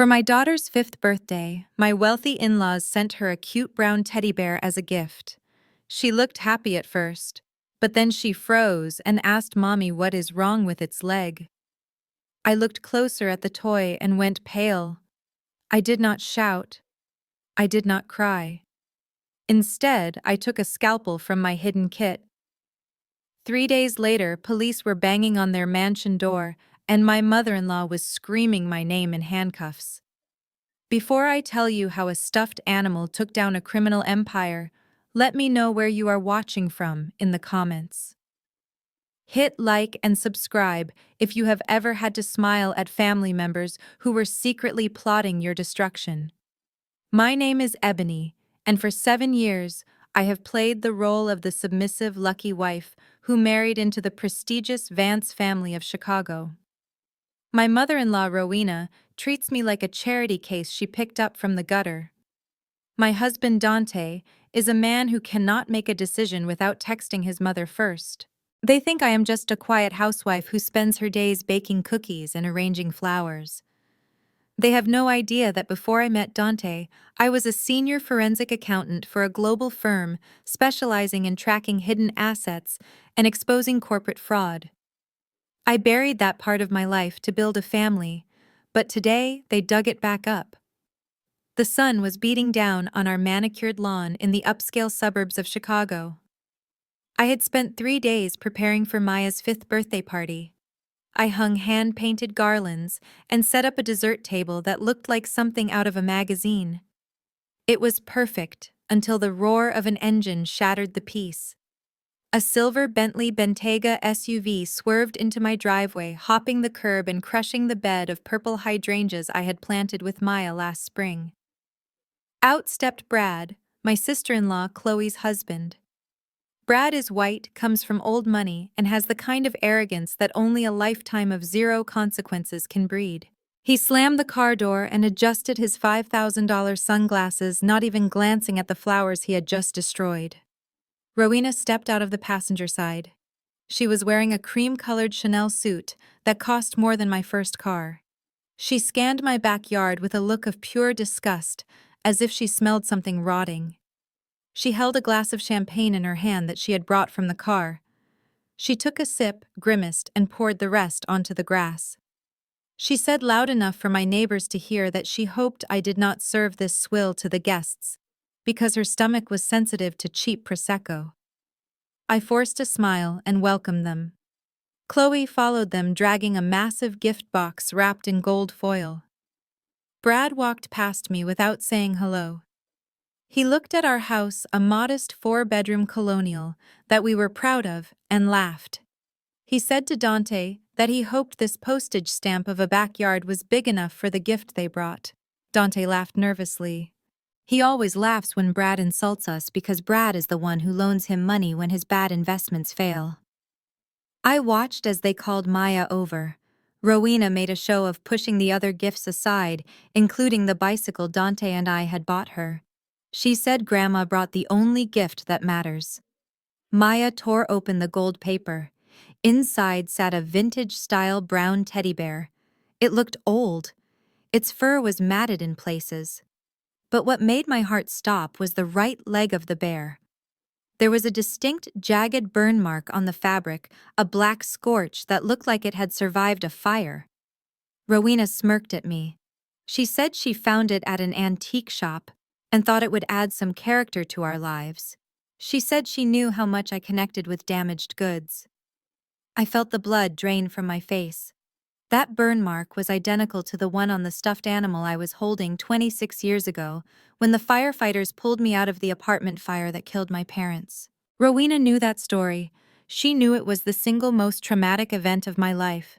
For my daughter's 5th birthday, my wealthy in-laws sent her a cute brown teddy bear as a gift. She looked happy at first, but then she froze and asked Mommy what is wrong with its leg. I looked closer at the toy and went pale. I did not shout. I did not cry. Instead, I took a scalpel from my hidden kit. 3 days later, police were banging on their mansion door, and my mother-in-law was screaming my name in handcuffs. Before I tell you how a stuffed animal took down a criminal empire, let me know where you are watching from in the comments. Hit like and subscribe if you have ever had to smile at family members who were secretly plotting your destruction. My name is Ebony, and for 7 years, I have played the role of the submissive lucky wife who married into the prestigious Vance family of Chicago. My mother-in-law, Rowena, treats me like a charity case she picked up from the gutter. My husband, Dante, is a man who cannot make a decision without texting his mother first. They think I am just a quiet housewife who spends her days baking cookies and arranging flowers. They have no idea that before I met Dante, I was a senior forensic accountant for a global firm specializing in tracking hidden assets and exposing corporate fraud. I buried that part of my life to build a family, but today they dug it back up. The sun was beating down on our manicured lawn in the upscale suburbs of Chicago. I had spent 3 days preparing for Maya's 5th birthday party. I hung hand-painted garlands and set up a dessert table that looked like something out of a magazine. It was perfect until the roar of an engine shattered the peace. A silver Bentley Bentayga SUV swerved into my driveway, hopping the curb and crushing the bed of purple hydrangeas I had planted with Maya last spring. Out stepped Brad, my sister-in-law Chloe's husband. Brad is white, comes from old money, and has the kind of arrogance that only a lifetime of zero consequences can breed. He slammed the car door and adjusted his $5,000 sunglasses, not even glancing at the flowers he had just destroyed. Rowena stepped out of the passenger side. She was wearing a cream-colored Chanel suit that cost more than my first car. She scanned my backyard with a look of pure disgust, as if she smelled something rotting. She held a glass of champagne in her hand that she had brought from the car. She took a sip, grimaced, and poured the rest onto the grass. She said loud enough for my neighbors to hear that she hoped I did not serve this swill to the guests, because her stomach was sensitive to cheap Prosecco. I forced a smile and welcomed them. Chloe followed them, dragging a massive gift box wrapped in gold foil. Brad walked past me without saying hello. He looked at our house, a modest 4-bedroom colonial that we were proud of, and laughed. He said to Dante that he hoped this postage stamp of a backyard was big enough for the gift they brought. Dante laughed nervously. He always laughs when Brad insults us because Brad is the one who loans him money when his bad investments fail. I watched as they called Maya over. Rowena made a show of pushing the other gifts aside, including the bicycle Dante and I had bought her. She said Grandma brought the only gift that matters. Maya tore open the gold paper. Inside sat a vintage-style brown teddy bear. It looked old. Its fur was matted in places. But what made my heart stop was the right leg of the bear. There was a distinct, jagged burn mark on the fabric, a black scorch that looked like it had survived a fire. Rowena smirked at me. She said she found it at an antique shop and thought it would add some character to our lives. She said she knew how much I connected with damaged goods. I felt the blood drain from my face. That burn mark was identical to the one on the stuffed animal I was holding 26 years ago when the firefighters pulled me out of the apartment fire that killed my parents. Rowena knew that story. She knew it was the single most traumatic event of my life.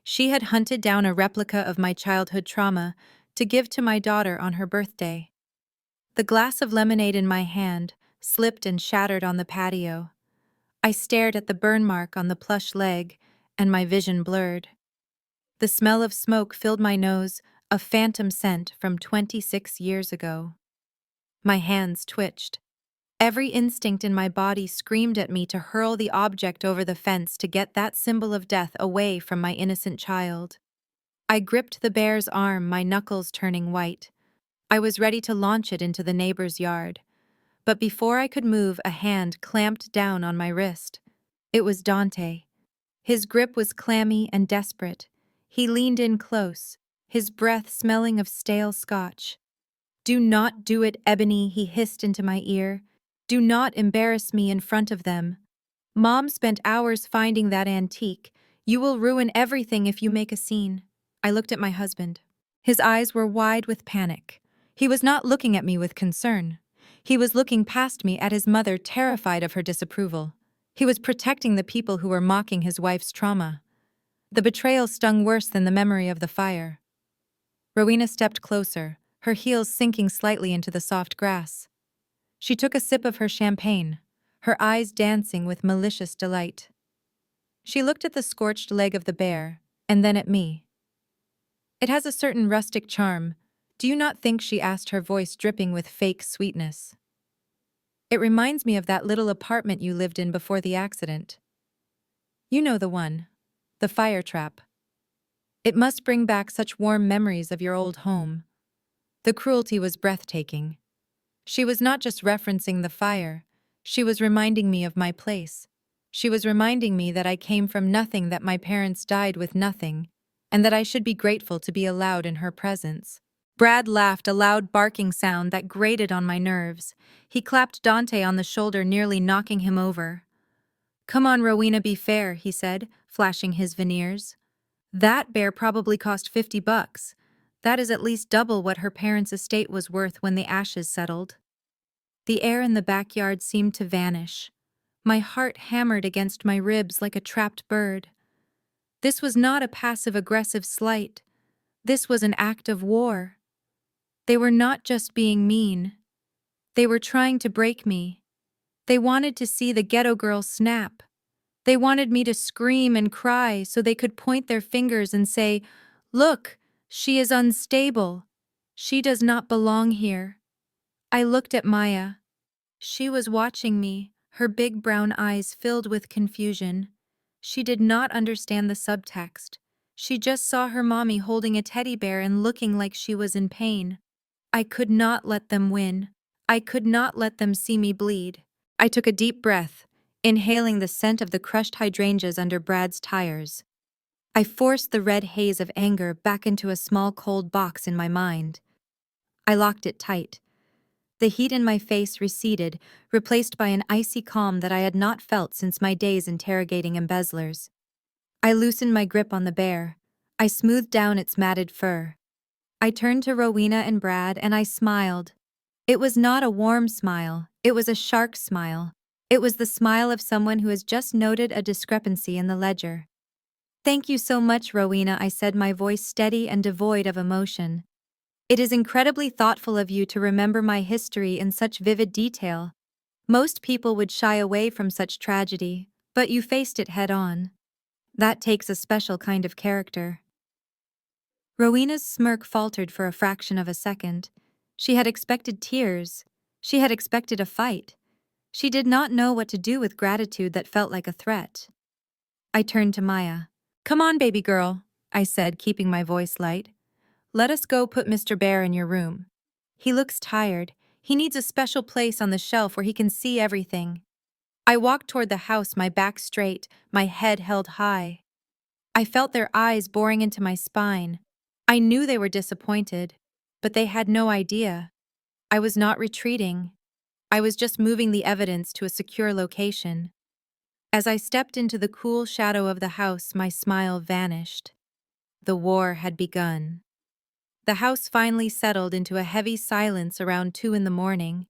She had hunted down a replica of my childhood trauma to give to my daughter on her birthday. The glass of lemonade in my hand slipped and shattered on the patio. I stared at the burn mark on the plush leg, and my vision blurred. The smell of smoke filled my nose, a phantom scent from 26 years ago. My hands twitched. Every instinct in my body screamed at me to hurl the object over the fence to get that symbol of death away from my innocent child. I gripped the bear's arm, my knuckles turning white. I was ready to launch it into the neighbor's yard. But before I could move, a hand clamped down on my wrist. It was Dante. His grip was clammy and desperate. He leaned in close, his breath smelling of stale scotch. "Do not do it, Ebony," he hissed into my ear. "Do not embarrass me in front of them. Mom spent hours finding that antique. You will ruin everything if you make a scene." I looked at my husband. His eyes were wide with panic. He was not looking at me with concern. He was looking past me at his mother, terrified of her disapproval. He was protecting the people who were mocking his wife's trauma. The betrayal stung worse than the memory of the fire. Rowena stepped closer, her heels sinking slightly into the soft grass. She took a sip of her champagne, her eyes dancing with malicious delight. She looked at the scorched leg of the bear, and then at me. "It has a certain rustic charm, do you not think?" she asked, her voice dripping with fake sweetness. "It reminds me of that little apartment you lived in before the accident. You know the one. The fire trap. It must bring back such warm memories of your old home." The cruelty was breathtaking. She was not just referencing the fire, she was reminding me of my place. She was reminding me that I came from nothing, that my parents died with nothing, and that I should be grateful to be allowed in her presence. Brad laughed, a loud barking sound that grated on my nerves. He clapped Dante on the shoulder, nearly knocking him over. "Come on, Rowena, be fair," he said, flashing his veneers. "That bear probably cost $50. That is at least double what her parents' estate was worth when the ashes settled." The air in the backyard seemed to vanish. My heart hammered against my ribs like a trapped bird. This was not a passive-aggressive slight. This was an act of war. They were not just being mean. They were trying to break me. They wanted to see the ghetto girl snap. They wanted me to scream and cry so they could point their fingers and say, "Look, she is unstable. She does not belong here." I looked at Maya. She was watching me, her big brown eyes filled with confusion. She did not understand the subtext. She just saw her mommy holding a teddy bear and looking like she was in pain. I could not let them win. I could not let them see me bleed. I took a deep breath, inhaling the scent of the crushed hydrangeas under Brad's tires. I forced the red haze of anger back into a small cold box in my mind. I locked it tight. The heat in my face receded, replaced by an icy calm that I had not felt since my days interrogating embezzlers. I loosened my grip on the bear. I smoothed down its matted fur. I turned to Rowena and Brad and I smiled. It was not a warm smile, it was a shark smile. It was the smile of someone who has just noted a discrepancy in the ledger. "Thank you so much, Rowena," I said, my voice steady and devoid of emotion. "It is incredibly thoughtful of you to remember my history in such vivid detail. Most people would shy away from such tragedy, but you faced it head-on. That takes a special kind of character." Rowena's smirk faltered for a fraction of a second. She had expected tears. She had expected a fight. She did not know what to do with gratitude that felt like a threat. I turned to Maya. "Come on, baby girl," I said, keeping my voice light. "Let us go put Mr. Bear in your room. He looks tired. He needs a special place on the shelf where he can see everything." I walked toward the house, my back straight, my head held high. I felt their eyes boring into my spine. I knew they were disappointed, but they had no idea. I was not retreating. I was just moving the evidence to a secure location. As I stepped into the cool shadow of the house, my smile vanished. The war had begun. The house finally settled into a heavy silence around 2 in the morning.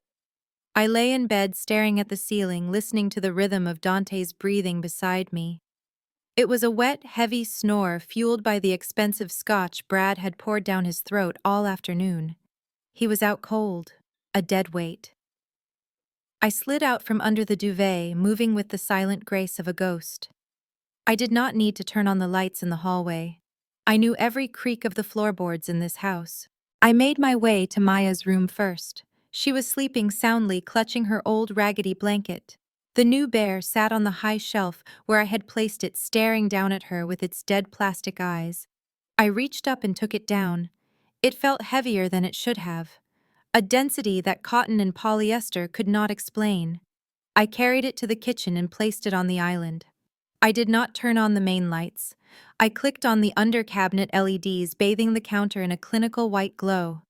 I lay in bed staring at the ceiling, listening to the rhythm of Dante's breathing beside me. It was a wet, heavy snore fueled by the expensive scotch Brad had poured down his throat all afternoon. He was out cold, a dead weight. I slid out from under the duvet, moving with the silent grace of a ghost. I did not need to turn on the lights in the hallway. I knew every creak of the floorboards in this house. I made my way to Maya's room first. She was sleeping soundly, clutching her old raggedy blanket. The new bear sat on the high shelf where I had placed it, staring down at her with its dead plastic eyes. I reached up and took it down. It felt heavier than it should have, a density that cotton and polyester could not explain. I carried it to the kitchen and placed it on the island. I did not turn on the main lights. I clicked on the under cabinet LEDs, bathing the counter in a clinical white glow.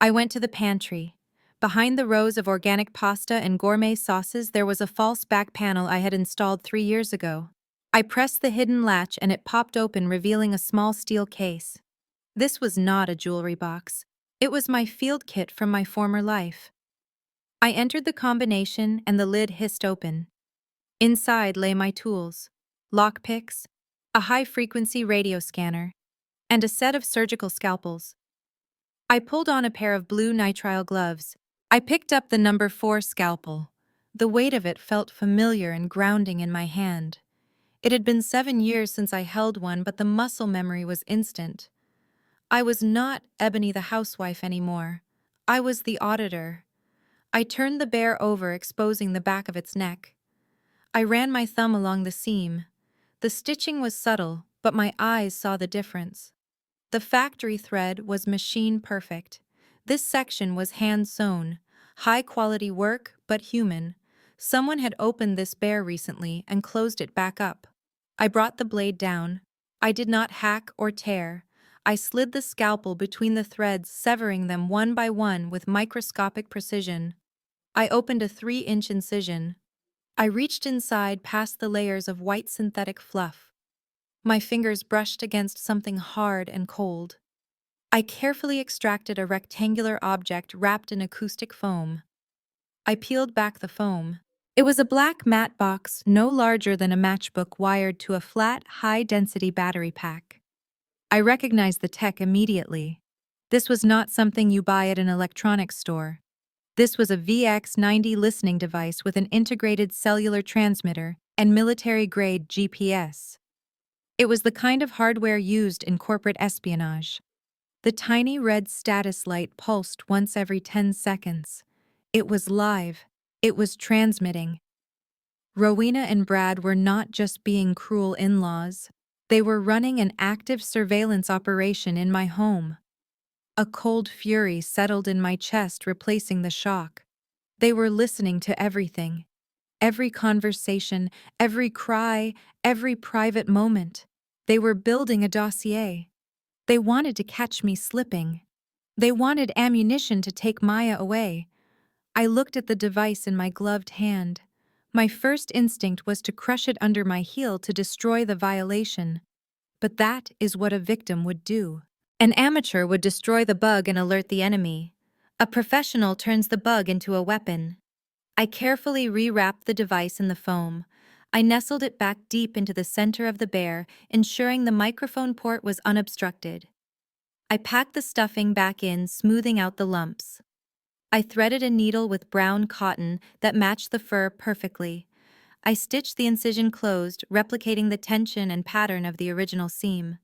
I went to the pantry. Behind the rows of organic pasta and gourmet sauces, there was a false back panel I had installed 3 years ago. I pressed the hidden latch and it popped open, revealing a small steel case. This was not a jewelry box. It was my field kit from my former life. I entered the combination and the lid hissed open. Inside lay my tools: lockpicks, a high-frequency radio scanner, and a set of surgical scalpels. I pulled on a pair of blue nitrile gloves. I picked up the number 4 scalpel. The weight of it felt familiar and grounding in my hand. It had been 7 years since I held one, but the muscle memory was instant. I was not Ebony the housewife anymore. I was the auditor. I turned the bear over, exposing the back of its neck. I ran my thumb along the seam. The stitching was subtle, but my eyes saw the difference. The factory thread was machine perfect. This section was hand-sewn. High-quality work, but human. Someone had opened this bear recently and closed it back up. I brought the blade down. I did not hack or tear. I slid the scalpel between the threads, severing them one by one with microscopic precision. I opened a 3-inch incision. I reached inside past the layers of white synthetic fluff. My fingers brushed against something hard and cold. I carefully extracted a rectangular object wrapped in acoustic foam. I peeled back the foam. It was a black matte box, no larger than a matchbook, wired to a flat, high-density battery pack. I recognized the tech immediately. This was not something you buy at an electronics store. This was a VX90 listening device with an integrated cellular transmitter and military-grade GPS. It was the kind of hardware used in corporate espionage. The tiny red status light pulsed once every 10 seconds. It was live. It was transmitting. Rowena and Brad were not just being cruel in-laws. They were running an active surveillance operation in my home. A cold fury settled in my chest, replacing the shock. They were listening to everything. Every conversation, every cry, every private moment. They were building a dossier. They wanted to catch me slipping. They wanted ammunition to take Maya away. I looked at the device in my gloved hand. My first instinct was to crush it under my heel to destroy the violation. But that is what a victim would do. An amateur would destroy the bug and alert the enemy. A professional turns the bug into a weapon. I carefully rewrapped the device in the foam. I nestled it back deep into the center of the bear, ensuring the microphone port was unobstructed. I packed the stuffing back in, smoothing out the lumps. I threaded a needle with brown cotton that matched the fur perfectly. I stitched the incision closed, replicating the tension and pattern of the original seam.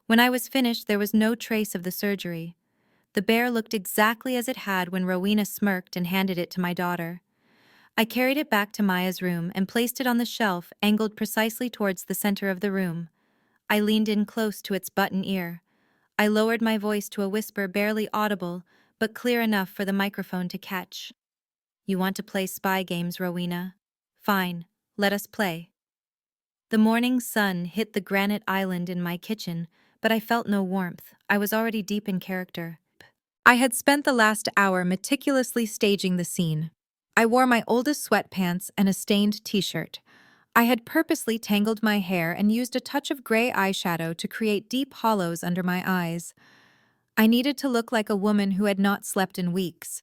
When I was finished, there was no trace of the surgery. The bear looked exactly as it had when Rowena smirked and handed it to my daughter. I carried it back to Maya's room and placed it on the shelf, angled precisely towards the center of the room. I leaned in close to its button ear. I lowered my voice to a whisper barely audible, but clear enough for the microphone to catch. "You want to play spy games, Rowena? Fine, let us play." The morning sun hit the granite island in my kitchen, but I felt no warmth. I was already deep in character. I had spent the last hour meticulously staging the scene. I wore my oldest sweatpants and a stained t-shirt. I had purposely tangled my hair and used a touch of gray eyeshadow to create deep hollows under my eyes. I needed to look like a woman who had not slept in weeks.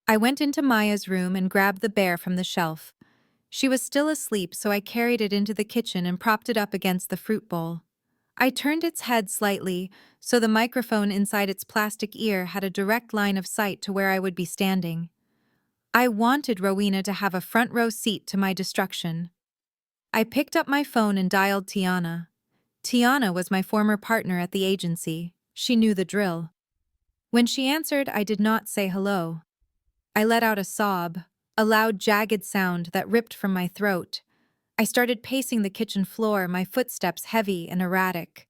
I went into Maya's room and grabbed the bear from the shelf. She was still asleep, so I carried it into the kitchen and propped it up against the fruit bowl. I turned its head slightly, so the microphone inside its plastic ear had a direct line of sight to where I would be standing. I wanted Rowena to have a front row seat to my destruction. I picked up my phone and dialed Tiana. Tiana was my former partner at the agency. She knew the drill. When she answered, I did not say hello. I let out a sob, a loud, jagged sound that ripped from my throat. I started pacing the kitchen floor, my footsteps heavy and erratic.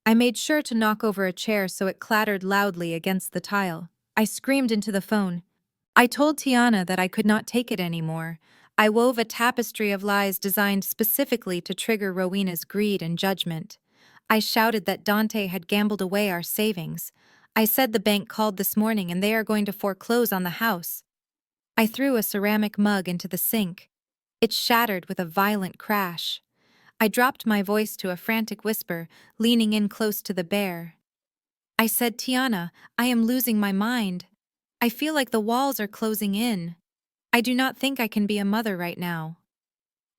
I made sure to knock over a chair so it clattered loudly against the tile. I screamed into the phone. I told Tiana that I could not take it anymore. I wove a tapestry of lies designed specifically to trigger Rowena's greed and judgment. I shouted that Dante had gambled away our savings. I said the bank called this morning and they are going to foreclose on the house. I threw a ceramic mug into the sink. It shattered with a violent crash. I dropped my voice to a frantic whisper, leaning in close to the bear. I said, Tiana, I am losing my mind. I feel like the walls are closing in. I do not think I can be a mother right now.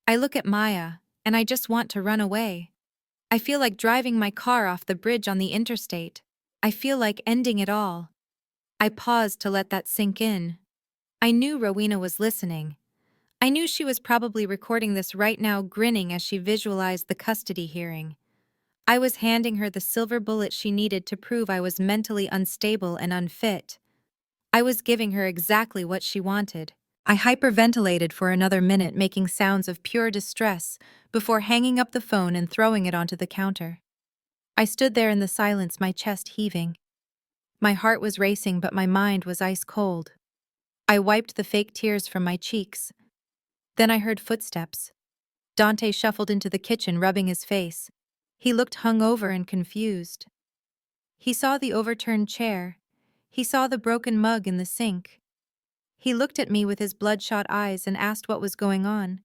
I look at Maya, and I just want to run away. I feel like driving my car off the bridge on the interstate. I feel like ending it all. I paused to let that sink in. I knew Rowena was listening. I knew she was probably recording this right now, grinning as she visualized the custody hearing. I was handing her the silver bullet she needed to prove I was mentally unstable and unfit. I was giving her exactly what she wanted. I hyperventilated for another minute, making sounds of pure distress, before hanging up the phone and throwing it onto the counter. I stood there in the silence, my chest heaving. My heart was racing, but my mind was ice cold. I wiped the fake tears from my cheeks. Then I heard footsteps. Dante shuffled into the kitchen, rubbing his face. He looked hungover and confused. He saw the overturned chair. He saw the broken mug in the sink. He looked at me with his bloodshot eyes and asked what was going on.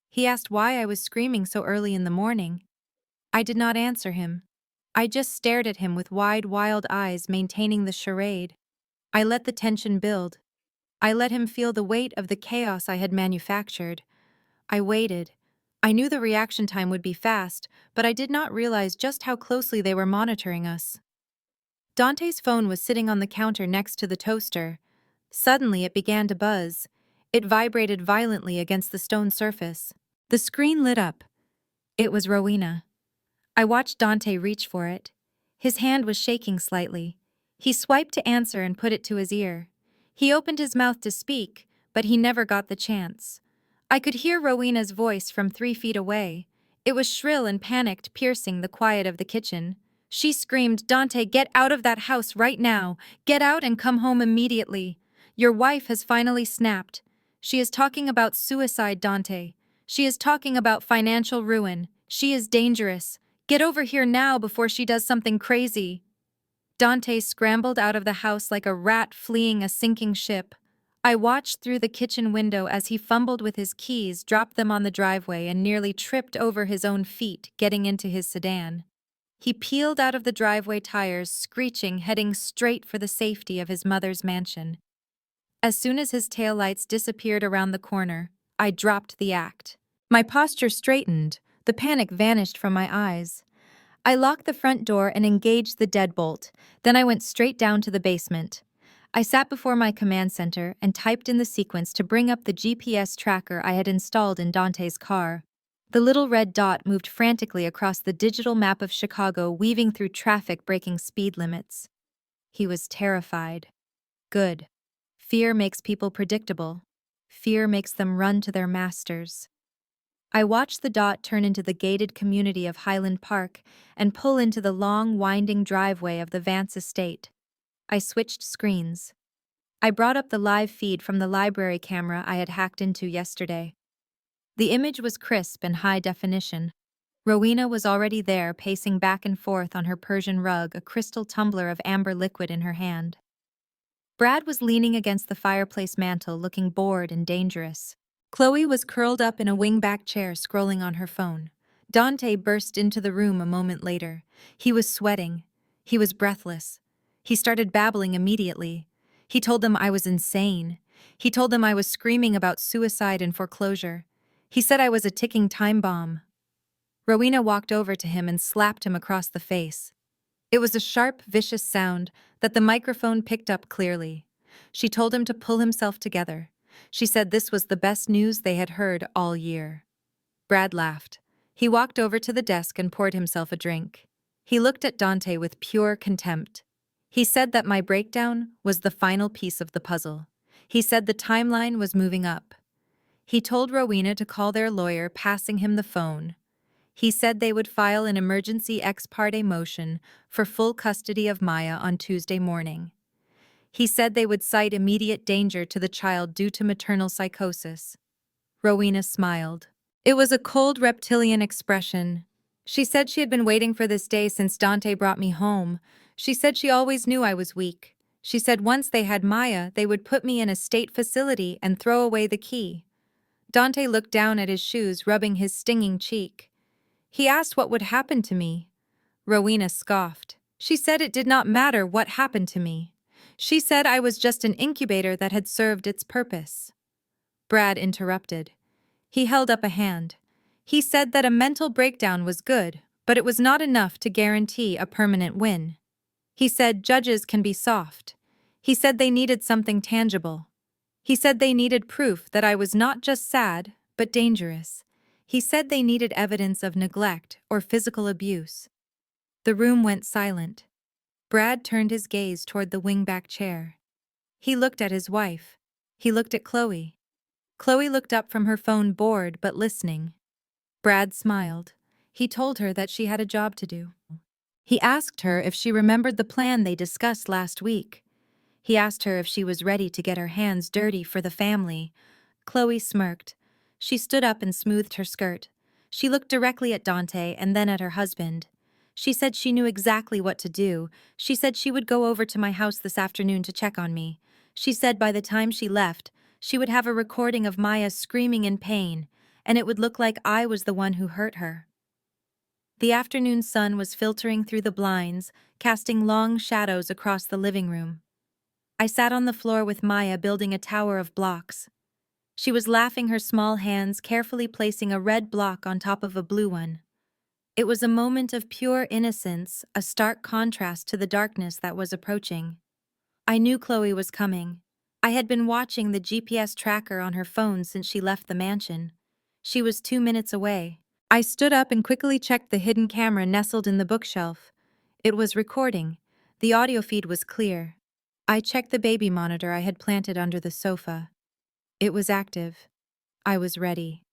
He asked why I was screaming so early in the morning. I did not answer him. I just stared at him with wide, wild eyes, maintaining the charade. I let the tension build. I let him feel the weight of the chaos I had manufactured. I waited. I knew the reaction time would be fast, but I did not realize just how closely they were monitoring us. Dante's phone was sitting on the counter next to the toaster. Suddenly it began to buzz. It vibrated violently against the stone surface. The screen lit up. It was Rowena. I watched Dante reach for it. His hand was shaking slightly. He swiped to answer and put it to his ear. He opened his mouth to speak, but he never got the chance. I could hear Rowena's voice from 3 feet away. It was shrill and panicked, piercing the quiet of the kitchen. She screamed, Dante, get out of that house right now. Get out and come home immediately. Your wife has finally snapped. She is talking about suicide, Dante. She is talking about financial ruin. She is dangerous. Get over here now before she does something crazy. Dante scrambled out of the house like a rat fleeing a sinking ship. I watched through the kitchen window as he fumbled with his keys, dropped them on the driveway, and nearly tripped over his own feet getting into his sedan. He peeled out of the driveway tires, screeching, heading straight for the safety of his mother's mansion. As soon as his taillights disappeared around the corner, I dropped the act. My posture straightened, the panic vanished from my eyes. I locked the front door and engaged the deadbolt, then I went straight down to the basement. I sat before my command center and typed in the sequence to bring up the GPS tracker I had installed in Dante's car. The little red dot moved frantically across the digital map of Chicago, weaving through traffic, breaking speed limits. He was terrified. Good. Fear makes people predictable. Fear makes them run to their masters. I watched the dot turn into the gated community of Highland Park and pull into the long, winding driveway of the Vance estate. I switched screens. I brought up the live feed from the library camera I had hacked into yesterday. The image was crisp and high definition. Rowena was already there, pacing back and forth on her Persian rug, a crystal tumbler of amber liquid in her hand. Brad was leaning against the fireplace mantel, looking bored and dangerous. Chloe was curled up in a wingback chair, scrolling on her phone. Dante burst into the room a moment later. He was sweating. He was breathless. He started babbling immediately. He told them I was insane. He told them I was screaming about suicide and foreclosure. He said I was a ticking time bomb. Rowena walked over to him and slapped him across the face. It was a sharp, vicious sound that the microphone picked up clearly. She told him to pull himself together. She said this was the best news they had heard all year. Brad laughed. He walked over to the desk and poured himself a drink. He looked at Dante with pure contempt. He said that my breakdown was the final piece of the puzzle. He said the timeline was moving up. He told Rowena to call their lawyer, passing him the phone. He said they would file an emergency ex parte motion for full custody of Maya on Tuesday morning. He said they would cite immediate danger to the child due to maternal psychosis. Rowena smiled. It was a cold reptilian expression. She said she had been waiting for this day since Dante brought me home. She said she always knew I was weak. She said once they had Maya, they would put me in a state facility and throw away the key. Dante looked down at his shoes, rubbing his stinging cheek. He asked what would happen to me. Rowena scoffed. She said it did not matter what happened to me. She said I was just an incubator that had served its purpose. Brad interrupted. He held up a hand. He said that a mental breakdown was good, but it was not enough to guarantee a permanent win. He said judges can be soft. He said they needed something tangible. He said they needed proof that I was not just sad, but dangerous. He said they needed evidence of neglect or physical abuse. The room went silent. Brad turned his gaze toward the wingback chair. He looked at his wife. He looked at Chloe. Chloe looked up from her phone, bored but listening. Brad smiled. He told her that she had a job to do. He asked her if she remembered the plan they discussed last week. He asked her if she was ready to get her hands dirty for the family. Chloe smirked. She stood up and smoothed her skirt. She looked directly at Dante and then at her husband. She said she knew exactly what to do. She said she would go over to my house this afternoon to check on me. She said by the time she left, she would have a recording of Maya screaming in pain, and it would look like I was the one who hurt her. The afternoon sun was filtering through the blinds, casting long shadows across the living room. I sat on the floor with Maya building a tower of blocks. She was laughing, her small hands carefully placing a red block on top of a blue one. It was a moment of pure innocence, a stark contrast to the darkness that was approaching. I knew Chloe was coming. I had been watching the GPS tracker on her phone since she left the mansion. She was 2 minutes away. I stood up and quickly checked the hidden camera nestled in the bookshelf. It was recording. The audio feed was clear. I checked the baby monitor I had planted under the sofa. It was active. I was ready.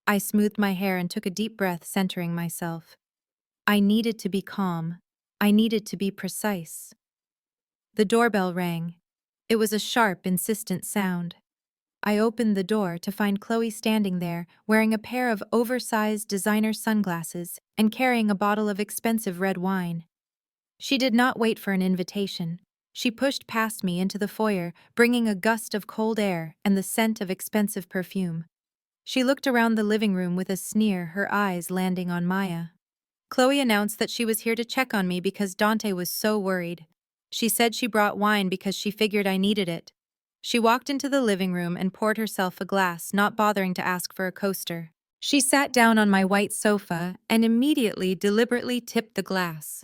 I smoothed my hair and took a deep breath, centering myself. I needed to be calm. I needed to be precise. The doorbell rang. It was a sharp, insistent sound. I opened the door to find Chloe standing there, wearing a pair of oversized designer sunglasses and carrying a bottle of expensive red wine. She did not wait for an invitation. She pushed past me into the foyer, bringing a gust of cold air and the scent of expensive perfume. She looked around the living room with a sneer, her eyes landing on Maya. Chloe announced that she was here to check on me because Dante was so worried. She said she brought wine because she figured I needed it. She walked into the living room and poured herself a glass, not bothering to ask for a coaster. She sat down on my white sofa and immediately deliberately tipped the glass.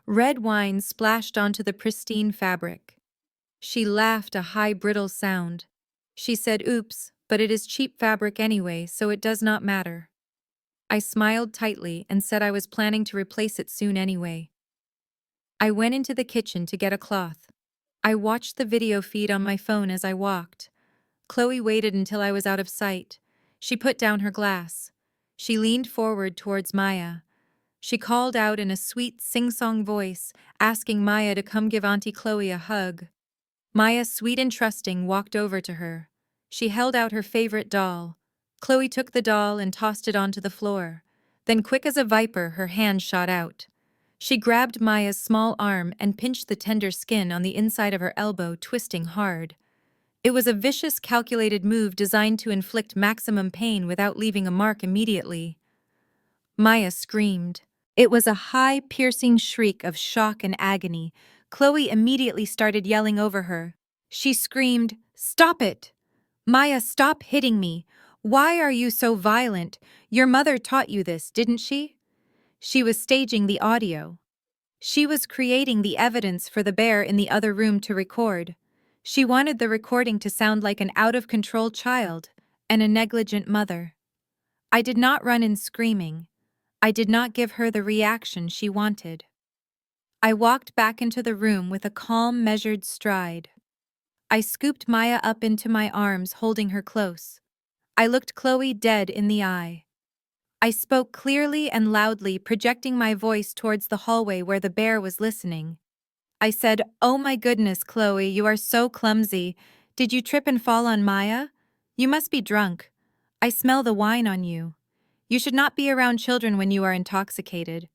Red wine splashed onto the pristine fabric. She laughed, a high, brittle sound. She said, "Oops, but it is cheap fabric anyway, so it does not matter." I smiled tightly and said I was planning to replace it soon anyway. I went into the kitchen to get a cloth. I watched the video feed on my phone as I walked. Chloe waited until I was out of sight. She put down her glass. She leaned forward towards Maya. She called out in a sweet, sing-song voice, asking Maya to come give Auntie Chloe a hug. Maya, sweet and trusting, walked over to her. She held out her favorite doll. Chloe took the doll and tossed it onto the floor. Then, quick as a viper, her hand shot out. She grabbed Maya's small arm and pinched the tender skin on the inside of her elbow, twisting hard. It was a vicious, calculated move designed to inflict maximum pain without leaving a mark immediately. Maya screamed. It was a high, piercing shriek of shock and agony. Chloe immediately started yelling over her. She screamed, "Stop it! Maya, stop hitting me! Why are you so violent? Your mother taught you this, didn't she?" She was staging the audio. She was creating the evidence for the bear in the other room to record. She wanted the recording to sound like an out-of-control child and a negligent mother. I did not run in screaming. I did not give her the reaction she wanted. I walked back into the room with a calm, measured stride. I scooped Maya up into my arms, holding her close. I looked Chloe dead in the eye. I spoke clearly and loudly, projecting my voice towards the hallway where the bear was listening. I said, "Oh my goodness, Chloe, you are so clumsy. Did you trip and fall on Maya? You must be drunk. I smell the wine on you. You should not be around children when you are intoxicated.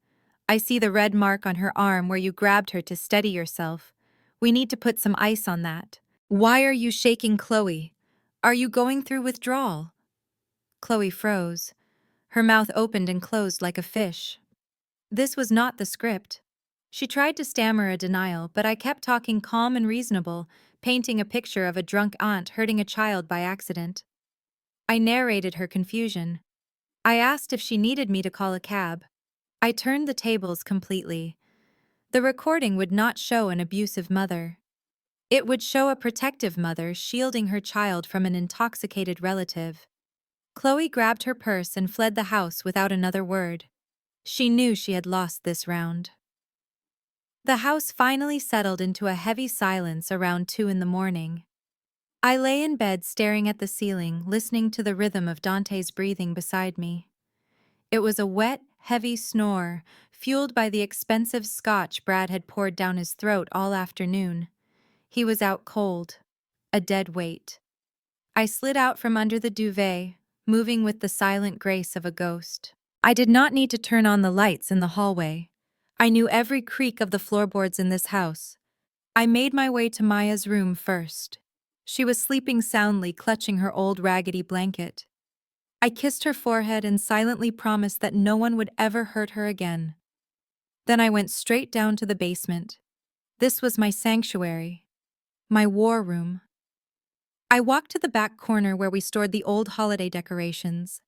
I see the red mark on her arm where you grabbed her to steady yourself. We need to put some ice on that. Why are you shaking, Chloe? Are you going through withdrawal?" Chloe froze. Her mouth opened and closed like a fish. This was not the script. She tried to stammer a denial, but I kept talking calm and reasonable, painting a picture of a drunk aunt hurting a child by accident. I narrated her confusion. I asked if she needed me to call a cab. I turned the tables completely. The recording would not show an abusive mother. It would show a protective mother shielding her child from an intoxicated relative. Chloe grabbed her purse and fled the house without another word. She knew she had lost this round. The house finally settled into a heavy silence around 2 in the morning. I lay in bed staring at the ceiling, listening to the rhythm of Dante's breathing beside me. It was a wet, heavy snore, fueled by the expensive scotch Brad had poured down his throat all afternoon. He was out cold, a dead weight. I slid out from under the duvet, moving with the silent grace of a ghost. I did not need to turn on the lights in the hallway. I knew every creak of the floorboards in this house. I made my way to Maya's room first. She was sleeping soundly, clutching her old raggedy blanket. I kissed her forehead and silently promised that no one would ever hurt her again. Then I went straight down to the basement. This was my sanctuary, my war room. I walked to the back corner where we stored the old holiday decorations.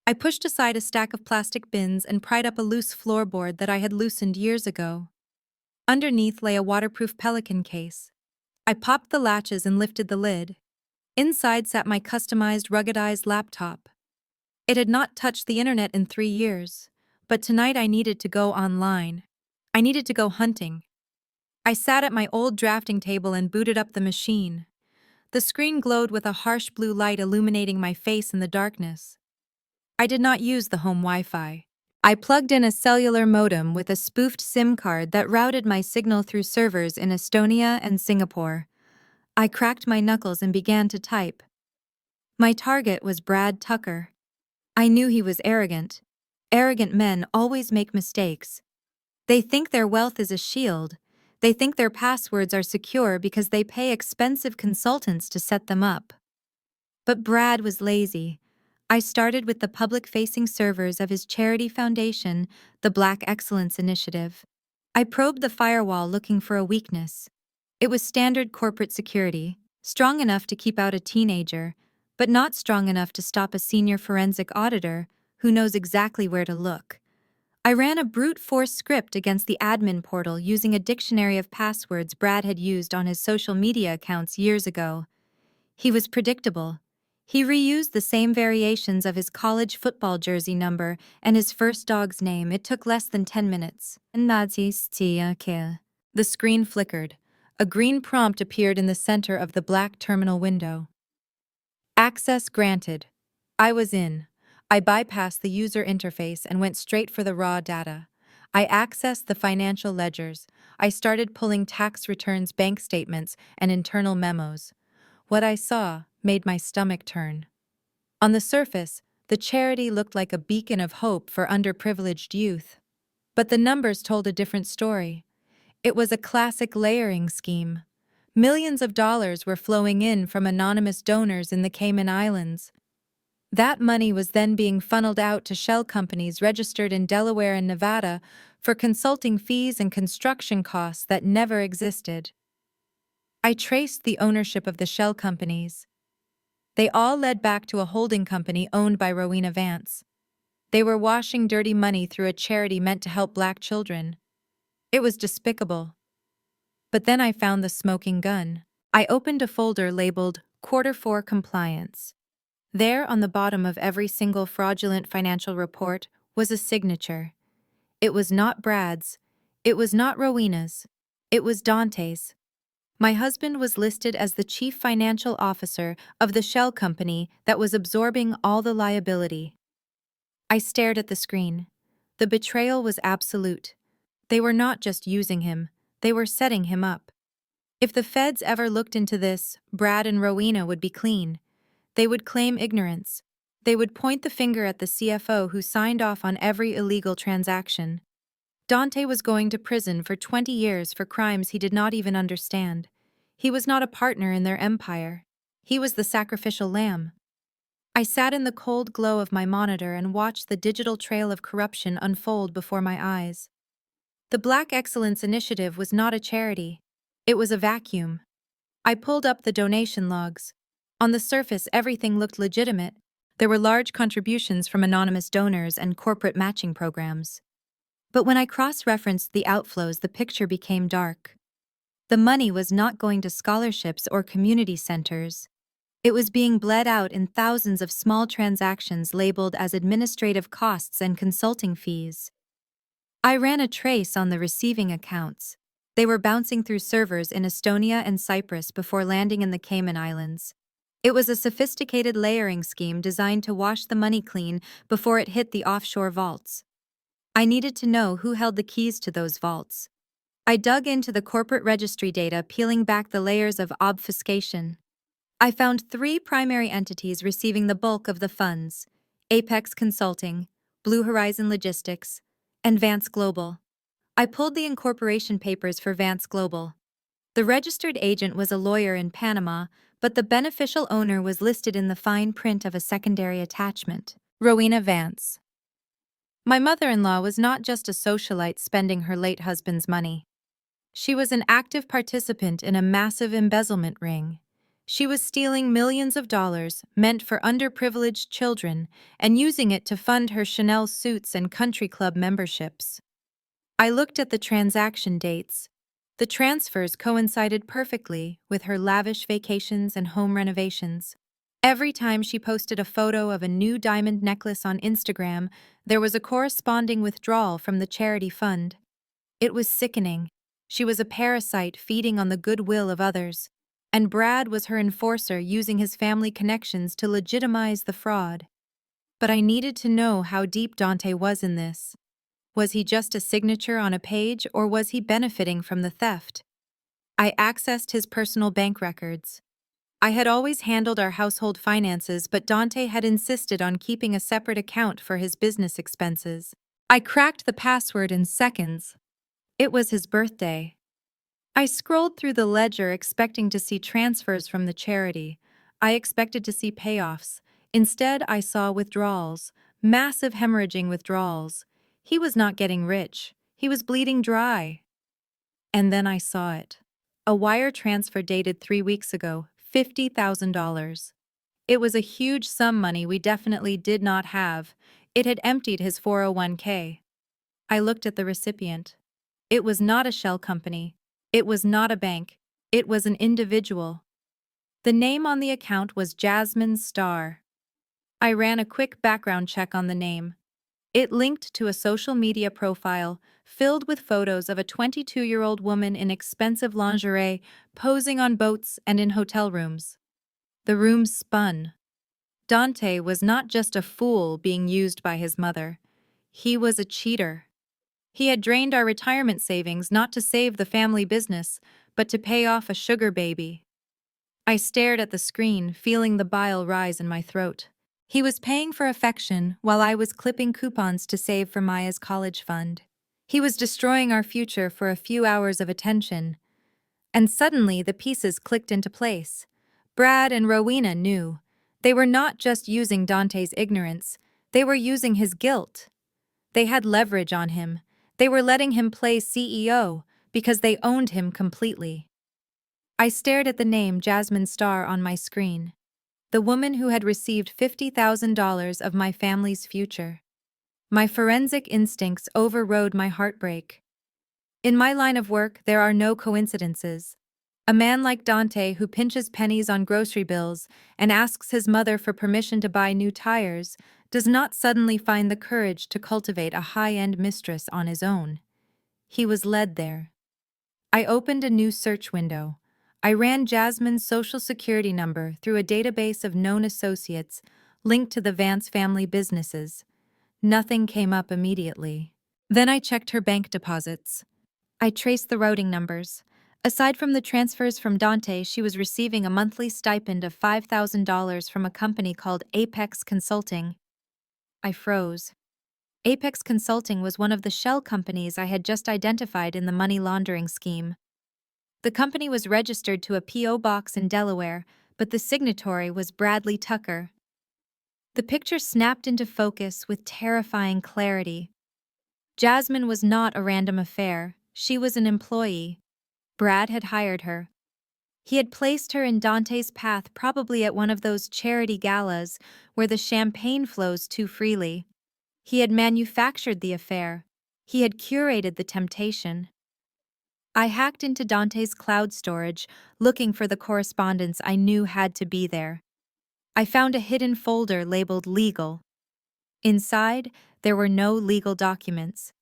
I pushed aside a stack of plastic bins and pried up a loose floorboard that I had loosened years ago. Underneath lay a waterproof pelican case. I popped the latches and lifted the lid. Inside sat my customized, ruggedized laptop. It had not touched the internet in 3 years, but tonight I needed to go online. I needed to go hunting. I sat at my old drafting table and booted up the machine. The screen glowed with a harsh blue light illuminating my face in the darkness. I did not use the home Wi-Fi. I plugged in a cellular modem with a spoofed SIM card that routed my signal through servers in Estonia and Singapore. I cracked my knuckles and began to type. My target was Brad Tucker. I knew he was arrogant. Arrogant men always make mistakes. They think their wealth is a shield. They think their passwords are secure because they pay expensive consultants to set them up. But Brad was lazy. I started with the public-facing servers of his charity foundation, the Black Excellence Initiative. I probed the firewall looking for a weakness. It was standard corporate security, strong enough to keep out a teenager, but not strong enough to stop a senior forensic auditor who knows exactly where to look. I ran a brute force script against the admin portal using a dictionary of passwords Brad had used on his social media accounts years ago. He was predictable. He reused the same variations of his college football jersey number and his first dog's name. It took less than 10 minutes. The screen flickered. A green prompt appeared in the center of the black terminal window. Access granted. I was in. I bypassed the user interface and went straight for the raw data. I accessed the financial ledgers. I started pulling tax returns, bank statements, and internal memos. What I saw made my stomach turn. On the surface, the charity looked like a beacon of hope for underprivileged youth. But the numbers told a different story. It was a classic layering scheme. Millions of dollars were flowing in from anonymous donors in the Cayman Islands. That money was then being funneled out to shell companies registered in Delaware and Nevada for consulting fees and construction costs that never existed. I traced the ownership of the shell companies. They all led back to a holding company owned by Rowena Vance. They were washing dirty money through a charity meant to help Black children. It was despicable. But then I found the smoking gun. I opened a folder labeled Q4 Compliance. There, on the bottom of every single fraudulent financial report, was a signature. It was not Brad's. It was not Rowena's. It was Dante's. My husband was listed as the chief financial officer of the shell company that was absorbing all the liability. I stared at the screen. The betrayal was absolute. They were not just using him, they were setting him up. If the feds ever looked into this, Brad and Rowena would be clean. They would claim ignorance. They would point the finger at the CFO who signed off on every illegal transaction. Dante was going to prison for 20 years for crimes he did not even understand. He was not a partner in their empire. He was the sacrificial lamb. I sat in the cold glow of my monitor and watched the digital trail of corruption unfold before my eyes. The Black Excellence Initiative was not a charity. It was a vacuum. I pulled up the donation logs. On the surface, everything looked legitimate. There were large contributions from anonymous donors and corporate matching programs. But when I cross-referenced the outflows, the picture became dark. The money was not going to scholarships or community centers. It was being bled out in thousands of small transactions labeled as administrative costs and consulting fees. I ran a trace on the receiving accounts. They were bouncing through servers in Estonia and Cyprus before landing in the Cayman Islands. It was a sophisticated layering scheme designed to wash the money clean before it hit the offshore vaults. I needed to know who held the keys to those vaults. I dug into the corporate registry data, peeling back the layers of obfuscation. I found 3 primary entities receiving the bulk of the funds: Apex Consulting, Blue Horizon Logistics, and Vance Global. I pulled the incorporation papers for Vance Global. The registered agent was a lawyer in Panama, but the beneficial owner was listed in the fine print of a secondary attachment: Rowena Vance. My mother-in-law was not just a socialite spending her late husband's money. She was an active participant in a massive embezzlement ring. She was stealing millions of dollars meant for underprivileged children and using it to fund her Chanel suits and country club memberships. I looked at the transaction dates. The transfers coincided perfectly with her lavish vacations and home renovations. Every time she posted a photo of a new diamond necklace on Instagram, there was a corresponding withdrawal from the charity fund. It was sickening. She was a parasite feeding on the goodwill of others, and Brad was her enforcer, using his family connections to legitimize the fraud. But I needed to know how deep Dante was in this. Was he just a signature on a page, or was he benefiting from the theft? I accessed his personal bank records. I had always handled our household finances, but Dante had insisted on keeping a separate account for his business expenses. I cracked the password in seconds. It was his birthday. I scrolled through the ledger expecting to see transfers from the charity. I expected to see payoffs. Instead, I saw withdrawals, massive hemorrhaging withdrawals. He was not getting rich. He was bleeding dry. And then I saw it. A wire transfer dated 3 weeks ago, $50,000. It was a huge sum money we definitely did not have. It had emptied his 401k. I looked at the recipient. It was not a shell company. It was not a bank. It was an individual. The name on the account was Jasmine Starr. I ran a quick background check on the name. It linked to a social media profile filled with photos of a 22-year-old woman in expensive lingerie posing on boats and in hotel rooms. The rooms spun. Dante was not just a fool being used by his mother. He was a cheater. He had drained our retirement savings not to save the family business, but to pay off a sugar baby. I stared at the screen, feeling the bile rise in my throat. He was paying for affection while I was clipping coupons to save for Maya's college fund. He was destroying our future for a few hours of attention. And suddenly the pieces clicked into place. Brad and Rowena knew. They were not just using Dante's ignorance, they were using his guilt. They had leverage on him. They were letting him play CEO because they owned him completely. I stared at the name Jasmine Starr on my screen. The woman who had received $50,000 of my family's future. My forensic instincts overrode my heartbreak. In my line of work, there are no coincidences. A man like Dante, who pinches pennies on grocery bills and asks his mother for permission to buy new tires, does not suddenly find the courage to cultivate a high-end mistress on his own. He was led there. I opened a new search window. I ran Jasmine's social security number through a database of known associates linked to the Vance family businesses. Nothing came up immediately. Then I checked her bank deposits. I traced the routing numbers. Aside from the transfers from Dante, she was receiving a monthly stipend of $5,000 from a company called Apex Consulting. I froze. Apex Consulting was one of the shell companies I had just identified in the money laundering scheme. The company was registered to a P.O. box in Delaware, but the signatory was Bradley Tucker. The picture snapped into focus with terrifying clarity. Jasmine was not a random affair. She was an employee. Brad had hired her. He had placed her in Dante's path, probably at one of those charity galas where the champagne flows too freely. He had manufactured the affair. He had curated the temptation. I hacked into Dante's cloud storage, looking for the correspondence I knew had to be there. I found a hidden folder labeled Legal. Inside, there were no legal documents.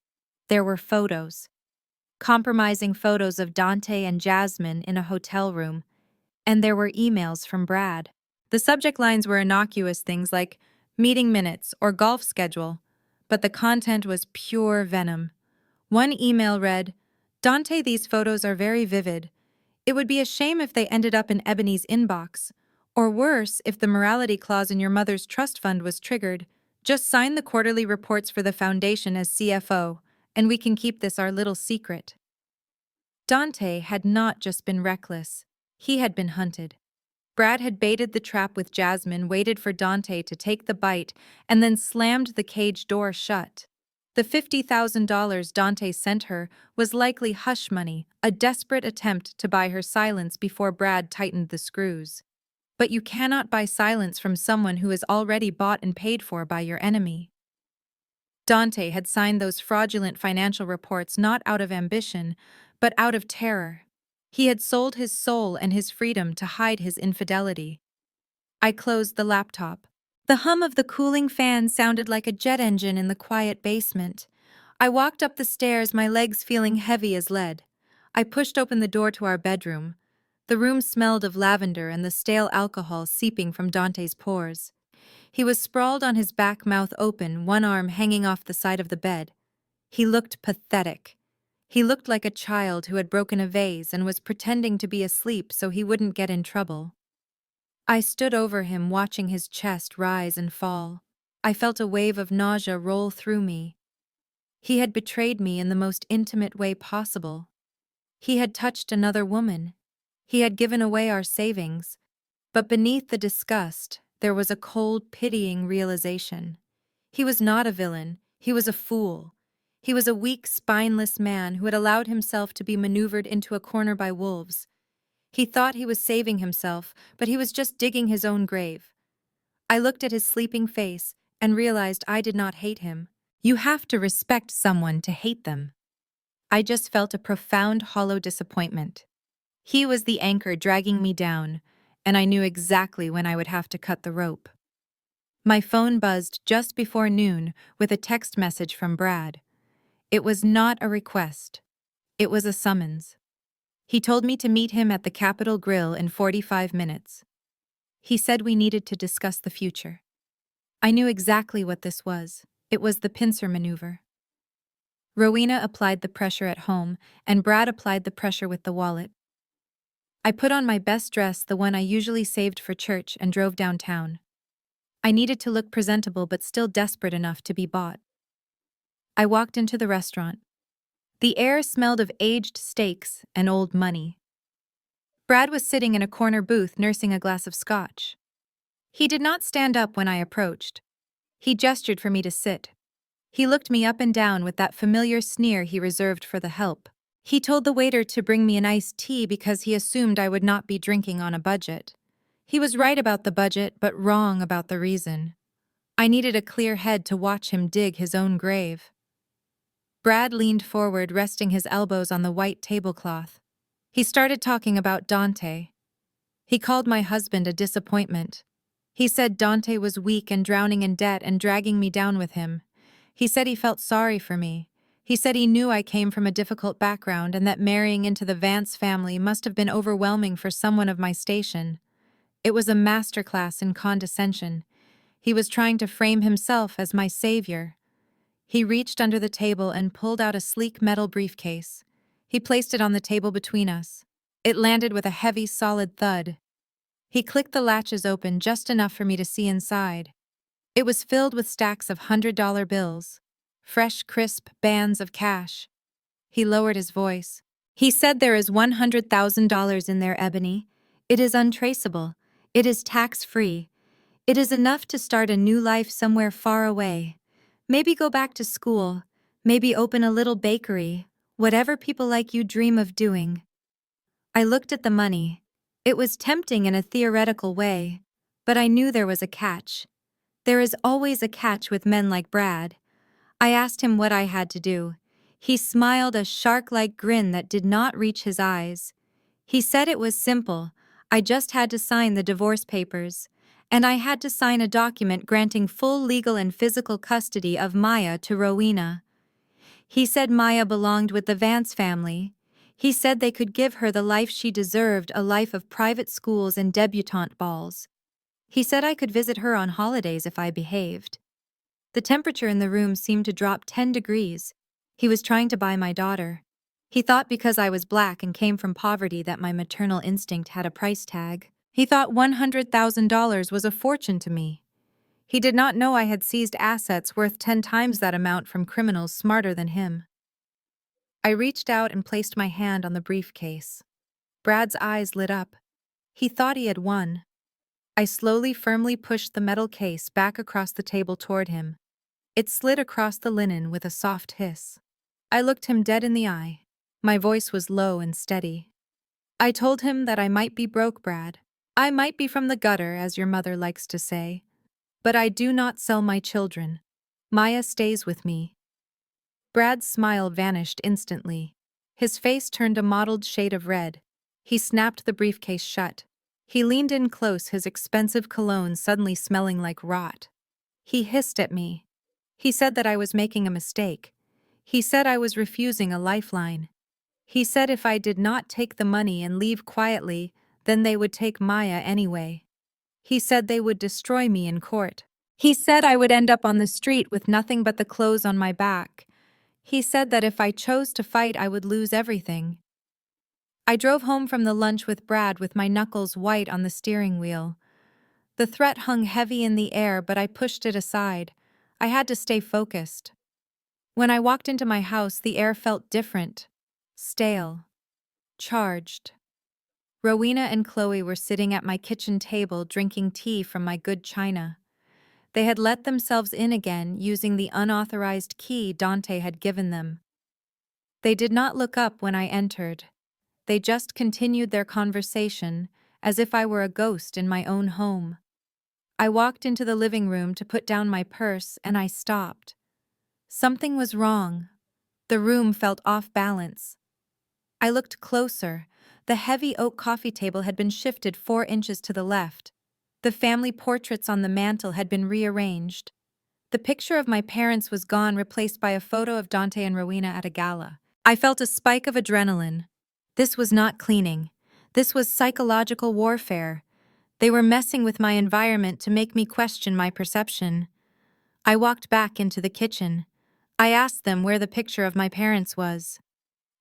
There were photos. Compromising photos of Dante and Jasmine in a hotel room. And there were emails from Brad. The subject lines were innocuous things like meeting minutes or golf schedule, but the content was pure venom. One email read, "Dante, these photos are very vivid. It would be a shame if they ended up in Ebony's inbox. Or worse, if the morality clause in your mother's trust fund was triggered. Just sign the quarterly reports for the foundation as CFO, and we can keep this our little secret." Dante had not just been reckless. He had been hunted. Brad had baited the trap with Jasmine, waited for Dante to take the bite, and then slammed the cage door shut. The $50,000 Dante sent her was likely hush money, a desperate attempt to buy her silence before Brad tightened the screws. But you cannot buy silence from someone who is already bought and paid for by your enemy. Dante had signed those fraudulent financial reports not out of ambition, but out of terror. He had sold his soul and his freedom to hide his infidelity. I closed the laptop. The hum of the cooling fan sounded like a jet engine in the quiet basement. I walked up the stairs, my legs feeling heavy as lead. I pushed open the door to our bedroom. The room smelled of lavender and the stale alcohol seeping from Dante's pores. He was sprawled on his back, mouth open, one arm hanging off the side of the bed. He looked pathetic. He looked like a child who had broken a vase and was pretending to be asleep so he wouldn't get in trouble. I stood over him, watching his chest rise and fall. I felt a wave of nausea roll through me. He had betrayed me in the most intimate way possible. He had touched another woman. He had given away our savings. But beneath the disgust, there was a cold, pitying realization. He was not a villain. He was a fool. He was a weak, spineless man who had allowed himself to be maneuvered into a corner by wolves. He thought he was saving himself, but he was just digging his own grave. I looked at his sleeping face and realized I did not hate him. You have to respect someone to hate them. I just felt a profound, hollow disappointment. He was the anchor dragging me down, and I knew exactly when I would have to cut the rope. My phone buzzed just before noon with a text message from Brad. It was not a request. It was a summons. He told me to meet him at the Capitol Grill in 45 minutes. He said we needed to discuss the future. I knew exactly what this was. It was the pincer maneuver. Rowena applied the pressure at home, and Brad applied the pressure with the wallet. I put on my best dress, the one I usually saved for church, and drove downtown. I needed to look presentable but still desperate enough to be bought. I walked into the restaurant. The air smelled of aged steaks and old money. Brad was sitting in a corner booth nursing a glass of scotch. He did not stand up when I approached. He gestured for me to sit. He looked me up and down with that familiar sneer he reserved for the help. He told the waiter to bring me an iced tea because he assumed I would not be drinking on a budget. He was right about the budget, but wrong about the reason. I needed a clear head to watch him dig his own grave. Brad leaned forward, resting his elbows on the white tablecloth. He started talking about Dante. He called my husband a disappointment. He said Dante was weak and drowning in debt and dragging me down with him. He said he felt sorry for me. He said he knew I came from a difficult background and that marrying into the Vance family must have been overwhelming for someone of my station. It was a masterclass in condescension. He was trying to frame himself as my savior. He reached under the table and pulled out a sleek metal briefcase. He placed it on the table between us. It landed with a heavy, solid thud. He clicked the latches open just enough for me to see inside. It was filled with stacks of $100 bills. Fresh, crisp bands of cash. He lowered his voice. He said there is $100,000 in there, Ebony. It is untraceable. It is tax-free. It is enough to start a new life somewhere far away. Maybe go back to school. Maybe open a little bakery. Whatever people like you dream of doing. I looked at the money. It was tempting in a theoretical way, but I knew there was a catch. There is always a catch with men like Brad. I asked him what I had to do. He smiled a shark-like grin that did not reach his eyes. He said it was simple. I just had to sign the divorce papers, and I had to sign a document granting full legal and physical custody of Maya to Rowena. He said Maya belonged with the Vance family. He said they could give her the life she deserved, a life of private schools and debutante balls. He said I could visit her on holidays if I behaved. The temperature in the room seemed to drop 10 degrees. He was trying to buy my daughter. He thought because I was black and came from poverty that my maternal instinct had a price tag. He thought $100,000 was a fortune to me. He did not know I had seized assets worth 10 times that amount from criminals smarter than him. I reached out and placed my hand on the briefcase. Brad's eyes lit up. He thought he had won. I slowly, firmly pushed the metal case back across the table toward him. It slid across the linen with a soft hiss. I looked him dead in the eye. My voice was low and steady. I told him that I might be broke, Brad. I might be from the gutter, as your mother likes to say. But I do not sell my children. Maya stays with me. Brad's smile vanished instantly. His face turned a mottled shade of red. He snapped the briefcase shut. He leaned in close, his expensive cologne suddenly smelling like rot. He hissed at me. He said that I was making a mistake. He said I was refusing a lifeline. He said if I did not take the money and leave quietly, then they would take Maya anyway. He said they would destroy me in court. He said I would end up on the street with nothing but the clothes on my back. He said that if I chose to fight, I would lose everything. I drove home from the lunch with Brad with my knuckles white on the steering wheel. The threat hung heavy in the air, but I pushed it aside. I had to stay focused. When I walked into my house, the air felt different. Stale. Charged. Rowena and Chloe were sitting at my kitchen table drinking tea from my good china. They had let themselves in again using the unauthorized key Dante had given them. They did not look up when I entered. They just continued their conversation, as if I were a ghost in my own home. I walked into the living room to put down my purse, and I stopped. Something was wrong. The room felt off balance. I looked closer. The heavy oak coffee table had been shifted 4 inches to the left. The family portraits on the mantel had been rearranged. The picture of my parents was gone, replaced by a photo of Dante and Rowena at a gala. I felt a spike of adrenaline. This was not cleaning. This was psychological warfare. They were messing with my environment to make me question my perception. I walked back into the kitchen. I asked them where the picture of my parents was.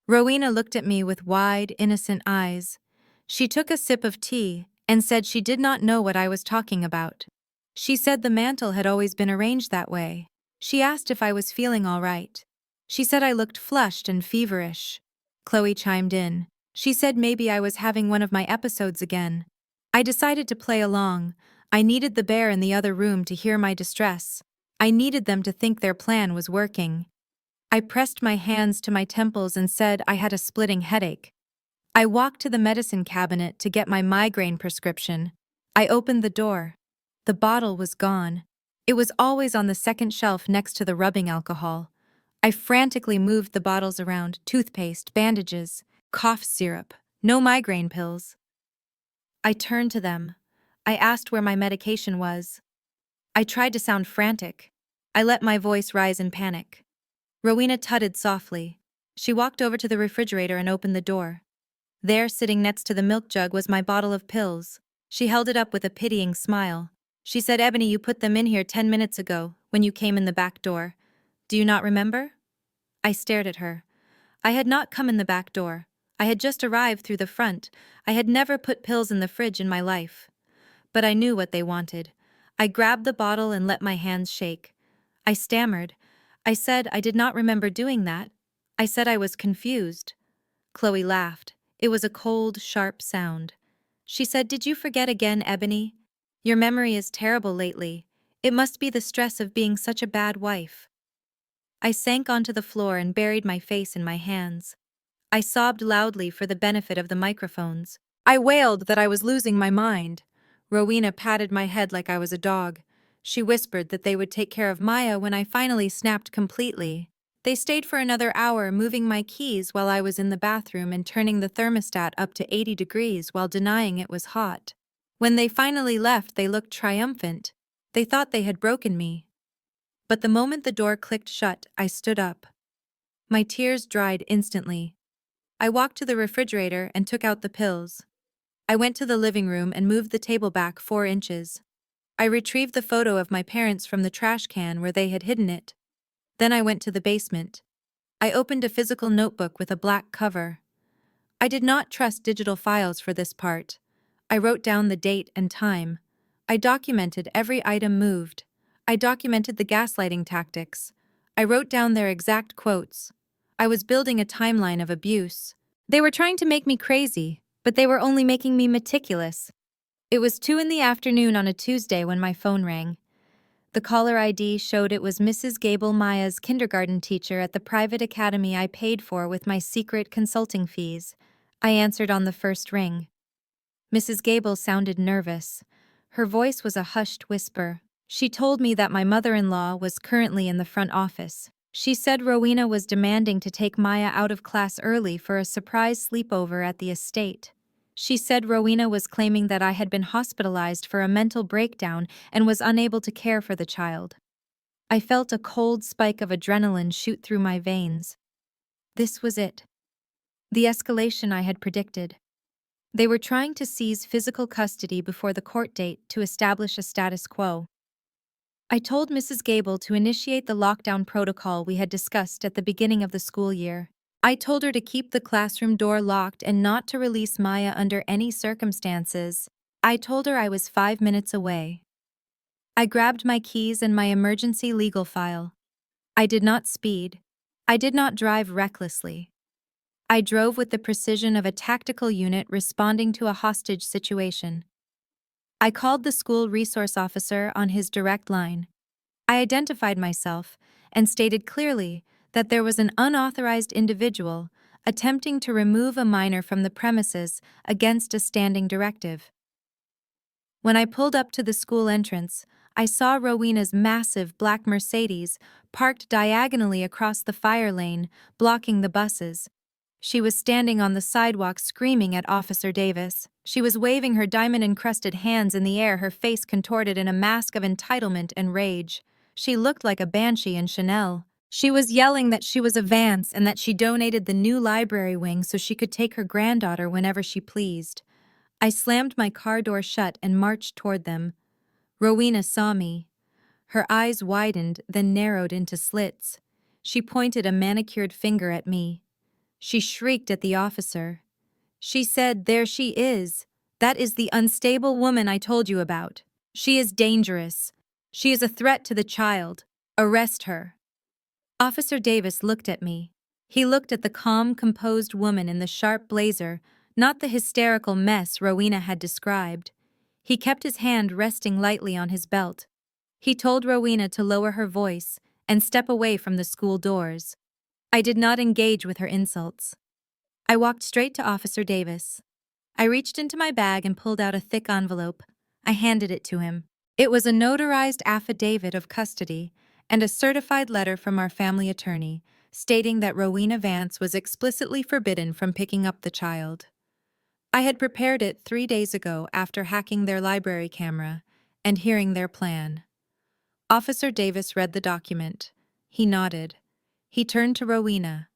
Rowena looked at me with wide, innocent eyes. She took a sip of tea and said she did not know what I was talking about. She said the mantel had always been arranged that way. She asked if I was feeling all right. She said I looked flushed and feverish. Chloe chimed in. She said maybe I was having one of my episodes again. I decided to play along. I needed the bear in the other room to hear my distress. I needed them to think their plan was working. I pressed my hands to my temples and said I had a splitting headache. I walked to the medicine cabinet to get my migraine prescription. I opened the door. The bottle was gone. It was always on the second shelf next to the rubbing alcohol. I frantically moved the bottles around: toothpaste, bandages, cough syrup, no migraine pills. I turned to them. I asked where my medication was. I tried to sound frantic. I let my voice rise in panic. Rowena tutted softly. She walked over to the refrigerator and opened the door. There, sitting next to the milk jug, was my bottle of pills. She held it up with a pitying smile. She said, "Ebony, you put them in here 10 minutes ago, when you came in the back door. Do you not remember? I stared at her. I had not come in the back door. I had just arrived through the front. I had never put pills in the fridge in my life. But I knew what they wanted. I grabbed the bottle and let my hands shake. I stammered. I said I did not remember doing that. I said I was confused. Chloe laughed. It was a cold, sharp sound. She said, "Did you forget again, Ebony? Your memory is terrible lately. It must be the stress of being such a bad wife." I sank onto the floor and buried my face in my hands. I sobbed loudly for the benefit of the microphones. I wailed that I was losing my mind. Rowena patted my head like I was a dog. She whispered that they would take care of Maya when I finally snapped completely. They stayed for another hour, moving my keys while I was in the bathroom and turning the thermostat up to 80 degrees while denying it was hot. When they finally left, they looked triumphant. They thought they had broken me. But the moment the door clicked shut, I stood up. My tears dried instantly. I walked to the refrigerator and took out the pills. I went to the living room and moved the table back 4 inches. I retrieved the photo of my parents from the trash can where they had hidden it. Then I went to the basement. I opened a physical notebook with a black cover. I did not trust digital files for this part. I wrote down the date and time. I documented every item moved. I documented the gaslighting tactics. I wrote down their exact quotes. I was building a timeline of abuse. They were trying to make me crazy, but they were only making me meticulous. It was 2 in the afternoon on a Tuesday when my phone rang. The caller ID showed it was Mrs. Gable Maya's kindergarten teacher at the private academy I paid for with my secret consulting fees. I answered on the first ring. Mrs. Gable sounded nervous. Her voice was a hushed whisper. She told me that my mother-in-law was currently in the front office. She said Rowena was demanding to take Maya out of class early for a surprise sleepover at the estate. She said Rowena was claiming that I had been hospitalized for a mental breakdown and was unable to care for the child. I felt a cold spike of adrenaline shoot through my veins. This was it. The escalation I had predicted. They were trying to seize physical custody before the court date to establish a status quo. I told Mrs. Gable to initiate the lockdown protocol we had discussed at the beginning of the school year. I told her to keep the classroom door locked and not to release Maya under any circumstances. I told her I was 5 minutes away. I grabbed my keys and my emergency legal file. I did not speed. I did not drive recklessly. I drove with the precision of a tactical unit responding to a hostage situation. I called the school resource officer on his direct line. I identified myself and stated clearly that there was an unauthorized individual attempting to remove a minor from the premises against a standing directive. When I pulled up to the school entrance, I saw Rowena's massive black Mercedes parked diagonally across the fire lane, blocking the buses. She was standing on the sidewalk screaming at Officer Davis. She was waving her diamond-encrusted hands in the air, her face contorted in a mask of entitlement and rage. She looked like a banshee in Chanel. She was yelling that she was a Vance and that she donated the new library wing so she could take her granddaughter whenever she pleased. I slammed my car door shut and marched toward them. Rowena saw me. Her eyes widened, then narrowed into slits. She pointed a manicured finger at me. She shrieked at the officer. She said, "There she is. That is the unstable woman I told you about. She is dangerous. She is a threat to the child. Arrest her." Officer Davis looked at me. He looked at the calm, composed woman in the sharp blazer, not the hysterical mess Rowena had described. He kept his hand resting lightly on his belt. He told Rowena to lower her voice and step away from the school doors. I did not engage with her insults. I walked straight to Officer Davis. I reached into my bag and pulled out a thick envelope. I handed it to him. It was a notarized affidavit of custody and a certified letter from our family attorney stating that Rowena Vance was explicitly forbidden from picking up the child. I had prepared it 3 days ago after hacking their library camera and hearing their plan. Officer Davis read the document. He nodded. He turned to Rowena.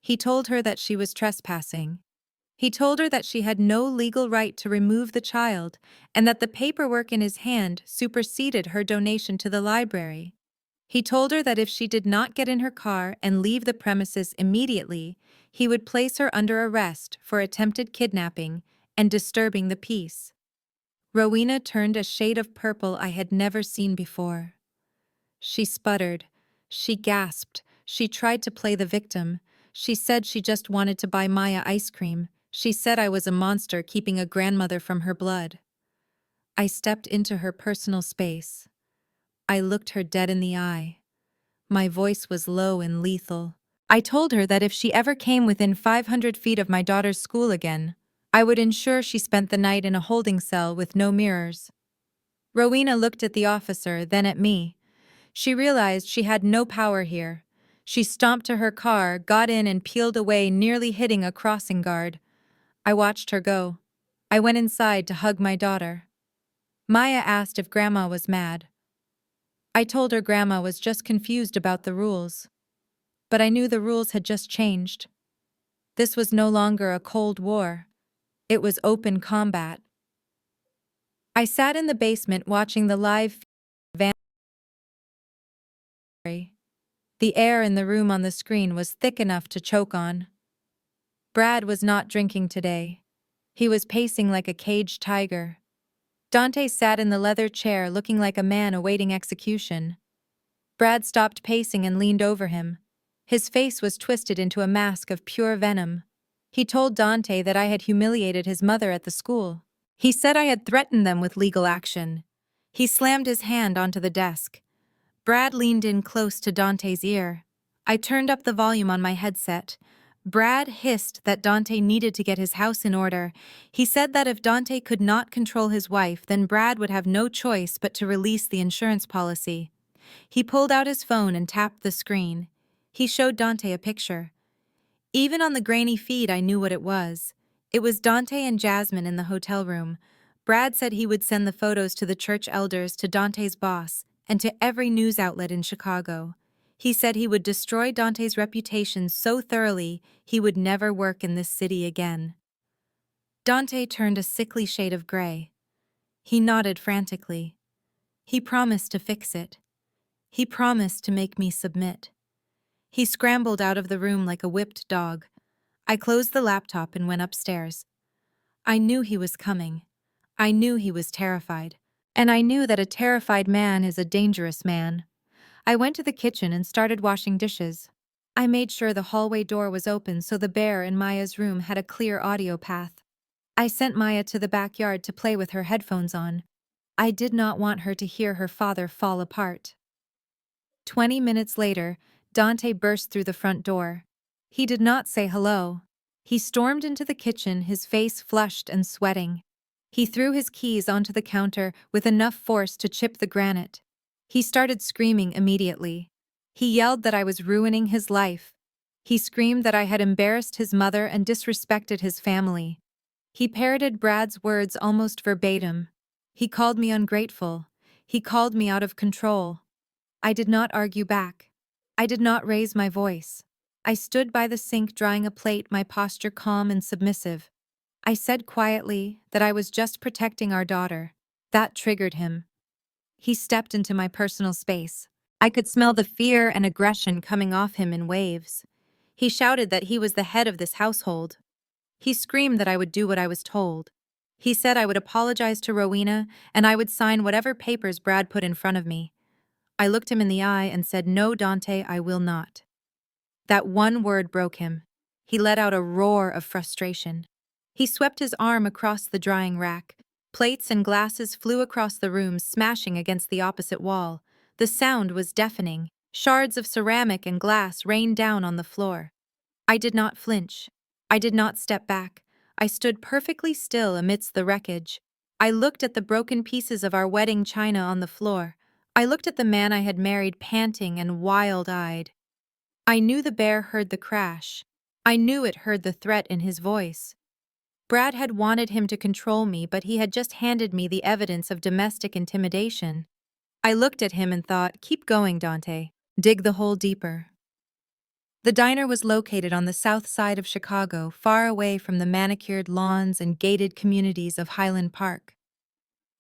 He told her that she was trespassing. He told her that she had no legal right to remove the child and that the paperwork in his hand superseded her donation to the library. He told her that if she did not get in her car and leave the premises immediately, he would place her under arrest for attempted kidnapping and disturbing the peace. Rowena turned a shade of purple I had never seen before. She sputtered. She gasped. She tried to play the victim. She said she just wanted to buy Maya ice cream. She said I was a monster keeping a grandmother from her blood. I stepped into her personal space. I looked her dead in the eye. My voice was low and lethal. I told her that if she ever came within 500 feet of my daughter's school again, I would ensure she spent the night in a holding cell with no mirrors. Rowena looked at the officer, then at me. She realized she had no power here. She stomped to her car, got in and peeled away, nearly hitting a crossing guard. I watched her go. I went inside to hug my daughter. Maya asked if Grandma was mad. I told her Grandma was just confused about the rules. But I knew the rules had just changed. This was no longer a Cold War. It was open combat. I sat in the basement watching the live van. The air in the room on the screen was thick enough to choke on. Brad was not drinking today. He was pacing like a caged tiger. Dante sat in the leather chair looking like a man awaiting execution. Brad stopped pacing and leaned over him. His face was twisted into a mask of pure venom. He told Dante that I had humiliated his mother at the school. He said I had threatened them with legal action. He slammed his hand onto the desk. Brad leaned in close to Dante's ear. I turned up the volume on my headset. Brad hissed that Dante needed to get his house in order. He said that if Dante could not control his wife, then Brad would have no choice but to release the insurance policy. He pulled out his phone and tapped the screen. He showed Dante a picture. Even on the grainy feed, I knew what it was. It was Dante and Jasmine in the hotel room. Brad said he would send the photos to the church elders, to Dante's boss, and to every news outlet in Chicago. He said he would destroy Dante's reputation so thoroughly he would never work in this city again. Dante turned a sickly shade of gray. He nodded frantically. He promised to fix it. He promised to make me submit. He scrambled out of the room like a whipped dog. I closed the laptop and went upstairs. I knew he was coming. I knew he was terrified. And I knew that a terrified man is a dangerous man. I went to the kitchen and started washing dishes. I made sure the hallway door was open so the bear in Maya's room had a clear audio path. I sent Maya to the backyard to play with her headphones on. I did not want her to hear her father fall apart. 20 minutes later, Dante burst through the front door. He did not say hello. He stormed into the kitchen, his face flushed and sweating. He threw his keys onto the counter with enough force to chip the granite. He started screaming immediately. He yelled that I was ruining his life. He screamed that I had embarrassed his mother and disrespected his family. He parroted Brad's words almost verbatim. He called me ungrateful. He called me out of control. I did not argue back. I did not raise my voice. I stood by the sink drying a plate, my posture calm and submissive. I said quietly that I was just protecting our daughter. That triggered him. He stepped into my personal space. I could smell the fear and aggression coming off him in waves. He shouted that he was the head of this household. He screamed that I would do what I was told. He said I would apologize to Rowena and I would sign whatever papers Brad put in front of me. I looked him in the eye and said, "No, Dante, I will not." That one word broke him. He let out a roar of frustration. He swept his arm across the drying rack. Plates and glasses flew across the room, smashing against the opposite wall. The sound was deafening. Shards of ceramic and glass rained down on the floor. I did not flinch. I did not step back. I stood perfectly still amidst the wreckage. I looked at the broken pieces of our wedding china on the floor. I looked at the man I had married, panting and wild-eyed. I knew the bear heard the crash. I knew it heard the threat in his voice. Brad had wanted him to control me, but he had just handed me the evidence of domestic intimidation. I looked at him and thought, "Keep going, Dante. Dig the hole deeper." The diner was located on the south side of Chicago, far away from the manicured lawns and gated communities of Highland Park.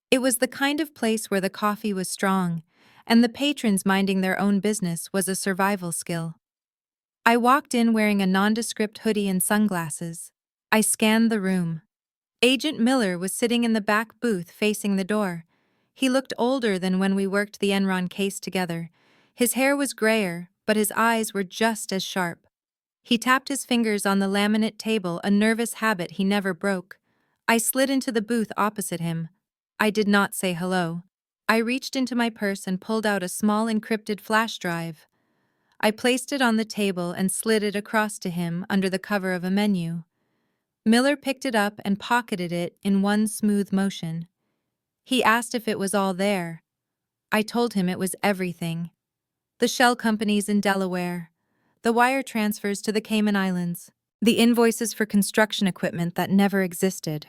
It was the kind of place where the coffee was strong, and the patrons minding their own business was a survival skill. I walked in wearing a nondescript hoodie and sunglasses. I scanned the room. Agent Miller was sitting in the back booth facing the door. He looked older than when we worked the Enron case together. His hair was grayer, but his eyes were just as sharp. He tapped his fingers on the laminate table, a nervous habit he never broke. I slid into the booth opposite him. I did not say hello. I reached into my purse and pulled out a small encrypted flash drive. I placed it on the table and slid it across to him under the cover of a menu. Miller picked it up and pocketed it in one smooth motion. He asked if it was all there. I told him it was everything. The shell companies in Delaware, the wire transfers to the Cayman Islands, the invoices for construction equipment that never existed,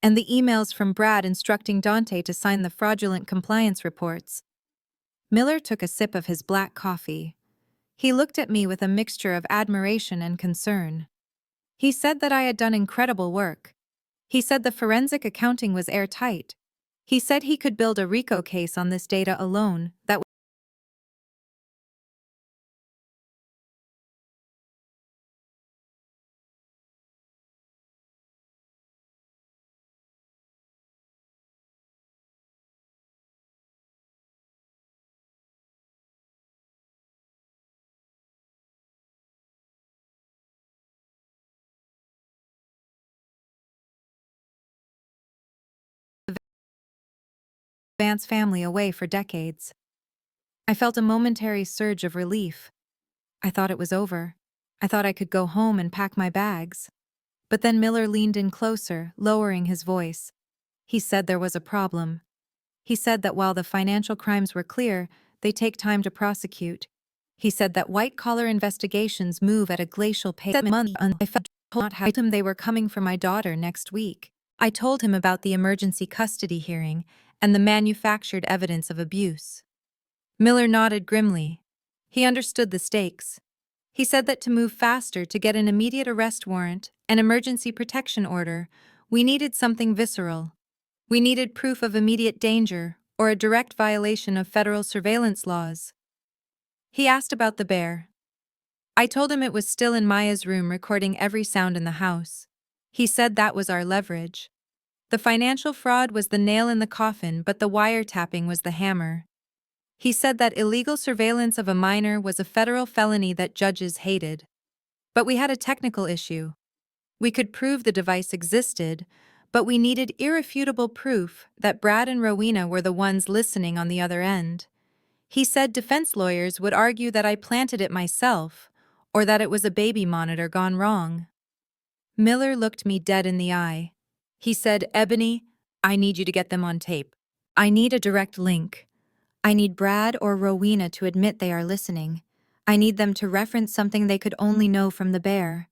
and the emails from Brad instructing Dante to sign the fraudulent compliance reports. Miller took a sip of his black coffee. He looked at me with a mixture of admiration and concern. He said that I had done incredible work. He said the forensic accounting was airtight. He said he could build a RICO case on this data alone that would Vance's family away for decades. I felt a momentary surge of relief. I thought it was over. I thought I could go home and pack my bags. But then Miller leaned in closer, lowering his voice. He said there was a problem. He said that while the financial crimes were clear, they take time to prosecute. He said that white-collar investigations move at a glacial pace. I felt not told him they were coming for my daughter next week. I told him about the emergency custody hearing and the manufactured evidence of abuse. Miller nodded grimly. He understood the stakes. He said that to move faster, to get an immediate arrest warrant, an emergency protection order, we needed something visceral. We needed proof of immediate danger or a direct violation of federal surveillance laws. He asked about the bear. I told him it was still in Maya's room recording every sound in the house. He said that was our leverage. The financial fraud was the nail in the coffin, but the wiretapping was the hammer. He said that illegal surveillance of a minor was a federal felony that judges hated. But we had a technical issue. We could prove the device existed, but we needed irrefutable proof that Brad and Rowena were the ones listening on the other end. He said defense lawyers would argue that I planted it myself, or that it was a baby monitor gone wrong. Miller looked me dead in the eye. He said, "Ebony, I need you to get them on tape. I need a direct link. I need Brad or Rowena to admit they are listening. I need them to reference something they could only know from the bear.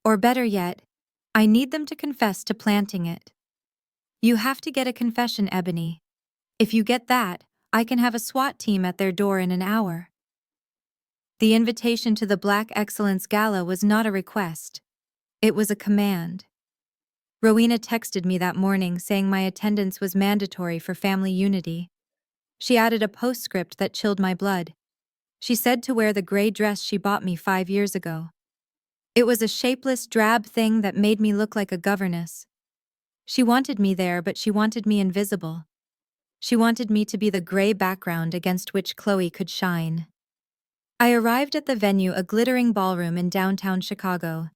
Or better yet, I need them to confess to planting it. You have to get a confession, Ebony. If you get that, I can have a SWAT team at their door in an hour." The invitation to the Black Excellence Gala was not a request. It was a command. Rowena texted me that morning saying my attendance was mandatory for family unity. She added a postscript that chilled my blood. She said to wear the gray dress she bought me 5 years ago. It was a shapeless, drab thing that made me look like a governess. She wanted me there, but she wanted me invisible. She wanted me to be the gray background against which Chloe could shine. I arrived at the venue, a glittering ballroom in downtown Chicago.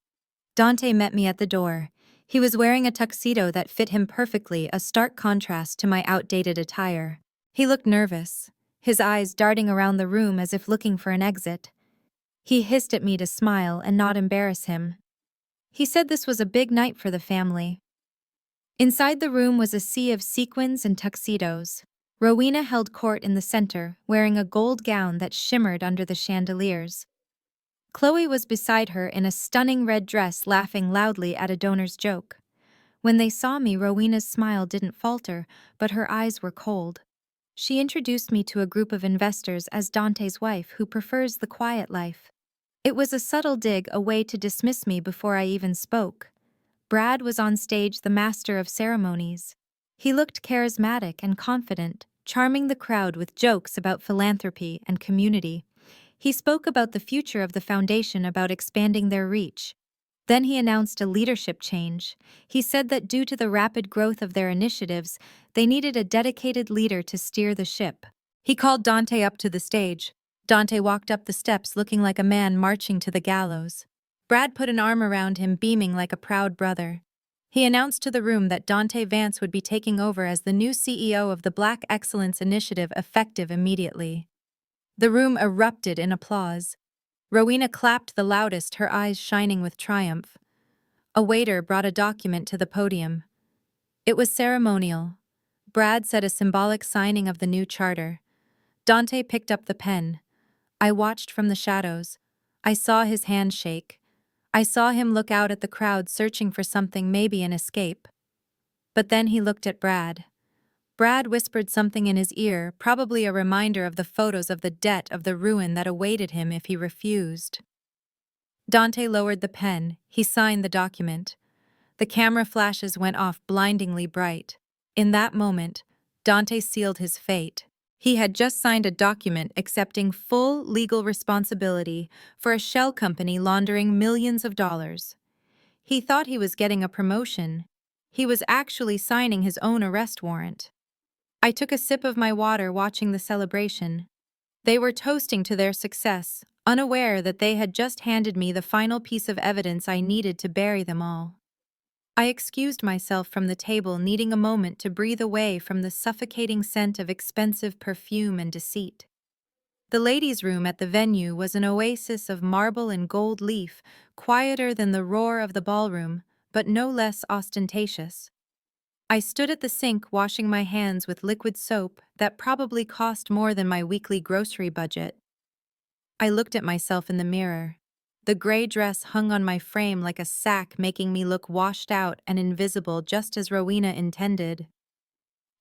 Dante met me at the door. He was wearing a tuxedo that fit him perfectly, a stark contrast to my outdated attire. He looked nervous, his eyes darting around the room as if looking for an exit. He hissed at me to smile and not embarrass him. He said this was a big night for the family. Inside the room was a sea of sequins and tuxedos. Rowena held court in the center, wearing a gold gown that shimmered under the chandeliers. Chloe was beside her in a stunning red dress, laughing loudly at a donor's joke. When they saw me, Rowena's smile didn't falter, but her eyes were cold. She introduced me to a group of investors as Dante's wife who prefers the quiet life. It was a subtle dig, a way to dismiss me before I even spoke. Brad was on stage, the master of ceremonies. He looked charismatic and confident, charming the crowd with jokes about philanthropy and community. He spoke about the future of the foundation, about expanding their reach. Then he announced a leadership change. He said that due to the rapid growth of their initiatives, they needed a dedicated leader to steer the ship. He called Dante up to the stage. Dante walked up the steps looking like a man marching to the gallows. Brad put an arm around him, beaming like a proud brother. He announced to the room that Dante Vance would be taking over as the new CEO of the Black Excellence Initiative, effective immediately. The room erupted in applause. Rowena clapped the loudest, her eyes shining with triumph. A waiter brought a document to the podium. It was ceremonial. Brad said a symbolic signing of the new charter. Dante picked up the pen. I watched from the shadows. I saw his hand shake. I saw him look out at the crowd, searching for something, maybe an escape. But then he looked at Brad. Brad whispered something in his ear, probably a reminder of the photos, of the debt, of the ruin that awaited him if he refused. Dante lowered the pen. He signed the document. The camera flashes went off blindingly bright. In that moment, Dante sealed his fate. He had just signed a document accepting full legal responsibility for a shell company laundering millions of dollars. He thought he was getting a promotion. He was actually signing his own arrest warrant. I took a sip of my water, watching the celebration. They were toasting to their success, unaware that they had just handed me the final piece of evidence I needed to bury them all. I excused myself from the table, needing a moment to breathe away from the suffocating scent of expensive perfume and deceit. The ladies' room at the venue was an oasis of marble and gold leaf, quieter than the roar of the ballroom, but no less ostentatious. I stood at the sink, washing my hands with liquid soap that probably cost more than my weekly grocery budget. I looked at myself in the mirror. The gray dress hung on my frame like a sack, making me look washed out and invisible, just as Rowena intended.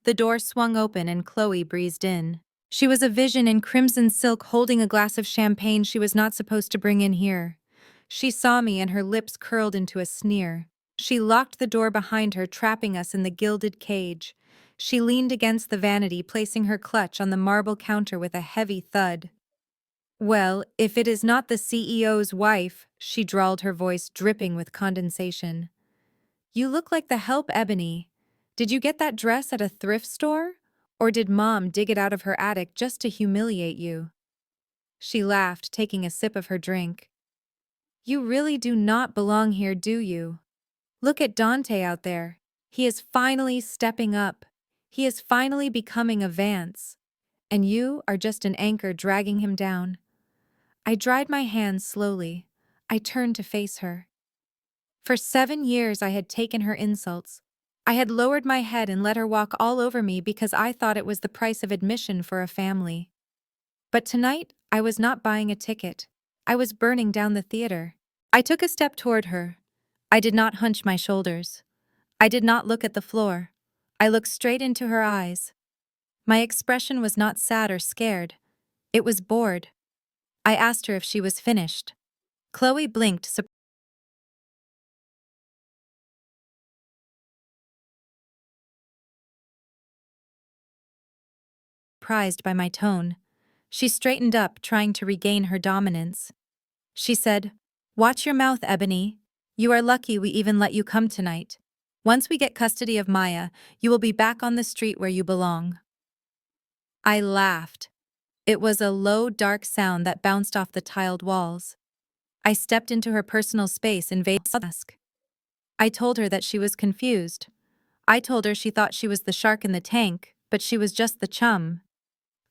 The door swung open and Chloe breezed in. She was a vision in crimson silk, holding a glass of champagne she was not supposed to bring in here. She saw me and her lips curled into a sneer. She locked the door behind her, trapping us in the gilded cage. She leaned against the vanity, placing her clutch on the marble counter with a heavy thud. "Well, if it is not the CEO's wife," she drawled, her voice dripping with condensation. "You look like the help, Ebony. Did you get that dress at a thrift store? Or did Mom dig it out of her attic just to humiliate you?" She laughed, taking a sip of her drink. "You really do not belong here, do you? Look at Dante out there. He is finally stepping up. He is finally becoming a Vance. And you are just an anchor dragging him down." I dried my hands slowly. I turned to face her. For 7 years I had taken her insults. I had lowered my head and let her walk all over me because I thought it was the price of admission for a family. But tonight, I was not buying a ticket. I was burning down the theater. I took a step toward her. I did not hunch my shoulders. I did not look at the floor. I looked straight into her eyes. My expression was not sad or scared. It was bored. I asked her if she was finished. Chloe blinked, surprised by my tone. She straightened up, trying to regain her dominance. She said, "Watch your mouth, Ebony. You are lucky we even let you come tonight. Once we get custody of Maya, you will be back on the street where you belong." I laughed. It was a low, dark sound that bounced off the tiled walls. I stepped into her personal space and ask. I told her that she was confused. I told her she thought she was the shark in the tank, but she was just the chum.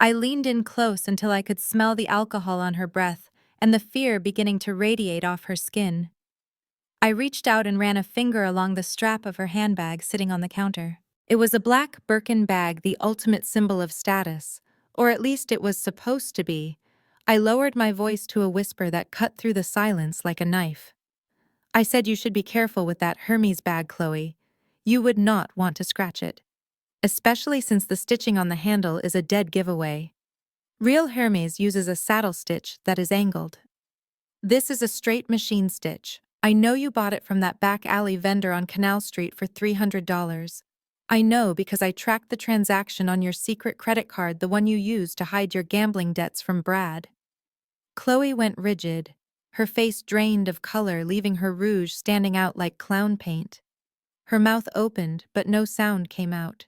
I leaned in close until I could smell the alcohol on her breath and the fear beginning to radiate off her skin. I reached out and ran a finger along the strap of her handbag sitting on the counter. It was a black Birkin bag, the ultimate symbol of status, or at least it was supposed to be. I lowered my voice to a whisper that cut through the silence like a knife. I said, "You should be careful with that Hermes bag, Chloe. You would not want to scratch it. Especially since the stitching on the handle is a dead giveaway. Real Hermes uses a saddle stitch that is angled. This is a straight machine stitch. I know you bought it from that back alley vendor on Canal Street for $300. I know because I tracked the transaction on your secret credit card, the one you used to hide your gambling debts from Brad. Chloe went rigid, her face drained of color, leaving her rouge standing out like clown paint. Her mouth opened, but no sound came out.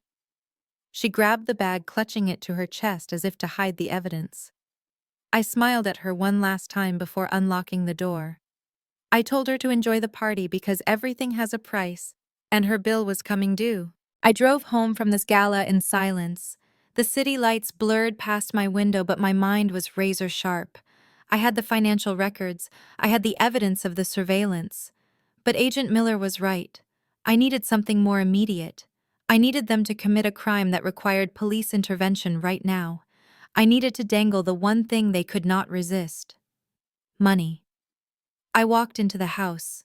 She grabbed the bag, clutching it to her chest as if to hide the evidence. I smiled at her one last time before unlocking the door. I told her to enjoy the party because everything has a price, and her bill was coming due. I drove home from this gala in silence. The city lights blurred past my window, but my mind was razor sharp. I had the financial records, I had the evidence of the surveillance. But Agent Miller was right. I needed something more immediate. I needed them to commit a crime that required police intervention right now. I needed to dangle the one thing they could not resist: money. I walked into the house.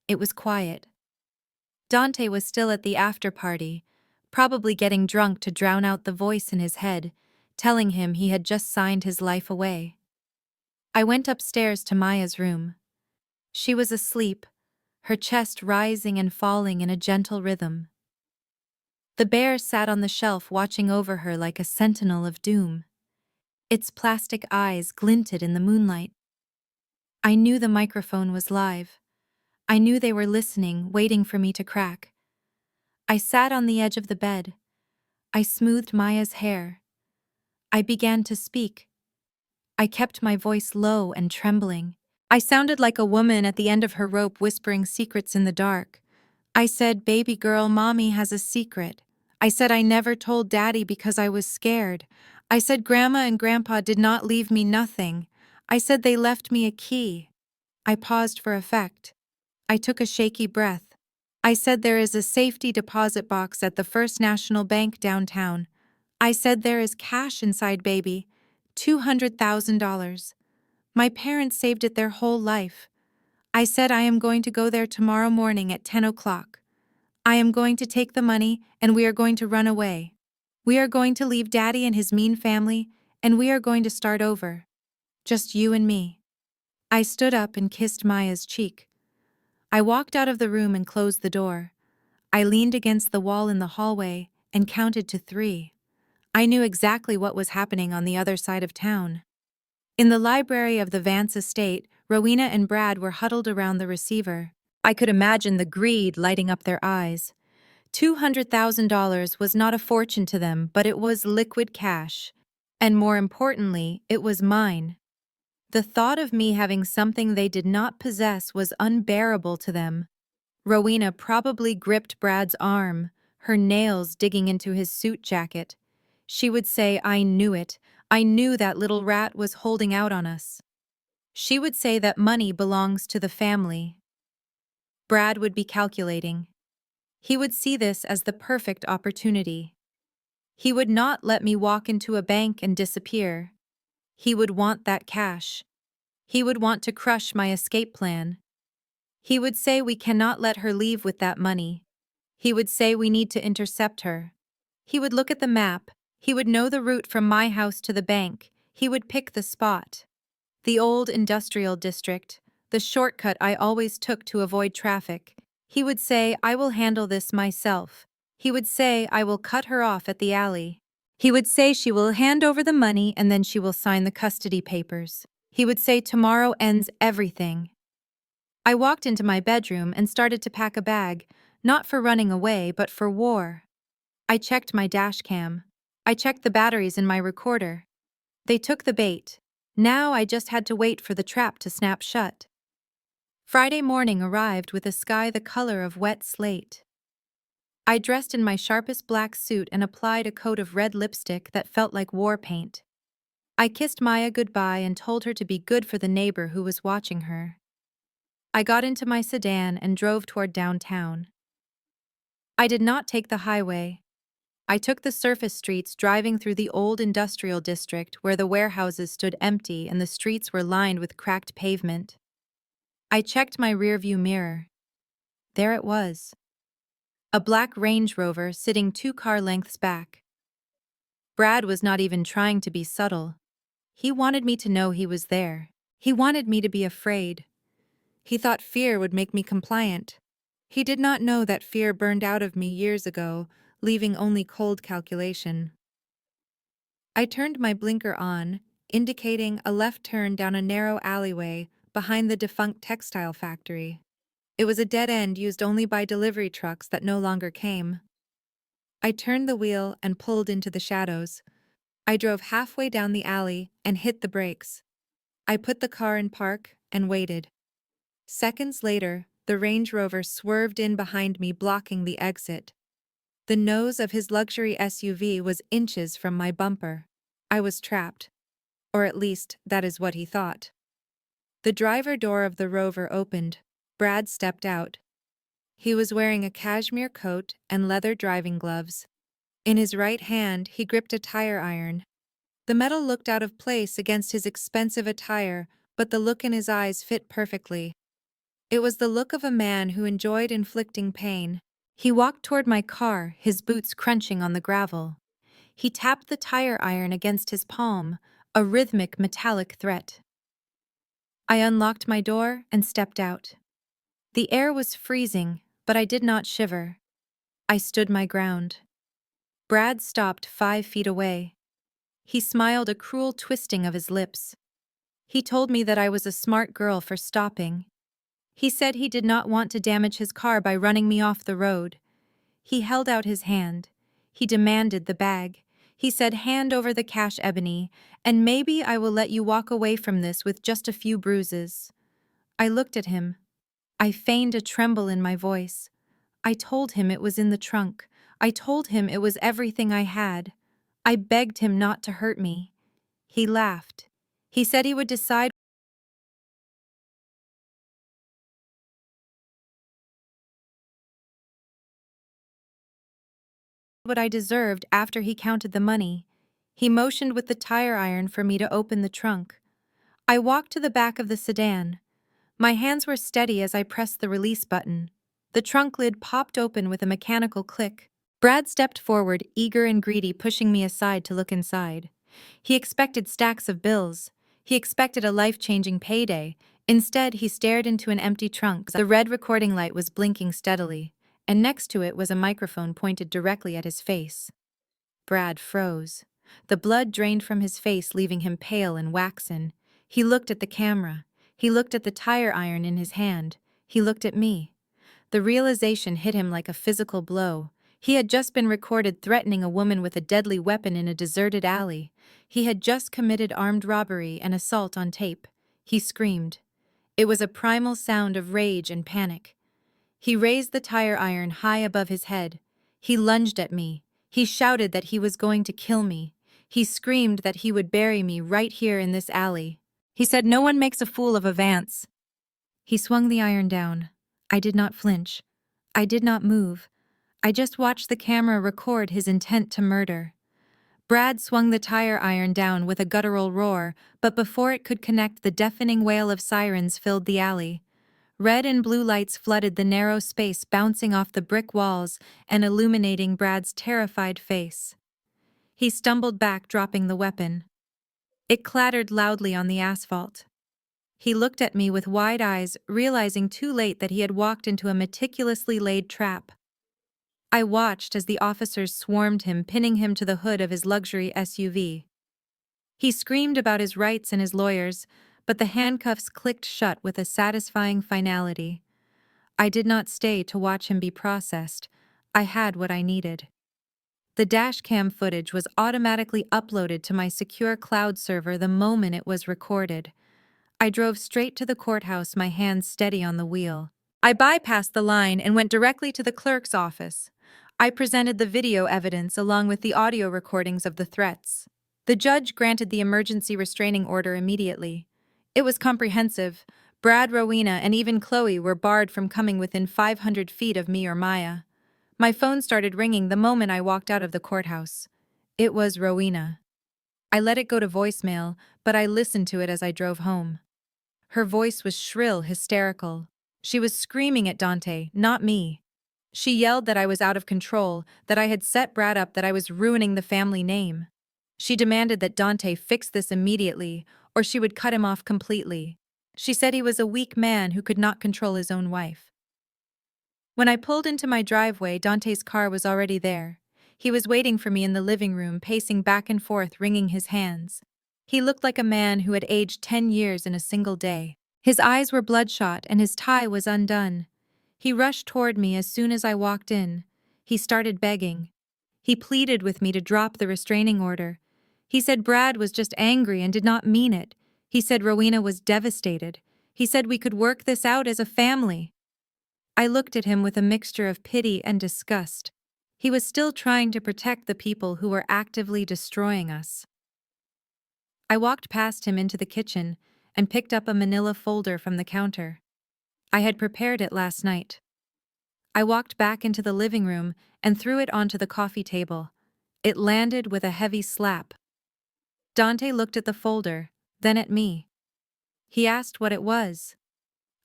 It was quiet. Dante was still at the after party, probably getting drunk to drown out the voice in his head, telling him he had just signed his life away. I went upstairs to Maya's room. She was asleep, her chest rising and falling in a gentle rhythm. The bear sat on the shelf watching over her like a sentinel of doom. Its plastic eyes glinted in the moonlight. I knew the microphone was live. I knew they were listening, waiting for me to crack. I sat on the edge of the bed. I smoothed Maya's hair. I began to speak. I kept my voice low and trembling. I sounded like a woman at the end of her rope whispering secrets in the dark. I said, "Baby girl, mommy has a secret." I said I never told daddy because I was scared. I said grandma and grandpa did not leave me nothing. I said they left me a key. I paused for effect. I took a shaky breath. I said there is a safety deposit box at the First National Bank downtown. I said there is cash inside, baby. $200,000. My parents saved it their whole life. I said I am going to go there tomorrow morning at 10 o'clock. I am going to take the money and we are going to run away. We are going to leave daddy and his mean family, and we are going to start over. Just you and me. I stood up and kissed Maya's cheek. I walked out of the room and closed the door. I leaned against the wall in the hallway and counted to 3. I knew exactly what was happening on the other side of town. In the library of the Vance estate, Rowena and Brad were huddled around the receiver. I could imagine the greed lighting up their eyes. $200,000 was not a fortune to them, but it was liquid cash. And more importantly, it was mine. The thought of me having something they did not possess was unbearable to them. Rowena probably gripped Brad's arm, her nails digging into his suit jacket. She would say, "I knew it. I knew that little rat was holding out on us." She would say that money belongs to the family. Brad would be calculating. He would see this as the perfect opportunity. He would not let me walk into a bank and disappear. He would want that cash. He would want to crush my escape plan. He would say we cannot let her leave with that money. He would say we need to intercept her. He would look at the map. He would know the route from my house to the bank. He would pick the spot. The old industrial district, the shortcut I always took to avoid traffic. He would say, "I will handle this myself." He would say, "I will cut her off at the alley." He would say she will hand over the money and then she will sign the custody papers. He would say tomorrow ends everything. I walked into my bedroom and started to pack a bag, not for running away but for war. I checked my dash cam. I checked the batteries in my recorder. They took the bait. Now I just had to wait for the trap to snap shut. Friday morning arrived with a sky the color of wet slate. I dressed in my sharpest black suit and applied a coat of red lipstick that felt like war paint. I kissed Maya goodbye and told her to be good for the neighbor who was watching her. I got into my sedan and drove toward downtown. I did not take the highway. I took the surface streets, driving through the old industrial district where the warehouses stood empty and the streets were lined with cracked pavement. I checked my rearview mirror. There it was. A black Range Rover sitting 2 car lengths back. Brad was not even trying to be subtle. He wanted me to know he was there. He wanted me to be afraid. He thought fear would make me compliant. He did not know that fear burned out of me years ago, leaving only cold calculation. I turned my blinker on, indicating a left turn down a narrow alleyway behind the defunct textile factory. It was a dead end used only by delivery trucks that no longer came. I turned the wheel and pulled into the shadows. I drove halfway down the alley and hit the brakes. I put the car in park and waited. Seconds later, the Range Rover swerved in behind me, blocking the exit. The nose of his luxury SUV was inches from my bumper. I was trapped. Or at least, that is what he thought. The driver door of the Rover opened. Brad stepped out. He was wearing a cashmere coat and leather driving gloves. In his right hand, he gripped a tire iron. The metal looked out of place against his expensive attire, but the look in his eyes fit perfectly. It was the look of a man who enjoyed inflicting pain. He walked toward my car, his boots crunching on the gravel. He tapped the tire iron against his palm, a rhythmic metallic threat. I unlocked my door and stepped out. The air was freezing, but I did not shiver. I stood my ground. Brad stopped 5 feet away. He smiled, a cruel twisting of his lips. He told me that I was a smart girl for stopping. He said he did not want to damage his car by running me off the road. He held out his hand. He demanded the bag. He said, "Hand over the cash, Ebony, and maybe I will let you walk away from this with just a few bruises." I looked at him. I feigned a tremble in my voice. I told him it was in the trunk. I told him it was everything I had. I begged him not to hurt me. He laughed. He said he would decide what I deserved after he counted the money. He motioned with the tire iron for me to open the trunk. I walked to the back of the sedan. My hands were steady as I pressed the release button. The trunk lid popped open with a mechanical click. Brad stepped forward, eager and greedy, pushing me aside to look inside. He expected stacks of bills. He expected a life-changing payday. Instead, he stared into an empty trunk. The red recording light was blinking steadily, and next to it was a microphone pointed directly at his face. Brad froze. The blood drained from his face, leaving him pale and waxen. He looked at the camera. He looked at the tire iron in his hand. He looked at me. The realization hit him like a physical blow. He had just been recorded threatening a woman with a deadly weapon in a deserted alley. He had just committed armed robbery and assault on tape. He screamed. It was a primal sound of rage and panic. He raised the tire iron high above his head. He lunged at me. He shouted that he was going to kill me. He screamed that he would bury me right here in this alley. He said, "No one makes a fool of a Vance." He swung the iron down. I did not flinch. I did not move. I just watched the camera record his intent to murder. Brad swung the tire iron down with a guttural roar, but before it could connect, the deafening wail of sirens filled the alley. Red and blue lights flooded the narrow space, bouncing off the brick walls and illuminating Brad's terrified face. He stumbled back, dropping the weapon. It clattered loudly on the asphalt. He looked at me with wide eyes, realizing too late that he had walked into a meticulously laid trap. I watched as the officers swarmed him, pinning him to the hood of his luxury SUV. He screamed about his rights and his lawyers, but the handcuffs clicked shut with a satisfying finality. I did not stay to watch him be processed. I had what I needed. The dashcam footage was automatically uploaded to my secure cloud server the moment it was recorded. I drove straight to the courthouse, my hands steady on the wheel. I bypassed the line and went directly to the clerk's office. I presented the video evidence along with the audio recordings of the threats. The judge granted the emergency restraining order immediately. It was comprehensive. Brad, Rowena, and even Chloe were barred from coming within 500 feet of me or Maya. My phone started ringing the moment I walked out of the courthouse. It was Rowena. I let it go to voicemail, but I listened to it as I drove home. Her voice was shrill, hysterical. She was screaming at Dante, not me. She yelled that I was out of control, that I had set Brad up, that I was ruining the family name. She demanded that Dante fix this immediately, or she would cut him off completely. She said he was a weak man who could not control his own wife. When I pulled into my driveway, Dante's car was already there. He was waiting for me in the living room, pacing back and forth, wringing his hands. He looked like a man who had aged 10 years in a single day. His eyes were bloodshot and his tie was undone. He rushed toward me as soon as I walked in. He started begging. He pleaded with me to drop the restraining order. He said Brad was just angry and did not mean it. He said Rowena was devastated. He said we could work this out as a family. I looked at him with a mixture of pity and disgust. He was still trying to protect the people who were actively destroying us. I walked past him into the kitchen and picked up a manila folder from the counter. I had prepared it last night. I walked back into the living room and threw it onto the coffee table. It landed with a heavy slap. Dante looked at the folder, then at me. He asked what it was.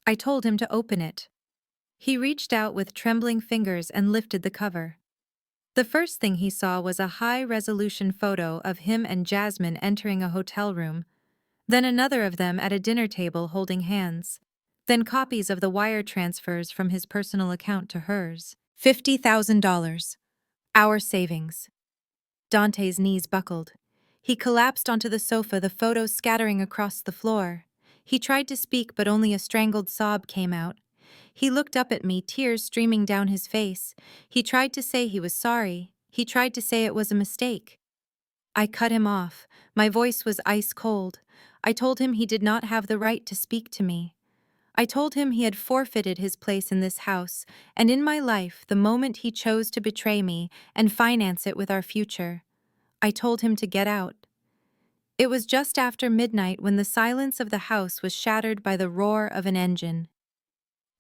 I told him to open it. He reached out with trembling fingers and lifted the cover. The first thing he saw was a high-resolution photo of him and Jasmine entering a hotel room, then another of them at a dinner table holding hands, then copies of the wire transfers from his personal account to hers. $50,000. Our savings. Dante's knees buckled. He collapsed onto the sofa, the photos scattering across the floor. He tried to speak, but only a strangled sob came out. He looked up at me, tears streaming down his face. He tried to say he was sorry. He tried to say it was a mistake. I cut him off. My voice was ice cold. I told him he did not have the right to speak to me. I told him he had forfeited his place in this house, and in my life, the moment he chose to betray me and finance it with our future. I told him to get out. It was just after midnight when the silence of the house was shattered by the roar of an engine.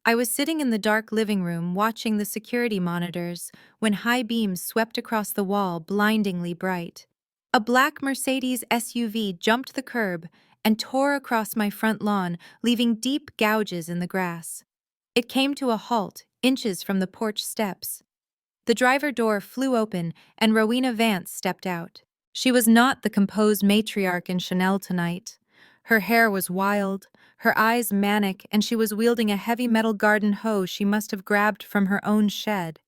I was sitting in the dark living room watching the security monitors when high beams swept across the wall, blindingly bright. A black Mercedes SUV jumped the curb and tore across my front lawn, leaving deep gouges in the grass. It came to a halt, inches from the porch steps. The driver door flew open and Rowena Vance stepped out. She was not the composed matriarch in Chanel tonight. Her hair was wild, her eyes manic, and she was wielding a heavy metal garden hoe she must have grabbed from her own shed.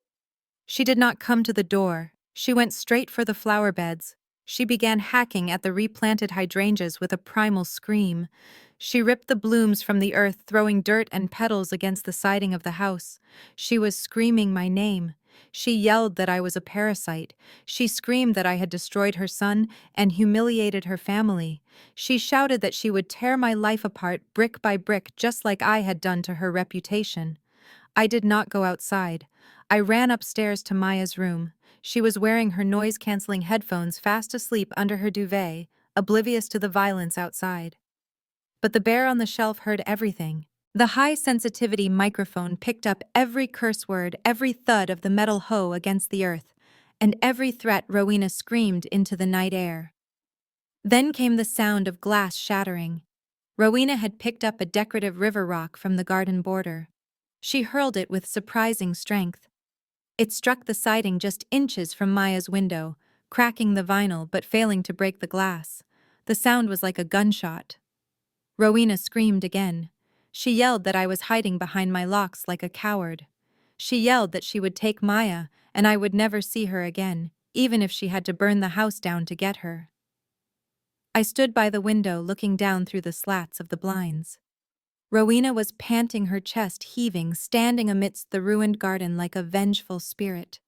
She did not come to the door. She went straight for the flower beds. She began hacking at the replanted hydrangeas with a primal scream. She ripped the blooms from the earth, throwing dirt and petals against the siding of the house. She was screaming my name. She yelled that I was a parasite. She screamed that I had destroyed her son and humiliated her family. She shouted that she would tear my life apart brick by brick, just like I had done to her reputation. I did not go outside. I ran upstairs to Maya's room. She was wearing her noise-canceling headphones, fast asleep under her duvet, oblivious to the violence outside. But the bear on the shelf heard everything. The high-sensitivity microphone picked up every curse word, every thud of the metal hoe against the earth, and every threat Rowena screamed into the night air. Then came the sound of glass shattering. Rowena had picked up a decorative river rock from the garden border. She hurled it with surprising strength. It struck the siding just inches from Maya's window, cracking the vinyl but failing to break the glass. The sound was like a gunshot. Rowena screamed again. She yelled that I was hiding behind my locks like a coward. She yelled that she would take Maya and I would never see her again, even if she had to burn the house down to get her. I stood by the window looking down through the slats of the blinds. Rowena was panting, her chest heaving, standing amidst the ruined garden like a vengeful spirit.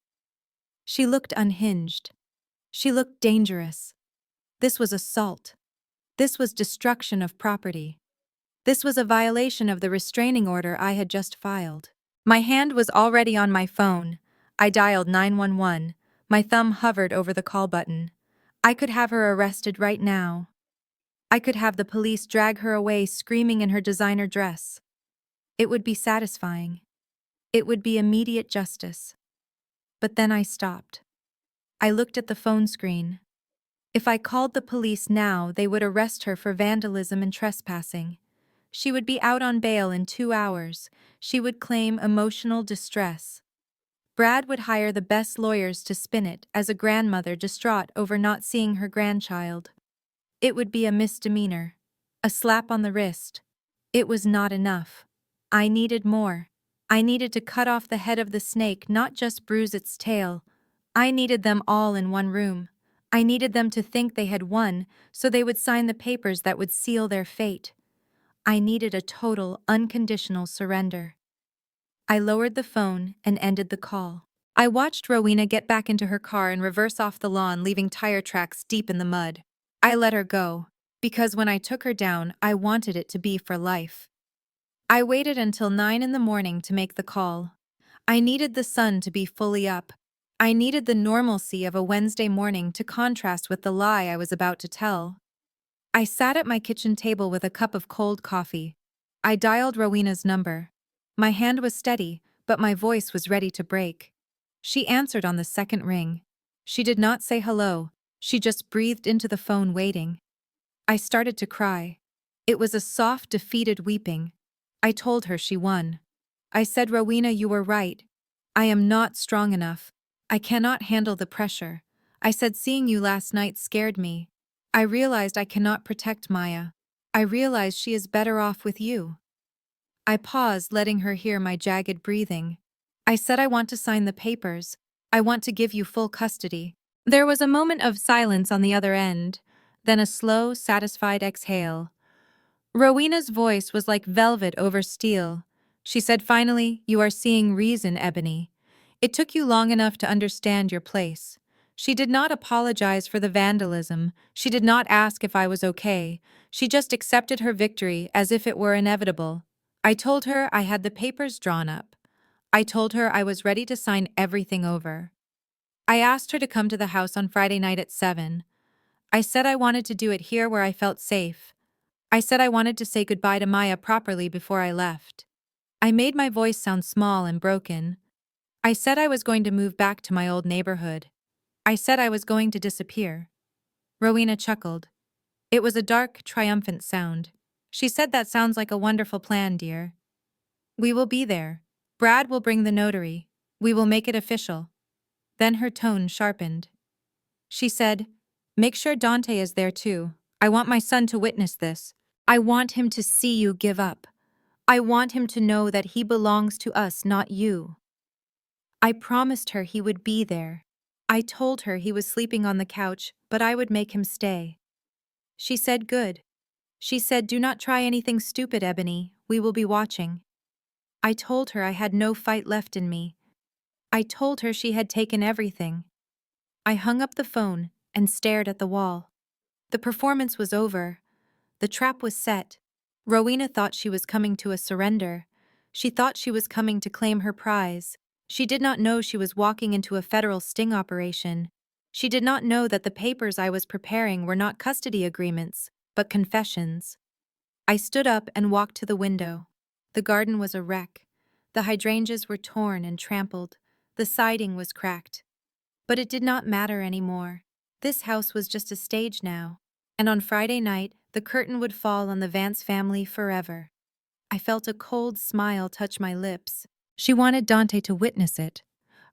She looked unhinged. She looked dangerous. This was assault. This was destruction of property. This was a violation of the restraining order I had just filed. My hand was already on my phone. I dialed 911. My thumb hovered over the call button. I could have her arrested right now. I could have the police drag her away screaming in her designer dress. It would be satisfying. It would be immediate justice. But then I stopped. I looked at the phone screen. If I called the police now, they would arrest her for vandalism and trespassing. She would be out on bail in 2 hours. She would claim emotional distress. Brad would hire the best lawyers to spin it as a grandmother distraught over not seeing her grandchild. It would be a misdemeanor. A slap on the wrist. It was not enough. I needed more. I needed to cut off the head of the snake, not just bruise its tail. I needed them all in one room. I needed them to think they had won, so they would sign the papers that would seal their fate. I needed a total, unconditional surrender. I lowered the phone and ended the call. I watched Rowena get back into her car and reverse off the lawn, leaving tire tracks deep in the mud. I let her go, because when I took her down, I wanted it to be for life. I waited until 9 in the morning to make the call. I needed the sun to be fully up. I needed the normalcy of a Wednesday morning to contrast with the lie I was about to tell. I sat at my kitchen table with a cup of cold coffee. I dialed Rowena's number. My hand was steady, but my voice was ready to break. She answered on the second ring. She did not say hello, she just breathed into the phone waiting. I started to cry. It was a soft, defeated weeping. I told her she won. I said, Rowena, you were right. I am not strong enough. I cannot handle the pressure. I said, seeing you last night scared me. I realized I cannot protect Maya. I realized she is better off with you. I paused, letting her hear my jagged breathing. I said, I want to sign the papers. I want to give you full custody. There was a moment of silence on the other end, then a slow, satisfied exhale. Rowena's voice was like velvet over steel. She said finally, you are seeing reason, Ebony. It took you long enough to understand your place. She did not apologize for the vandalism. She did not ask if I was okay. She just accepted her victory as if it were inevitable. I told her I had the papers drawn up. I told her I was ready to sign everything over. I asked her to come to the house on Friday night at 7. I said I wanted to do it here where I felt safe. I said I wanted to say goodbye to Maya properly before I left. I made my voice sound small and broken. I said I was going to move back to my old neighborhood. I said I was going to disappear. Rowena chuckled. It was a dark, triumphant sound. She said, that sounds like a wonderful plan, dear. We will be there. Brad will bring the notary. We will make it official. Then her tone sharpened. She said, make sure Dante is there too. I want my son to witness this. I want him to see you give up. I want him to know that he belongs to us, not you. I promised her he would be there. I told her he was sleeping on the couch, but I would make him stay. She said, good. She said, do not try anything stupid, Ebony. We will be watching. I told her I had no fight left in me. I told her she had taken everything. I hung up the phone and stared at the wall. The performance was over. The trap was set. Rowena thought she was coming to a surrender. She thought she was coming to claim her prize. She did not know she was walking into a federal sting operation. She did not know that the papers I was preparing were not custody agreements, but confessions. I stood up and walked to the window. The garden was a wreck. The hydrangeas were torn and trampled. The siding was cracked. But it did not matter anymore. This house was just a stage now. And on Friday night, the curtain would fall on the Vance family forever. I felt a cold smile touch my lips. She wanted Dante to witness it.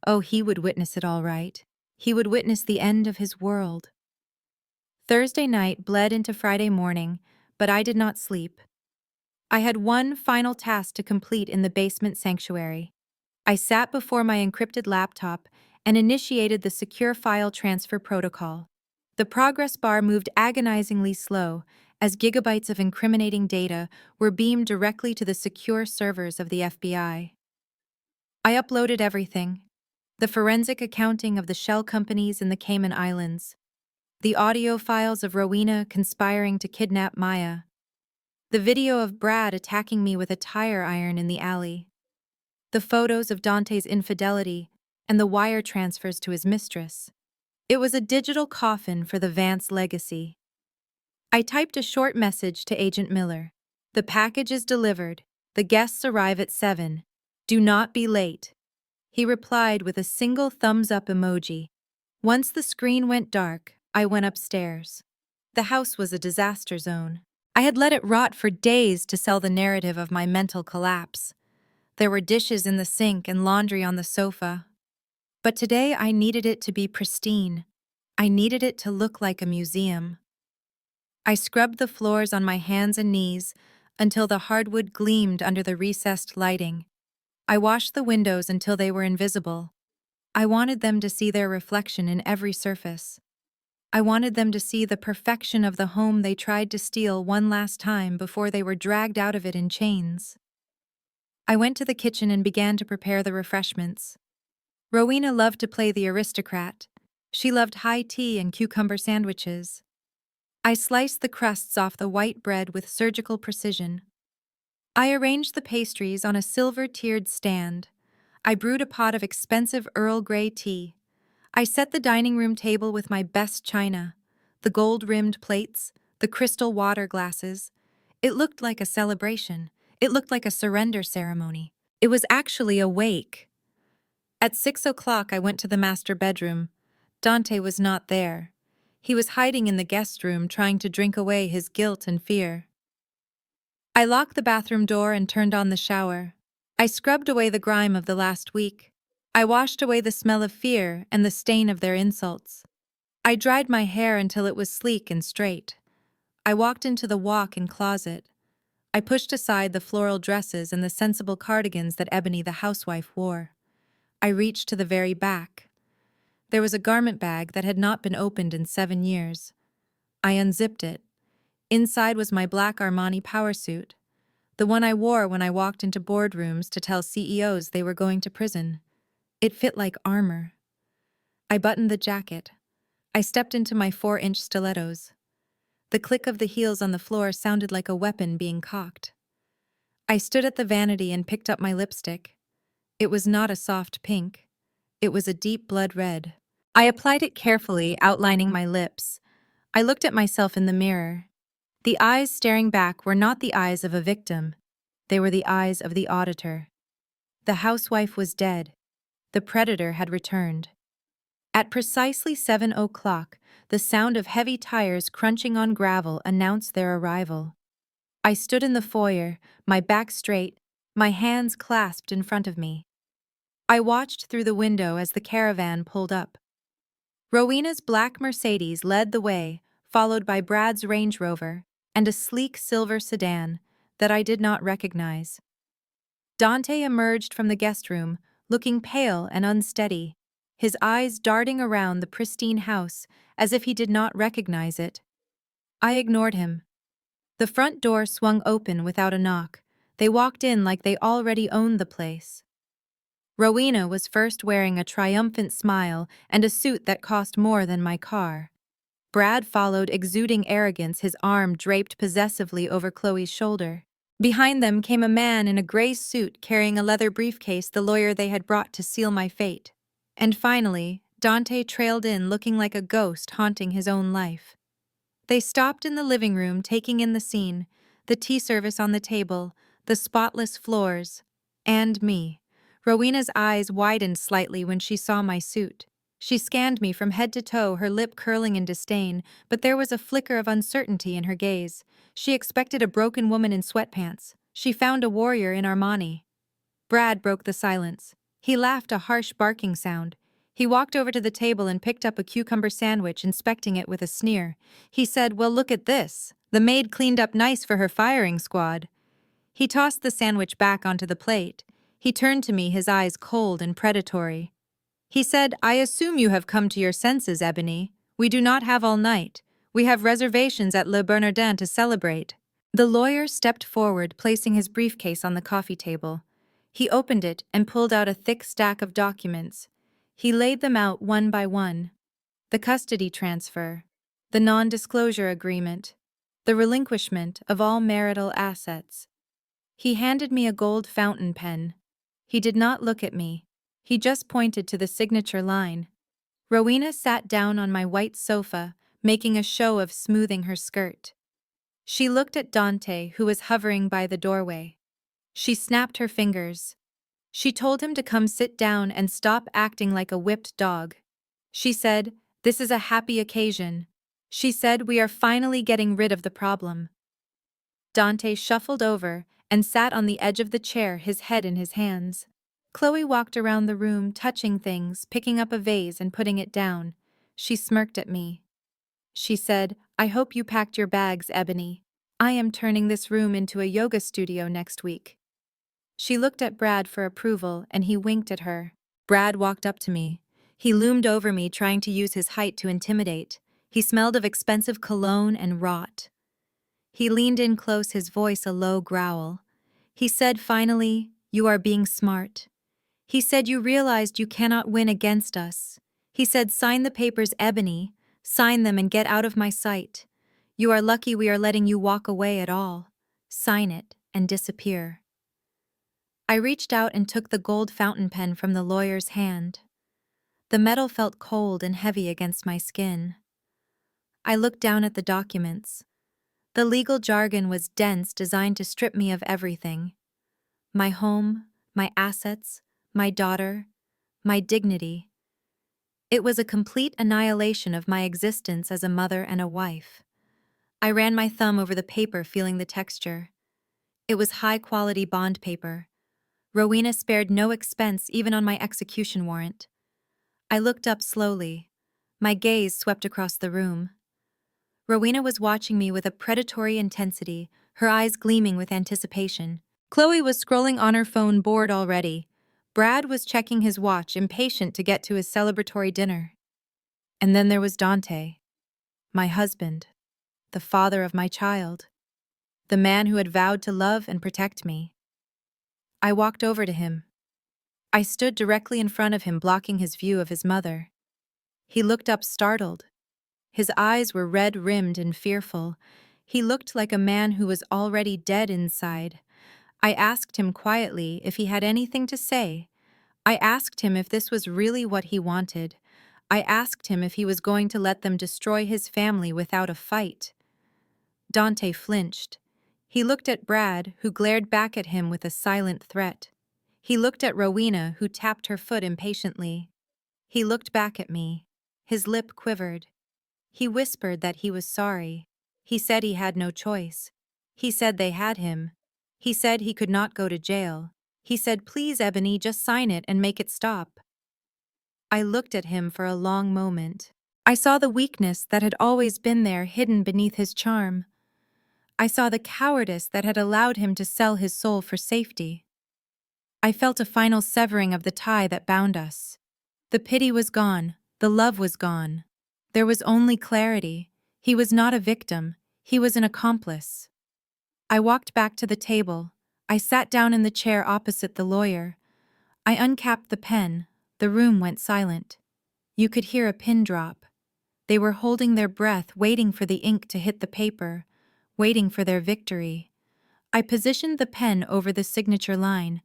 Oh, he would witness it all right. He would witness the end of his world. Thursday night bled into Friday morning, but I did not sleep. I had one final task to complete in the basement sanctuary. I sat before my encrypted laptop and initiated the secure file transfer protocol. The progress bar moved agonizingly slow as gigabytes of incriminating data were beamed directly to the secure servers of the FBI. I uploaded everything: the forensic accounting of the shell companies in the Cayman Islands, the audio files of Rowena conspiring to kidnap Maya, the video of Brad attacking me with a tire iron in the alley, the photos of Dante's infidelity, and the wire transfers to his mistress. It was a digital coffin for the Vance legacy. I typed a short message to Agent Miller. The package is delivered. The guests arrive at 7. Do not be late. He replied with a single thumbs-up emoji. Once the screen went dark, I went upstairs. The house was a disaster zone. I had let it rot for days to sell the narrative of my mental collapse. There were dishes in the sink and laundry on the sofa. But today I needed it to be pristine. I needed it to look like a museum. I scrubbed the floors on my hands and knees until the hardwood gleamed under the recessed lighting. I washed the windows until they were invisible. I wanted them to see their reflection in every surface. I wanted them to see the perfection of the home they tried to steal one last time before they were dragged out of it in chains. I went to the kitchen and began to prepare the refreshments. Rowena loved to play the aristocrat. She loved high tea and cucumber sandwiches. I sliced the crusts off the white bread with surgical precision. I arranged the pastries on a silver-tiered stand. I brewed a pot of expensive Earl Grey tea. I set the dining room table with my best china, the gold-rimmed plates, the crystal water glasses. It looked like a celebration. It looked like a surrender ceremony. It was actually a wake. At 6 o'clock, I went to the master bedroom. Dante was not there. He was hiding in the guest room, trying to drink away his guilt and fear. I locked the bathroom door and turned on the shower. I scrubbed away the grime of the last week. I washed away the smell of fear and the stain of their insults. I dried my hair until it was sleek and straight. I walked into the walk-in closet. I pushed aside the floral dresses and the sensible cardigans that Ebony the housewife wore. I reached to the very back. There was a garment bag that had not been opened in 7 years. I unzipped it. Inside was my black Armani power suit, the one I wore when I walked into boardrooms to tell CEOs they were going to prison. It fit like armor. I buttoned the jacket. I stepped into my 4-inch stilettos. The click of the heels on the floor sounded like a weapon being cocked. I stood at the vanity and picked up my lipstick. It was not a soft pink. It was a deep blood red. I applied it carefully, outlining my lips. I looked at myself in the mirror. The eyes staring back were not the eyes of a victim. They were the eyes of the auditor. The housewife was dead. The predator had returned. At precisely 7 o'clock, the sound of heavy tires crunching on gravel announced their arrival. I stood in the foyer, my back straight, my hands clasped in front of me. I watched through the window as the caravan pulled up. Rowena's black Mercedes led the way, followed by Brad's Range Rover and a sleek silver sedan that I did not recognize. Dante emerged from the guest room, looking pale and unsteady, his eyes darting around the pristine house as if he did not recognize it. I ignored him. The front door swung open without a knock. They walked in like they already owned the place. Rowena was first, wearing a triumphant smile and a suit that cost more than my car. Brad followed, exuding arrogance, his arm draped possessively over Chloe's shoulder. Behind them came a man in a gray suit carrying a leather briefcase, the lawyer they had brought to seal my fate. And finally, Dante trailed in, looking like a ghost haunting his own life. They stopped in the living room, taking in the scene, the tea service on the table, the spotless floors, and me. Rowena's eyes widened slightly when she saw my suit. She scanned me from head to toe, her lip curling in disdain, but there was a flicker of uncertainty in her gaze. She expected a broken woman in sweatpants. She found a warrior in Armani. Brad broke the silence. He laughed, a harsh barking sound. He walked over to the table and picked up a cucumber sandwich, inspecting it with a sneer. He said, "Well, look at this. The maid cleaned up nice for her firing squad." He tossed the sandwich back onto the plate. He turned to me, his eyes cold and predatory. He said, "I assume you have come to your senses, Ebony. We do not have all night. We have reservations at Le Bernardin to celebrate." The lawyer stepped forward, placing his briefcase on the coffee table. He opened it and pulled out a thick stack of documents. He laid them out one by one. The custody transfer, the non-disclosure agreement, the relinquishment of all marital assets. He handed me a gold fountain pen. He did not look at me. He just pointed to the signature line. Rowena sat down on my white sofa, making a show of smoothing her skirt. She looked at Dante, who was hovering by the doorway. She snapped her fingers. She told him to come sit down and stop acting like a whipped dog. She said, "This is a happy occasion." She said, "We are finally getting rid of the problem." Dante shuffled over and sat on the edge of the chair, his head in his hands. Chloe walked around the room, touching things, picking up a vase and putting it down. She smirked at me. She said, "I hope you packed your bags, Ebony. I am turning this room into a yoga studio next week." She looked at Brad for approval, and he winked at her. Brad walked up to me. He loomed over me, trying to use his height to intimidate. He smelled of expensive cologne and rot. He leaned in close, his voice a low growl. He said finally, "You are being smart." He said, "You realized you cannot win against us." He said, "Sign the papers, Ebony. Sign them and get out of my sight. You are lucky we are letting you walk away at all. Sign it and disappear." I reached out and took the gold fountain pen from the lawyer's hand. The metal felt cold and heavy against my skin. I looked down at the documents. The legal jargon was dense, designed to strip me of everything: my home, my assets, my daughter, my dignity. It was a complete annihilation of my existence as a mother and a wife. I ran my thumb over the paper, feeling the texture. It was high-quality bond paper. Rowena spared no expense, even on my execution warrant. I looked up slowly. My gaze swept across the room. Rowena was watching me with a predatory intensity, her eyes gleaming with anticipation. Chloe was scrolling on her phone, bored already. Brad was checking his watch, impatient to get to his celebratory dinner. And then there was Dante, my husband, the father of my child, the man who had vowed to love and protect me. I walked over to him. I stood directly in front of him, blocking his view of his mother. He looked up, startled. His eyes were red-rimmed and fearful. He looked like a man who was already dead inside. I asked him quietly if he had anything to say. I asked him if this was really what he wanted. I asked him if he was going to let them destroy his family without a fight. Dante flinched. He looked at Brad, who glared back at him with a silent threat. He looked at Rowena, who tapped her foot impatiently. He looked back at me. His lip quivered. He whispered that he was sorry. He said he had no choice. He said they had him. He said he could not go to jail. He said, "Please, Ebony, just sign it and make it stop." I looked at him for a long moment. I saw the weakness that had always been there, hidden beneath his charm. I saw the cowardice that had allowed him to sell his soul for safety. I felt a final severing of the tie that bound us. The pity was gone. The love was gone. There was only clarity. He was not a victim. He was an accomplice. I walked back to the table. I sat down in the chair opposite the lawyer. I uncapped the pen. The room went silent. You could hear a pin drop. They were holding their breath, waiting for the ink to hit the paper, waiting for their victory. I positioned the pen over the signature line.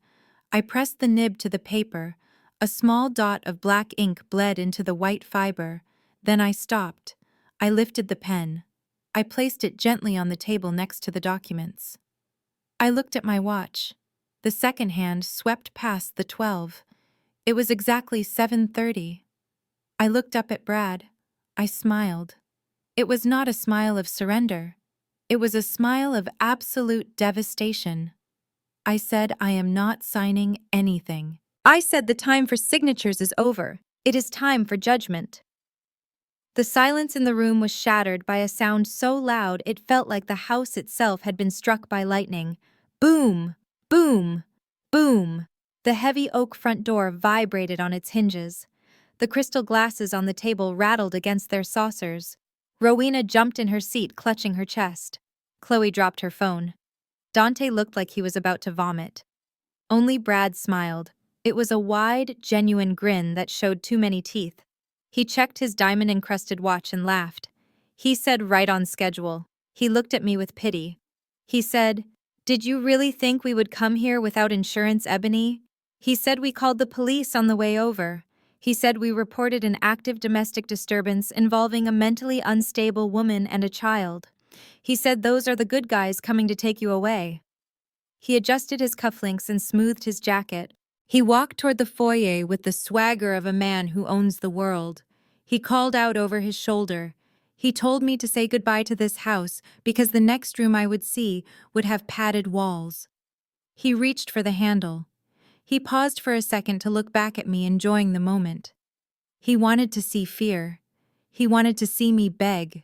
I pressed the nib to the paper. A small dot of black ink bled into the white fiber. Then I stopped. I lifted the pen. I placed it gently on the table next to the documents. I looked at my watch. The second hand swept past the 12. It was exactly 7:30. I looked up at Brad. I smiled. It was not a smile of surrender. It was a smile of absolute devastation. I said, "I am not signing anything." I said, "The time for signatures is over. It is time for judgment." The silence in the room was shattered by a sound so loud it felt like the house itself had been struck by lightning. Boom! Boom! Boom! The heavy oak front door vibrated on its hinges. The crystal glasses on the table rattled against their saucers. Rowena jumped in her seat, clutching her chest. Chloe dropped her phone. Dante looked like he was about to vomit. Only Brad smiled. It was a wide, genuine grin that showed too many teeth. He checked his diamond-encrusted watch and laughed. He said, "Right on schedule." He looked at me with pity. He said, "Did you really think we would come here without insurance, Ebony?" He said, "We called the police on the way over." He said, "We reported an active domestic disturbance involving a mentally unstable woman and a child." He said, "Those are the good guys coming to take you away." He adjusted his cufflinks and smoothed his jacket. He walked toward the foyer with the swagger of a man who owns the world. He called out over his shoulder. He told me to say goodbye to this house because the next room I would see would have padded walls. He reached for the handle. He paused for a second to look back at me, enjoying the moment. He wanted to see fear. He wanted to see me beg.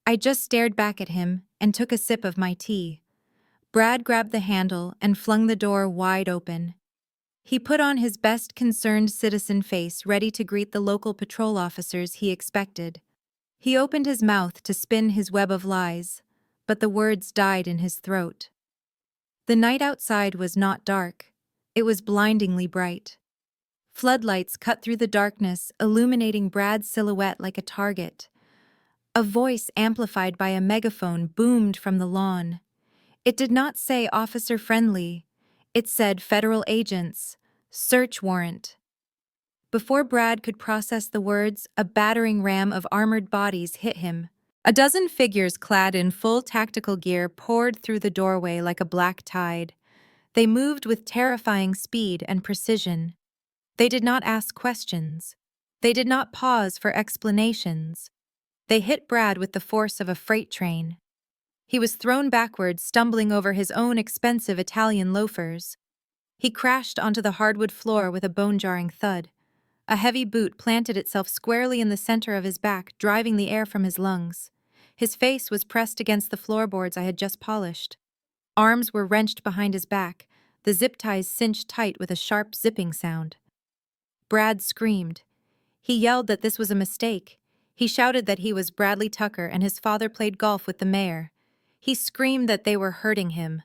I just stared back at him and took a sip of my tea. Brad grabbed the handle and flung the door wide open. He put on his best concerned citizen face, ready to greet the local patrol officers he expected. He opened his mouth to spin his web of lies, but the words died in his throat. The night outside was not dark. It was blindingly bright. Floodlights cut through the darkness, illuminating Brad's silhouette like a target. A voice amplified by a megaphone boomed from the lawn. It did not say officer friendly. It said federal agents. Search warrant. Before Brad could process the words, a battering ram of armored bodies hit him. A dozen figures clad in full tactical gear poured through the doorway like a black tide. They moved with terrifying speed and precision. They did not ask questions. They did not pause for explanations. They hit Brad with the force of a freight train. He was thrown backwards, stumbling over his own expensive Italian loafers. He crashed onto the hardwood floor with a bone-jarring thud. A heavy boot planted itself squarely in the center of his back, driving the air from his lungs. His face was pressed against the floorboards I had just polished. Arms were wrenched behind his back, the zip ties cinched tight with a sharp zipping sound. Brad screamed. He yelled that this was a mistake. He shouted that he was Bradley Tucker and his father played golf with the mayor. He screamed that they were hurting him.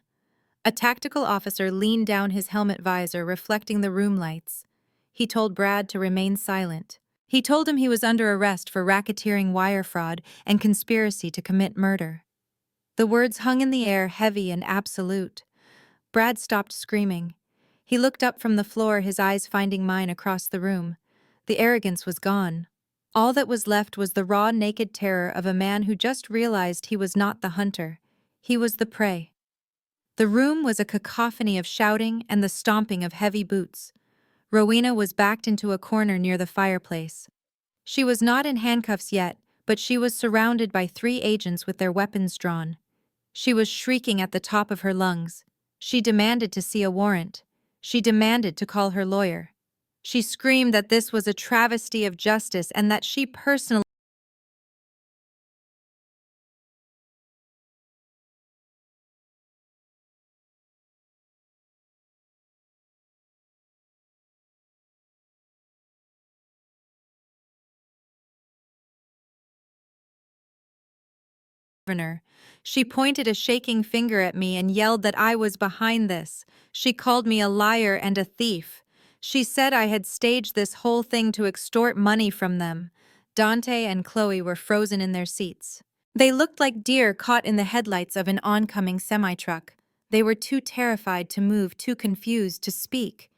A tactical officer leaned down his helmet visor, reflecting the room lights. He told Brad to remain silent. He told him he was under arrest for racketeering, wire fraud, and conspiracy to commit murder. The words hung in the air, heavy and absolute. Brad stopped screaming. He looked up from the floor, his eyes finding mine across the room. The arrogance was gone. All that was left was the raw, naked terror of a man who just realized he was not the hunter. He was the prey. The room was a cacophony of shouting and the stomping of heavy boots. Rowena was backed into a corner near the fireplace. She was not in handcuffs yet, but she was surrounded by 3 agents with their weapons drawn. She was shrieking at the top of her lungs. She demanded to see a warrant. She demanded to call her lawyer. She screamed that this was a travesty of justice and that she personally governor. She pointed a shaking finger at me and yelled that I was behind this. She called me a liar and a thief. She said I had staged this whole thing to extort money from them. Dante and Chloe were frozen in their seats. They looked like deer caught in the headlights of an oncoming semi-truck. They were too terrified to move, too confused to speak.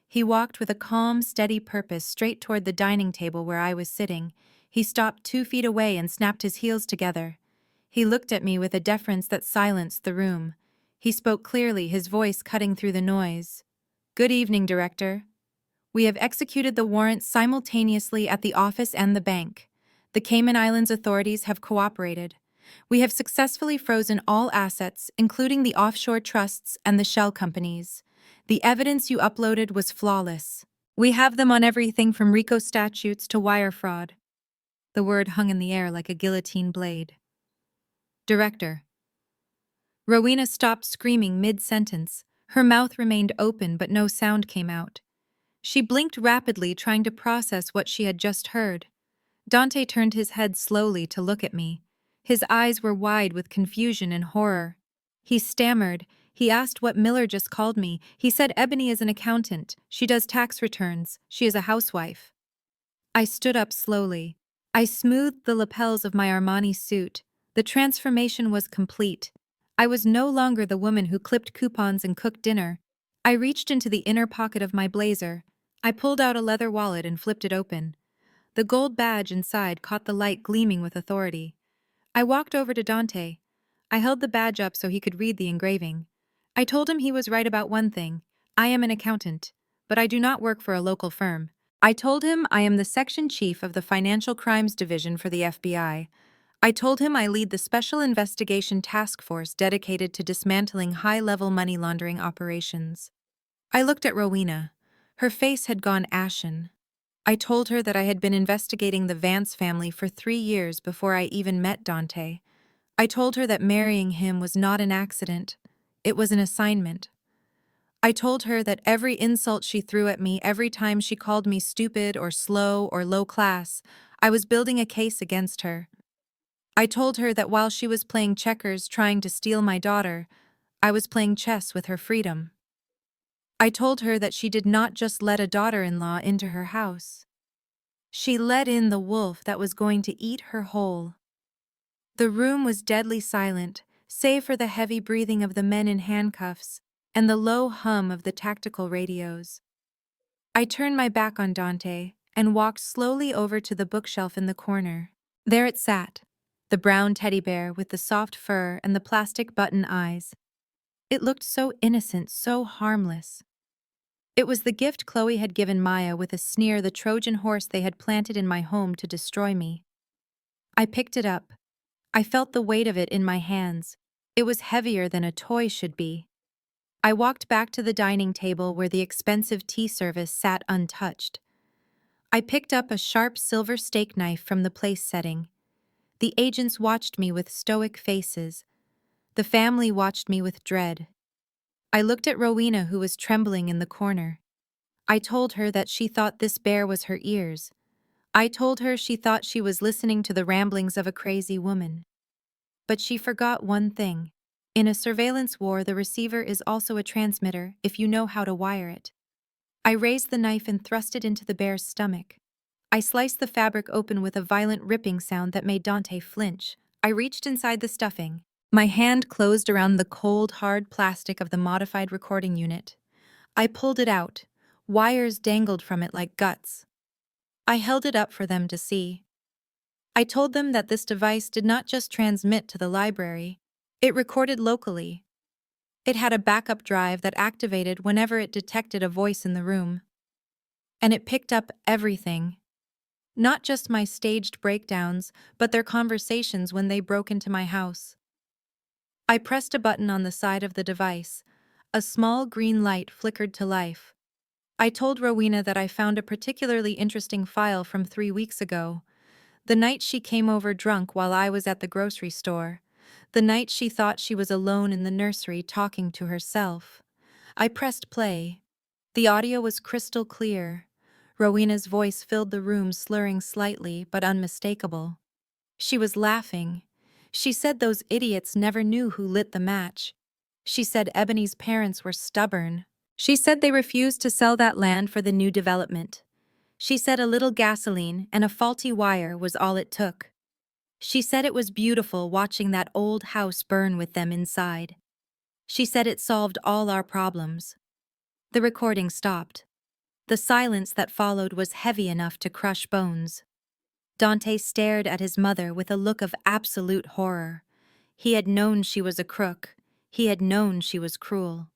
He walked with a calm, steady purpose straight toward the dining table where I was sitting. He stopped 2 feet away and snapped his heels together. He looked at me with a deference that silenced the room. He spoke clearly, his voice cutting through the noise. "Good evening, Director. We have executed the warrant simultaneously at the office and the bank. The Cayman Islands authorities have cooperated. We have successfully frozen all assets, including the offshore trusts and the shell companies. The evidence you uploaded was flawless. We have them on everything from RICO statutes to wire fraud." The word hung in the air like a guillotine blade. "Director." Rowena stopped screaming mid-sentence. Her mouth remained open, but no sound came out. She blinked rapidly, trying to process what she had just heard. Dante turned his head slowly to look at me. His eyes were wide with confusion and horror. He stammered. He asked what Miller just called me. He said Ebony is an accountant. She does tax returns. She is a housewife. I stood up slowly. I smoothed the lapels of my Armani suit. The transformation was complete. I was no longer the woman who clipped coupons and cooked dinner. I reached into the inner pocket of my blazer. I pulled out a leather wallet and flipped it open. The gold badge inside caught the light gleaming with authority. I walked over to Dante. I held the badge up so he could read the engraving. I told him he was right about one thing. I am an accountant, but I do not work for a local firm. I told him I am the section chief of the Financial Crimes Division for the FBI. I told him I lead the Special Investigation Task Force dedicated to dismantling high-level money laundering operations. I looked at Rowena. Her face had gone ashen. I told her that I had been investigating the Vance family for 3 years before I even met Dante. I told her that marrying him was not an accident. It was an assignment. I told her that every insult she threw at me, every time she called me stupid or slow or low class, I was building a case against her. I told her that while she was playing checkers trying to steal my daughter, I was playing chess with her freedom. I told her that she did not just let a daughter-in-law into her house. She let in the wolf that was going to eat her whole. The room was deadly silent, save for the heavy breathing of the men in handcuffs and the low hum of the tactical radios. I turned my back on Dante and walked slowly over to the bookshelf in the corner. There it sat, the brown teddy bear with the soft fur and the plastic button eyes. It looked so innocent, so harmless. It was the gift Chloe had given Maya with a sneer, the Trojan horse they had planted in my home to destroy me. I picked it up. I felt the weight of it in my hands. It was heavier than a toy should be. I walked back to the dining table where the expensive tea service sat untouched. I picked up a sharp silver steak knife from the place setting. The agents watched me with stoic faces. The family watched me with dread. I looked at Rowena, who was trembling in the corner. I told her that she thought this bear was her ears. I told her she thought she was listening to the ramblings of a crazy woman. But she forgot one thing. In a surveillance war, the receiver is also a transmitter if you know how to wire it. I raised the knife and thrust it into the bear's stomach. I sliced the fabric open with a violent ripping sound that made Dante flinch. I reached inside the stuffing. My hand closed around the cold, hard plastic of the modified recording unit. I pulled it out. Wires dangled from it like guts. I held it up for them to see. I told them that this device did not just transmit to the library. It recorded locally. It had a backup drive that activated whenever it detected a voice in the room. And it picked up everything. Not just my staged breakdowns, but their conversations when they broke into my house. I pressed a button on the side of the device. A small green light flickered to life. I told Rowena that I found a particularly interesting file from 3 weeks ago. The night she came over drunk while I was at the grocery store. The night she thought she was alone in the nursery talking to herself. I pressed play. The audio was crystal clear. Rowena's voice filled the room, slurring slightly but unmistakable. She was laughing. She said those idiots never knew who lit the match. She said Ebony's parents were stubborn. She said they refused to sell that land for the new development. She said a little gasoline and a faulty wire was all it took. She said it was beautiful watching that old house burn with them inside. She said it solved all our problems. The recording stopped. The silence that followed was heavy enough to crush bones. Dante stared at his mother with a look of absolute horror. He had known she was a crook. He had known she was cruel.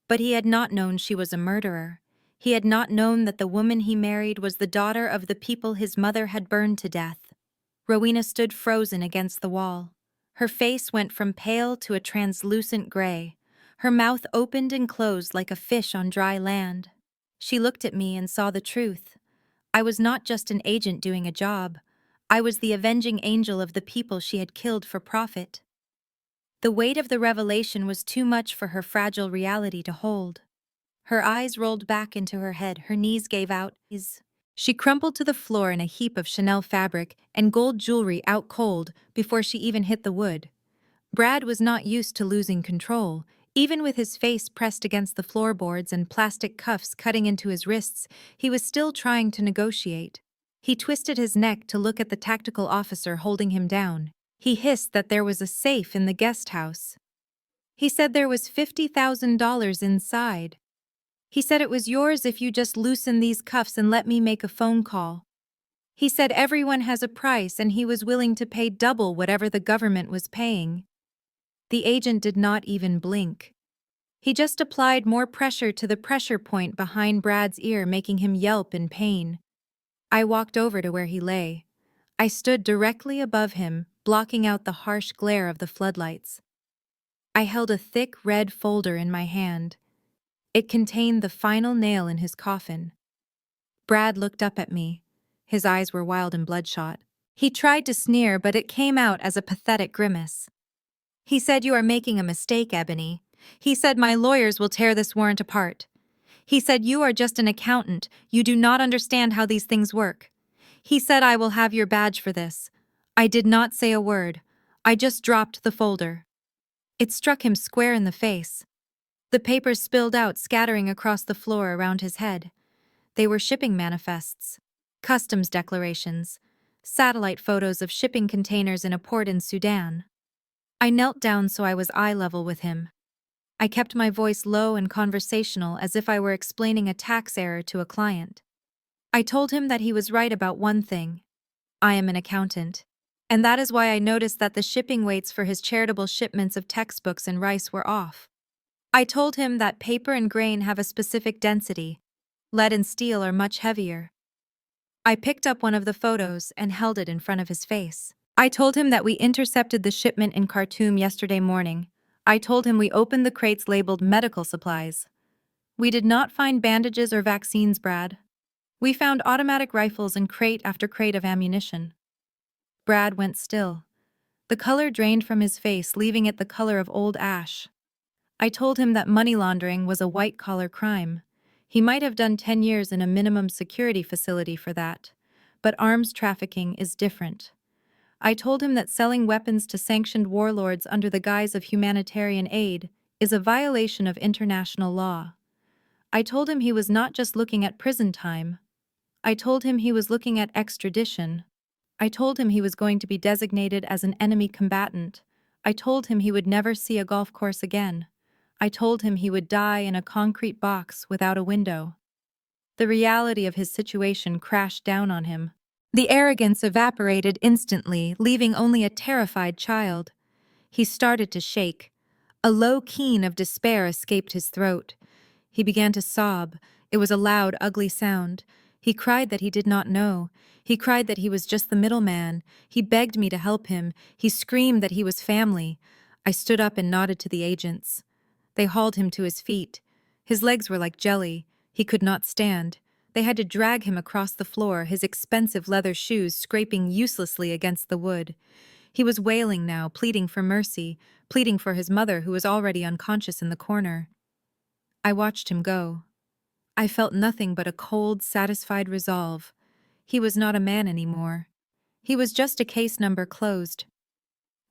But he had not known she was a murderer. He had not known that the woman he married was the daughter of the people his mother had burned to death. Rowena stood frozen against the wall. Her face went from pale to a translucent gray. Her mouth opened and closed like a fish on dry land. She looked at me and saw the truth. I was not just an agent doing a job. I was the avenging angel of the people she had killed for profit. The weight of the revelation was too much for her fragile reality to hold. Her eyes rolled back into her head, her knees gave out. She crumpled to the floor in a heap of Chanel fabric and gold jewelry out cold before she even hit the wood. Brad was not used to losing control. Even with his face pressed against the floorboards and plastic cuffs cutting into his wrists, he was still trying to negotiate. He twisted his neck to look at the tactical officer holding him down. He hissed that there was a safe in the guest house. He said there was $50,000 inside. He said it was yours if you just loosen these cuffs and let me make a phone call. He said everyone has a price and he was willing to pay double whatever the government was paying. The agent did not even blink. He just applied more pressure to the pressure point behind Brad's ear, making him yelp in pain. I walked over to where he lay. I stood directly above him, blocking out the harsh glare of the floodlights. I held a thick red folder in my hand. It contained the final nail in his coffin. Brad looked up at me. His eyes were wild and bloodshot. He tried to sneer, but it came out as a pathetic grimace. He said, "You are making a mistake, Ebony. He said my lawyers will tear this warrant apart. He said you are just an accountant, you do not understand how these things work. He said I will have your badge for this. I did not say a word. I just dropped the folder. It struck him square in the face. The papers spilled out, scattering across the floor around his head. They were shipping manifests, customs declarations, satellite photos of shipping containers in a port in Sudan. I knelt down so I was eye level with him. I kept my voice low and conversational as if I were explaining a tax error to a client. I told him that he was right about one thing. I am an accountant. And that is why I noticed that the shipping weights for his charitable shipments of textbooks and rice were off. I told him that paper and grain have a specific density. Lead and steel are much heavier. I picked up one of the photos and held it in front of his face. I told him that we intercepted the shipment in Khartoum yesterday morning. I told him we opened the crates labeled medical supplies. We did not find bandages or vaccines, Brad. We found automatic rifles and crate after crate of ammunition. Brad went still. The color drained from his face, leaving it the color of old ash. I told him that money laundering was a white-collar crime. He might have done 10 years in a minimum security facility for that. But arms trafficking is different. I told him that selling weapons to sanctioned warlords under the guise of humanitarian aid is a violation of international law. I told him he was not just looking at prison time. I told him he was looking at extradition. I told him he was going to be designated as an enemy combatant. I told him he would never see a golf course again. I told him he would die in a concrete box without a window. The reality of his situation crashed down on him. The arrogance evaporated instantly, leaving only a terrified child. He started to shake. A low keen of despair escaped his throat. He began to sob. It was a loud, ugly sound. He cried that he did not know. He cried that he was just the middleman. He begged me to help him. He screamed that he was family. I stood up and nodded to the agents. They hauled him to his feet. His legs were like jelly. He could not stand. They had to drag him across the floor, his expensive leather shoes scraping uselessly against the wood. He was wailing now, pleading for mercy, pleading for his mother who was already unconscious in the corner. I watched him go. I felt nothing but a cold, satisfied resolve. He was not a man anymore. He was just a case number closed.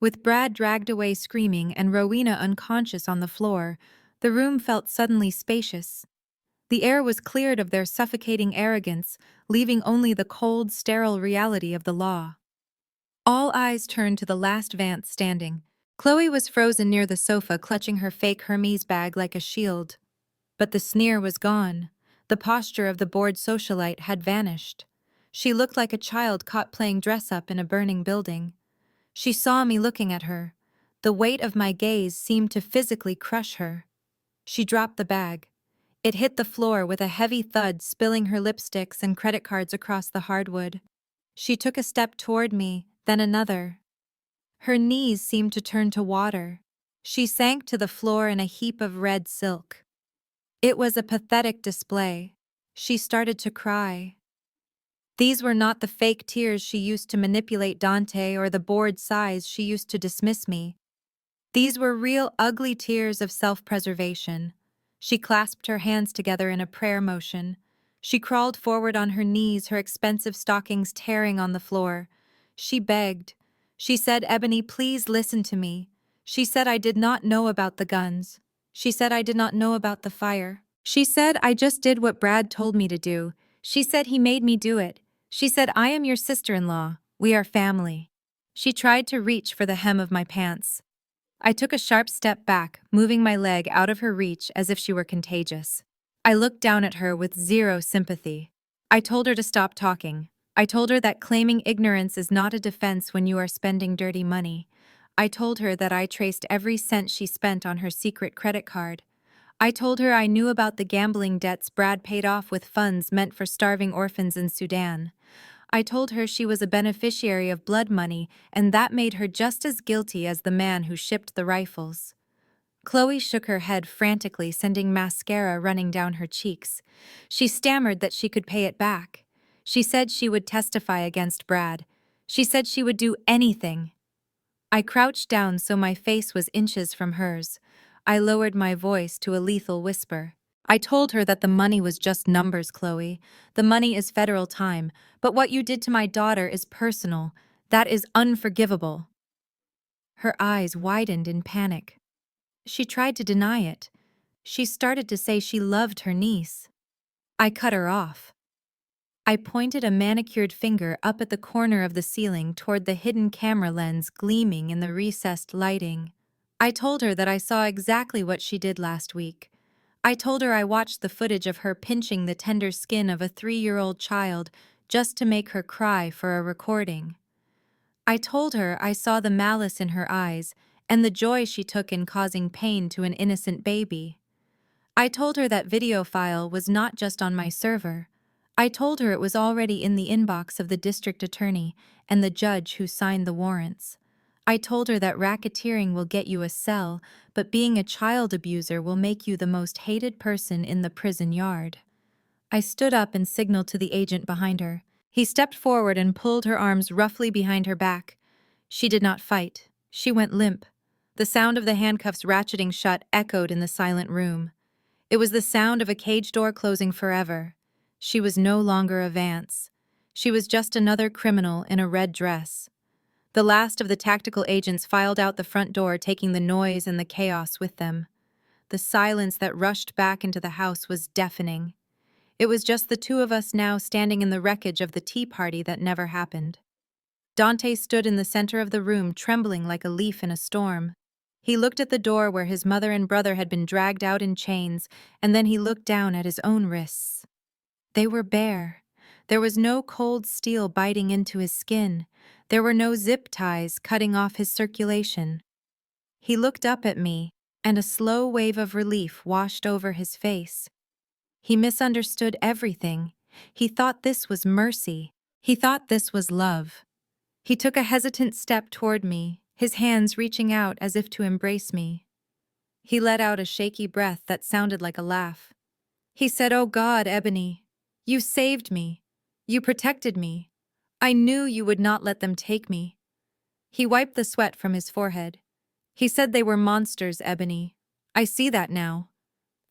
With Brad dragged away screaming and Rowena unconscious on the floor, the room felt suddenly spacious. The air was cleared of their suffocating arrogance, leaving only the cold, sterile reality of the law. All eyes turned to the last Vance standing. Chloe was frozen near the sofa, clutching her fake Hermes bag like a shield. But the sneer was gone. The posture of the bored socialite had vanished. She looked like a child caught playing dress-up in a burning building. She saw me looking at her. The weight of my gaze seemed to physically crush her. She dropped the bag. It hit the floor with a heavy thud, spilling her lipsticks and credit cards across the hardwood. She took a step toward me, then another. Her knees seemed to turn to water. She sank to the floor in a heap of red silk. It was a pathetic display. She started to cry. These were not the fake tears she used to manipulate Dante or the bored sighs she used to dismiss me. These were real ugly tears of self-preservation. She clasped her hands together in a prayer motion. She crawled forward on her knees, her expensive stockings tearing on the floor. She begged. She said, "Ebony, please listen to me." She said I did not know about the guns. She said I did not know about the fire. She said I just did what Brad told me to do. She said he made me do it. She said I am your sister-in-law. We are family. She tried to reach for the hem of my pants. I took a sharp step back, moving my leg out of her reach as if she were contagious. I looked down at her with zero sympathy. I told her to stop talking. I told her that claiming ignorance is not a defense when you are spending dirty money. I told her that I traced every cent she spent on her secret credit card. I told her I knew about the gambling debts Brad paid off with funds meant for starving orphans in Sudan. I told her she was a beneficiary of blood money, and that made her just as guilty as the man who shipped the rifles. Chloe shook her head frantically, sending mascara running down her cheeks. She stammered that she could pay it back. She said she would testify against Brad. She said she would do anything. I crouched down so my face was inches from hers. I lowered my voice to a lethal whisper. I told her that the money was just numbers, Chloe. The money is federal time, but what you did to my daughter is personal. That is unforgivable. Her eyes widened in panic. She tried to deny it. She started to say she loved her niece. I cut her off. I pointed a manicured finger up at the corner of the ceiling toward the hidden camera lens gleaming in the recessed lighting. I told her that I saw exactly what she did last week. I told her I watched the footage of her pinching the tender skin of a 3-year-old child just to make her cry for a recording. I told her I saw the malice in her eyes and the joy she took in causing pain to an innocent baby. I told her that video file was not just on my server. I told her it was already in the inbox of the district attorney and the judge who signed the warrants. I told her that racketeering will get you a cell, but being a child abuser will make you the most hated person in the prison yard. I stood up and signaled to the agent behind her. He stepped forward and pulled her arms roughly behind her back. She did not fight. She went limp. The sound of the handcuffs ratcheting shut echoed in the silent room. It was the sound of a cage door closing forever. She was no longer a Vance. She was just another criminal in a red dress. The last of the tactical agents filed out the front door, taking the noise and the chaos with them. The silence that rushed back into the house was deafening. It was just the two of us now standing in the wreckage of the tea party that never happened. Dante stood in the center of the room, trembling like a leaf in a storm. He looked at the door where his mother and brother had been dragged out in chains, and then he looked down at his own wrists. They were bare. There was no cold steel biting into his skin. There were no zip ties cutting off his circulation. He looked up at me, and a slow wave of relief washed over his face. He misunderstood everything. He thought this was mercy. He thought this was love. He took a hesitant step toward me, his hands reaching out as if to embrace me. He let out a shaky breath that sounded like a laugh. He said, "Oh God, Ebony, you saved me. You protected me. I knew you would not let them take me." He wiped the sweat from his forehead. He said they were monsters, Ebony. I see that now.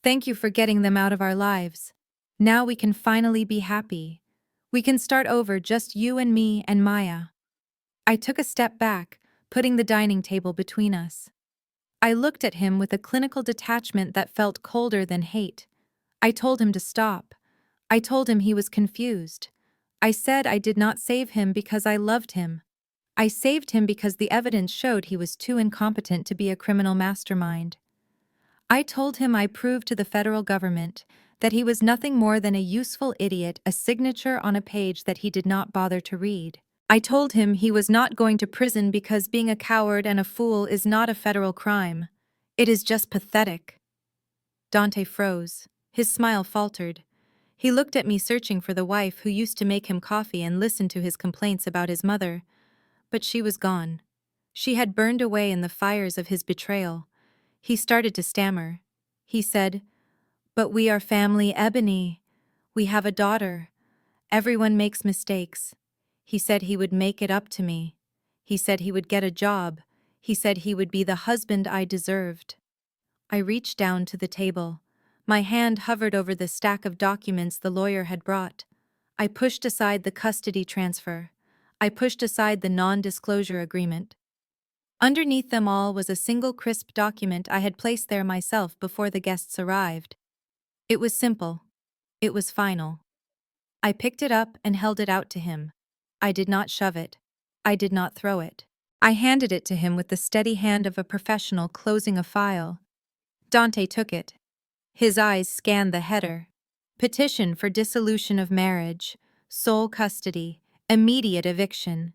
Thank you for getting them out of our lives. Now we can finally be happy. We can start over, just you and me and Maya. I took a step back, putting the dining table between us. I looked at him with a clinical detachment that felt colder than hate. I told him to stop. I told him he was confused. I said I did not save him because I loved him. I saved him because the evidence showed he was too incompetent to be a criminal mastermind. I told him I proved to the federal government that he was nothing more than a useful idiot, a signature on a page that he did not bother to read. I told him he was not going to prison because being a coward and a fool is not a federal crime. It is just pathetic. Dante froze. His smile faltered. He looked at me, searching for the wife who used to make him coffee and listen to his complaints about his mother. But she was gone. She had burned away in the fires of his betrayal. He started to stammer. He said, "But we are family, Ebony. We have a daughter. Everyone makes mistakes." He said he would make it up to me. He said he would get a job. He said he would be the husband I deserved. I reached down to the table. My hand hovered over the stack of documents the lawyer had brought. I pushed aside the custody transfer. I pushed aside the non-disclosure agreement. Underneath them all was a single crisp document I had placed there myself before the guests arrived. It was simple. It was final. I picked it up and held it out to him. I did not shove it. I did not throw it. I handed it to him with the steady hand of a professional closing a file. Dante took it. His eyes scanned the header. Petition for dissolution of marriage, sole custody, immediate eviction.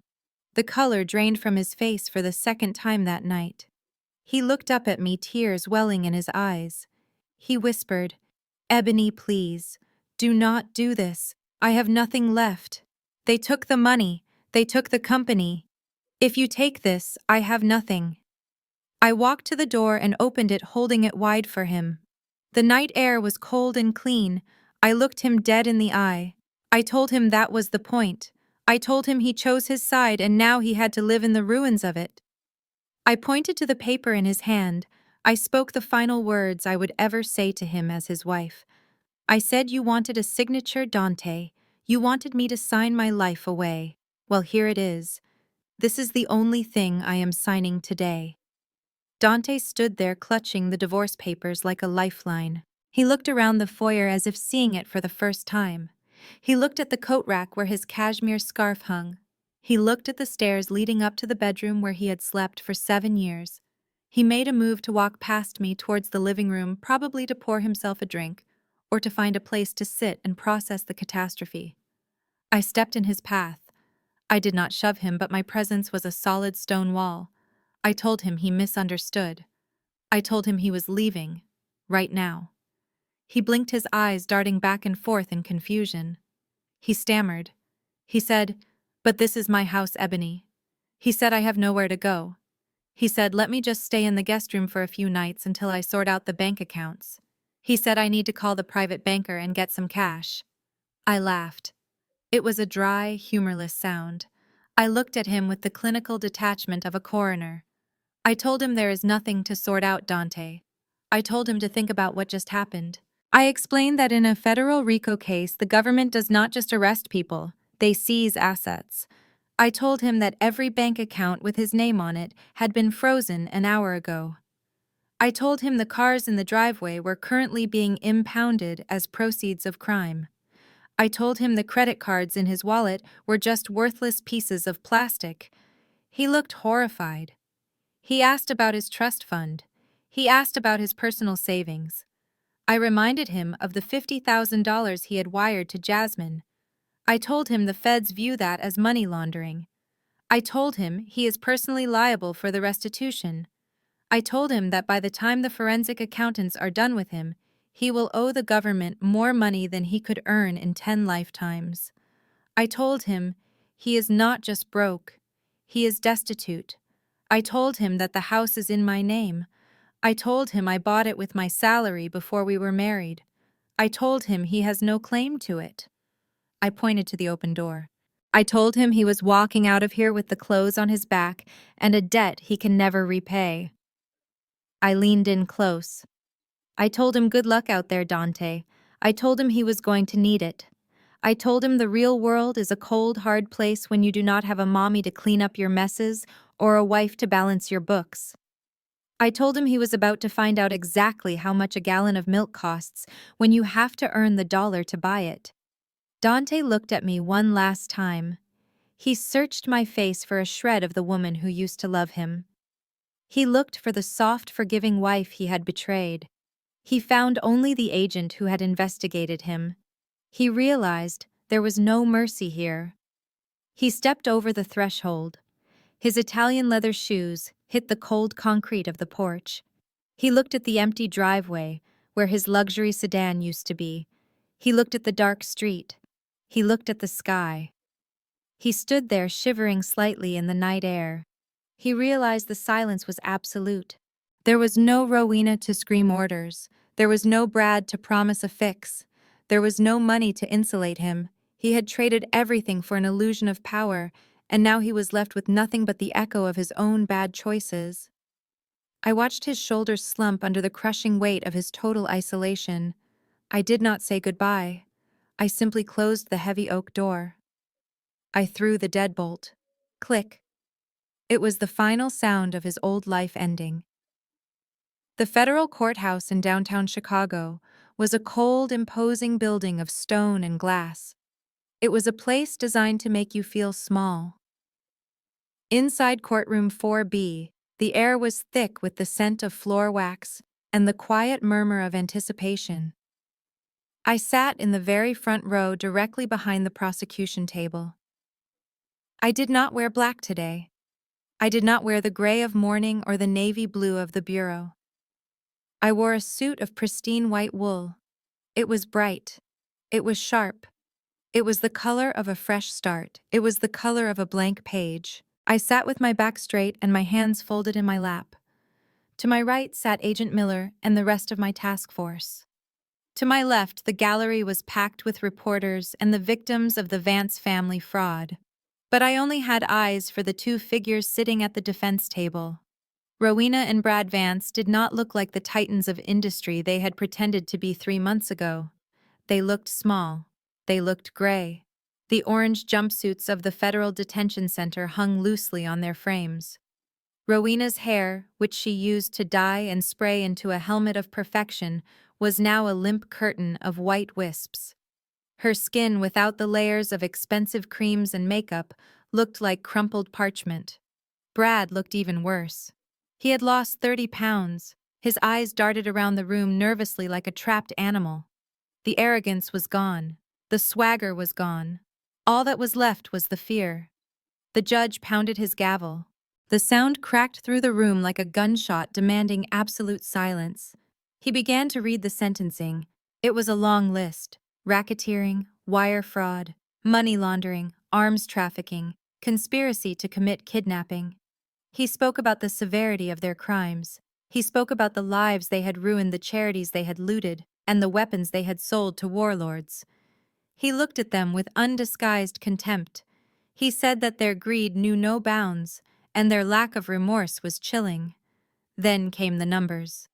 The color drained from his face for the second time that night. He looked up at me, tears welling in his eyes. He whispered, "Ebony, please, do not do this. I have nothing left. They took the money. They took the company. If you take this, I have nothing." I walked to the door and opened it, holding it wide for him. The night air was cold and clean. I looked him dead in the eye. I told him that was the point. I told him he chose his side and now he had to live in the ruins of it. I pointed to the paper in his hand, I spoke the final words I would ever say to him as his wife. I said, "You wanted a signature, Dante. You wanted me to sign my life away. Well, here it is. This is the only thing I am signing today." Dante stood there clutching the divorce papers like a lifeline. He looked around the foyer as if seeing it for the first time. He looked at the coat rack where his cashmere scarf hung. He looked at the stairs leading up to the bedroom where he had slept for 7 years. He made a move to walk past me towards the living room, probably to pour himself a drink, or to find a place to sit and process the catastrophe. I stepped in his path. I did not shove him, but my presence was a solid stone wall. I told him he misunderstood. I told him he was leaving. Right now. He blinked, his eyes darting back and forth in confusion. He stammered. He said, "But this is my house, Ebony." He said, "I have nowhere to go." He said, "Let me just stay in the guest room for a few nights until I sort out the bank accounts." He said, "I need to call the private banker and get some cash." I laughed. It was a dry, humorless sound. I looked at him with the clinical detachment of a coroner. I told him there is nothing to sort out, Dante. I told him to think about what just happened. I explained that in a federal RICO case, the government does not just arrest people, they seize assets. I told him that every bank account with his name on it had been frozen an hour ago. I told him the cars in the driveway were currently being impounded as proceeds of crime. I told him the credit cards in his wallet were just worthless pieces of plastic. He looked horrified. He asked about his trust fund. He asked about his personal savings. I reminded him of the $50,000 he had wired to Jasmine. I told him the feds view that as money laundering. I told him he is personally liable for the restitution. I told him that by the time the forensic accountants are done with him, he will owe the government more money than he could earn in 10 lifetimes. I told him he is not just broke, he is destitute. I told him that the house is in my name. I told him I bought it with my salary before we were married. I told him he has no claim to it. I pointed to the open door. I told him he was walking out of here with the clothes on his back and a debt he can never repay. I leaned in close. I told him good luck out there, Dante. I told him he was going to need it. I told him the real world is a cold, hard place when you do not have a mommy to clean up your messes or a wife to balance your books. I told him he was about to find out exactly how much a gallon of milk costs when you have to earn the dollar to buy it. Dante looked at me one last time. He searched my face for a shred of the woman who used to love him. He looked for the soft, forgiving wife he had betrayed. He found only the agent who had investigated him. He realized there was no mercy here. He stepped over the threshold. His Italian leather shoes hit the cold concrete of the porch. He looked at the empty driveway where his luxury sedan used to be. He looked at the dark street. He looked at the sky. He stood there shivering slightly in the night air. He realized the silence was absolute. There was no Rowena to scream orders. There was no Brad to promise a fix. There was no money to insulate him. He had traded everything for an illusion of power, and now he was left with nothing but the echo of his own bad choices. I watched his shoulders slump under the crushing weight of his total isolation. I did not say goodbye. I simply closed the heavy oak door. I threw the deadbolt. Click. It was the final sound of his old life ending. The federal courthouse in downtown Chicago was a cold, imposing building of stone and glass. It was a place designed to make you feel small. Inside courtroom 4B, the air was thick with the scent of floor wax and the quiet murmur of anticipation. I sat in the very front row directly behind the prosecution table. I did not wear black today. I did not wear the gray of mourning or the navy blue of the bureau. I wore a suit of pristine white wool. It was bright. It was sharp. It was the color of a fresh start. It was the color of a blank page. I sat with my back straight and my hands folded in my lap. To my right sat Agent Miller and the rest of my task force. To my left, the gallery was packed with reporters and the victims of the Vance family fraud. But I only had eyes for the two figures sitting at the defense table. Rowena and Brad Vance did not look like the titans of industry they had pretended to be 3 months ago. They looked small. They looked gray. The orange jumpsuits of the Federal Detention Center hung loosely on their frames. Rowena's hair, which she used to dye and spray into a helmet of perfection, was now a limp curtain of white wisps. Her skin, without the layers of expensive creams and makeup, looked like crumpled parchment. Brad looked even worse. He had lost 30 pounds. His eyes darted around the room nervously like a trapped animal. The arrogance was gone. The swagger was gone. All that was left was the fear. The judge pounded his gavel. The sound cracked through the room like a gunshot demanding absolute silence. He began to read the sentencing. It was a long list: racketeering, wire fraud, money laundering, arms trafficking, conspiracy to commit kidnapping. He spoke about the severity of their crimes. He spoke about the lives they had ruined, the charities they had looted, and the weapons they had sold to warlords. He looked at them with undisguised contempt. He said that their greed knew no bounds, and their lack of remorse was chilling. Then came the numbers.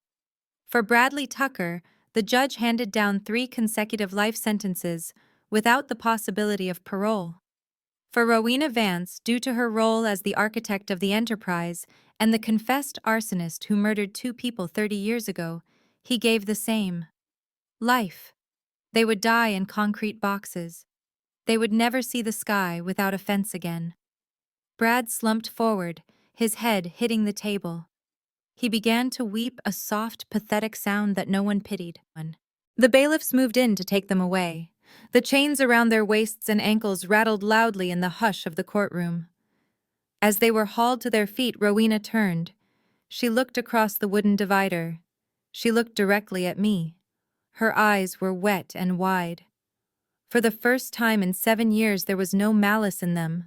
For Bradley Tucker, the judge handed down 3 consecutive life sentences without the possibility of parole. For Rowena Vance, due to her role as the architect of the enterprise and the confessed arsonist who murdered 2 people 30 years ago, he gave the same: life. They would die in concrete boxes. They would never see the sky without a fence again. Brad slumped forward, his head hitting the table. He began to weep, a soft, pathetic sound that no one pitied. The bailiffs moved in to take them away. The chains around their waists and ankles rattled loudly in the hush of the courtroom. As they were hauled to their feet, Rowena turned. She looked across the wooden divider. She looked directly at me. Her eyes were wet and wide. For the first time in 7 years, there was no malice in them.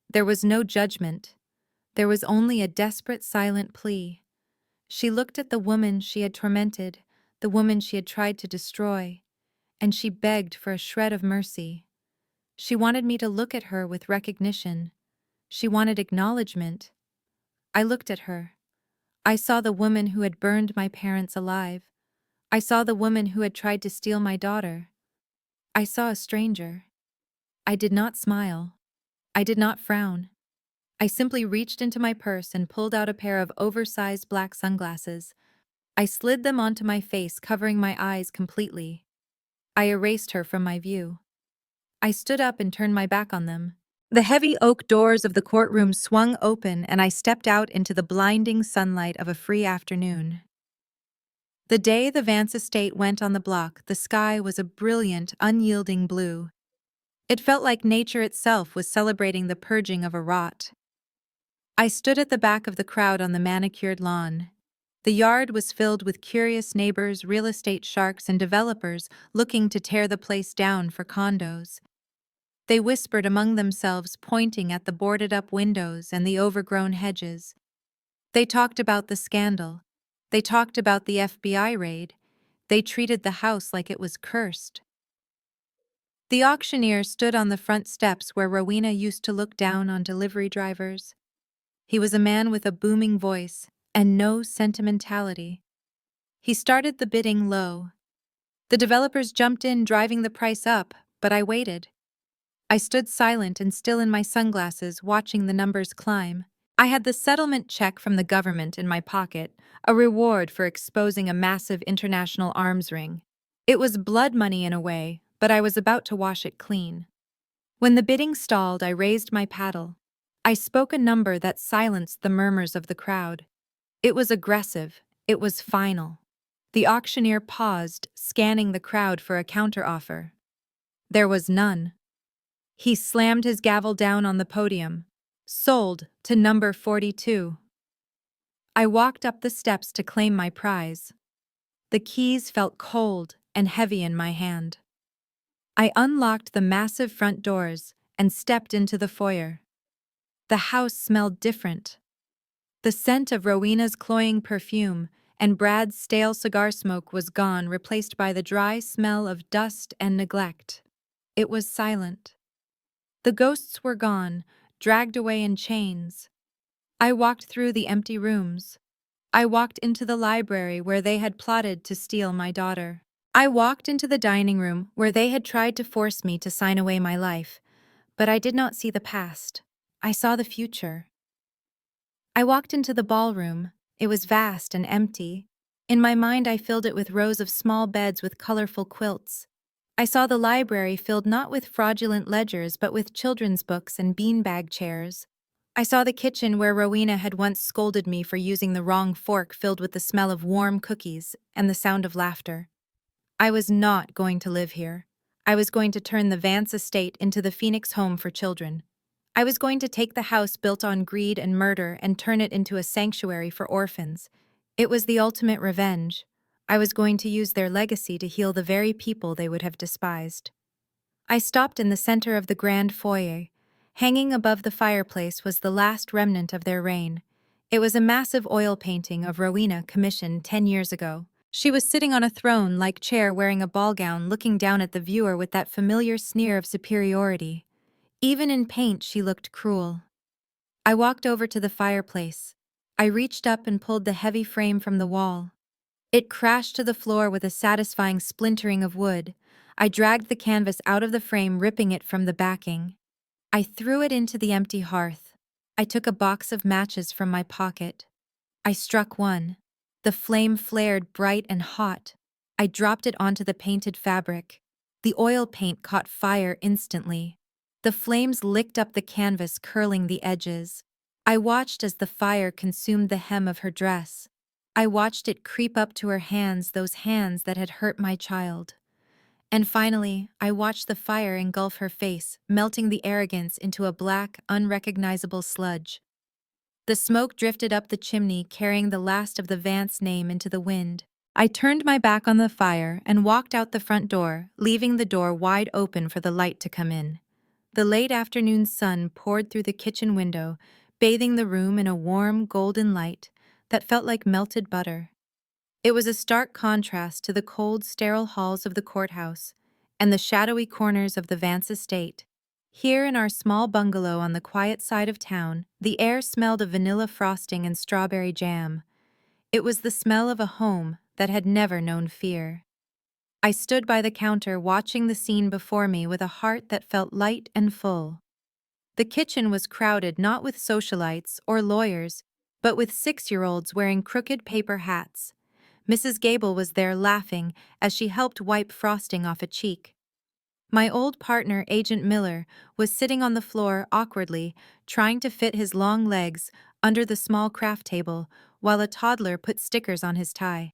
There was no judgment. There was only a desperate, silent plea. She looked at the woman she had tormented, the woman she had tried to destroy, and she begged for a shred of mercy. She wanted me to look at her with recognition. She wanted acknowledgement. I looked at her. I saw the woman who had burned my parents alive. I saw the woman who had tried to steal my daughter. I saw a stranger. I did not smile. I did not frown. I simply reached into my purse and pulled out a pair of oversized black sunglasses. I slid them onto my face, covering my eyes completely. I erased her from my view. I stood up and turned my back on them. The heavy oak doors of the courtroom swung open, and I stepped out into the blinding sunlight of a free afternoon. The day the Vance estate went on the block, the sky was a brilliant, unyielding blue. It felt like nature itself was celebrating the purging of a rot. I stood at the back of the crowd on the manicured lawn. The yard was filled with curious neighbors, real estate sharks, and developers looking to tear the place down for condos. They whispered among themselves, pointing at the boarded-up windows and the overgrown hedges. They talked about the scandal. They talked about the FBI raid. They treated the house like it was cursed. The auctioneer stood on the front steps where Rowena used to look down on delivery drivers. He was a man with a booming voice and no sentimentality. He started the bidding low. The developers jumped in, driving the price up, but I waited. I stood silent and still in my sunglasses, watching the numbers climb. I had the settlement check from the government in my pocket, a reward for exposing a massive international arms ring. It was blood money in a way, but I was about to wash it clean. When the bidding stalled, I raised my paddle. I spoke a number that silenced the murmurs of the crowd. It was aggressive. It was final. The auctioneer paused, scanning the crowd for a counteroffer. There was none. He slammed his gavel down on the podium. Sold to number 42. I walked up the steps to claim my prize. The keys felt cold and heavy in my hand. I unlocked the massive front doors and stepped into the foyer. The house smelled different. The scent of Rowena's cloying perfume and Brad's stale cigar smoke was gone, replaced by the dry smell of dust and neglect. It was silent. The ghosts were gone, dragged away in chains. I walked through the empty rooms. I walked into the library where they had plotted to steal my daughter. I walked into the dining room where they had tried to force me to sign away my life, but I did not see the past. I saw the future. I walked into the ballroom. It was vast and empty. In my mind, I filled it with rows of small beds with colorful quilts. I saw the library filled not with fraudulent ledgers but with children's books and beanbag chairs. I saw the kitchen where Rowena had once scolded me for using the wrong fork, filled with the smell of warm cookies and the sound of laughter. I was not going to live here. I was going to turn the Vance estate into the Phoenix home for children. I was going to take the house built on greed and murder and turn it into a sanctuary for orphans. It was the ultimate revenge. I was going to use their legacy to heal the very people they would have despised. I stopped in the center of the grand foyer. Hanging above the fireplace was the last remnant of their reign. It was a massive oil painting of Rowena commissioned 10 years ago. She was sitting on a throne-like chair wearing a ball gown, looking down at the viewer with that familiar sneer of superiority. Even in paint, she looked cruel. I walked over to the fireplace. I reached up and pulled the heavy frame from the wall. It crashed to the floor with a satisfying splintering of wood. I dragged the canvas out of the frame, ripping it from the backing. I threw it into the empty hearth. I took a box of matches from my pocket. I struck one. The flame flared bright and hot. I dropped it onto the painted fabric. The oil paint caught fire instantly. The flames licked up the canvas, curling the edges. I watched as the fire consumed the hem of her dress. I watched it creep up to her hands, those hands that had hurt my child. And finally, I watched the fire engulf her face, melting the arrogance into a black, unrecognizable sludge. The smoke drifted up the chimney, carrying the last of the Vance name into the wind. I turned my back on the fire and walked out the front door, leaving the door wide open for the light to come in. The late afternoon sun poured through the kitchen window, bathing the room in a warm, golden light that felt like melted butter. It was a stark contrast to the cold, sterile halls of the courthouse and the shadowy corners of the Vance estate. Here in our small bungalow on the quiet side of town, the air smelled of vanilla frosting and strawberry jam. It was the smell of a home that had never known fear. I stood by the counter watching the scene before me with a heart that felt light and full. The kitchen was crowded not with socialites or lawyers, but with 6-year-olds wearing crooked paper hats. Mrs. Gable was there laughing as she helped wipe frosting off a cheek. My old partner, Agent Miller, was sitting on the floor awkwardly, trying to fit his long legs under the small craft table, while a toddler put stickers on his tie.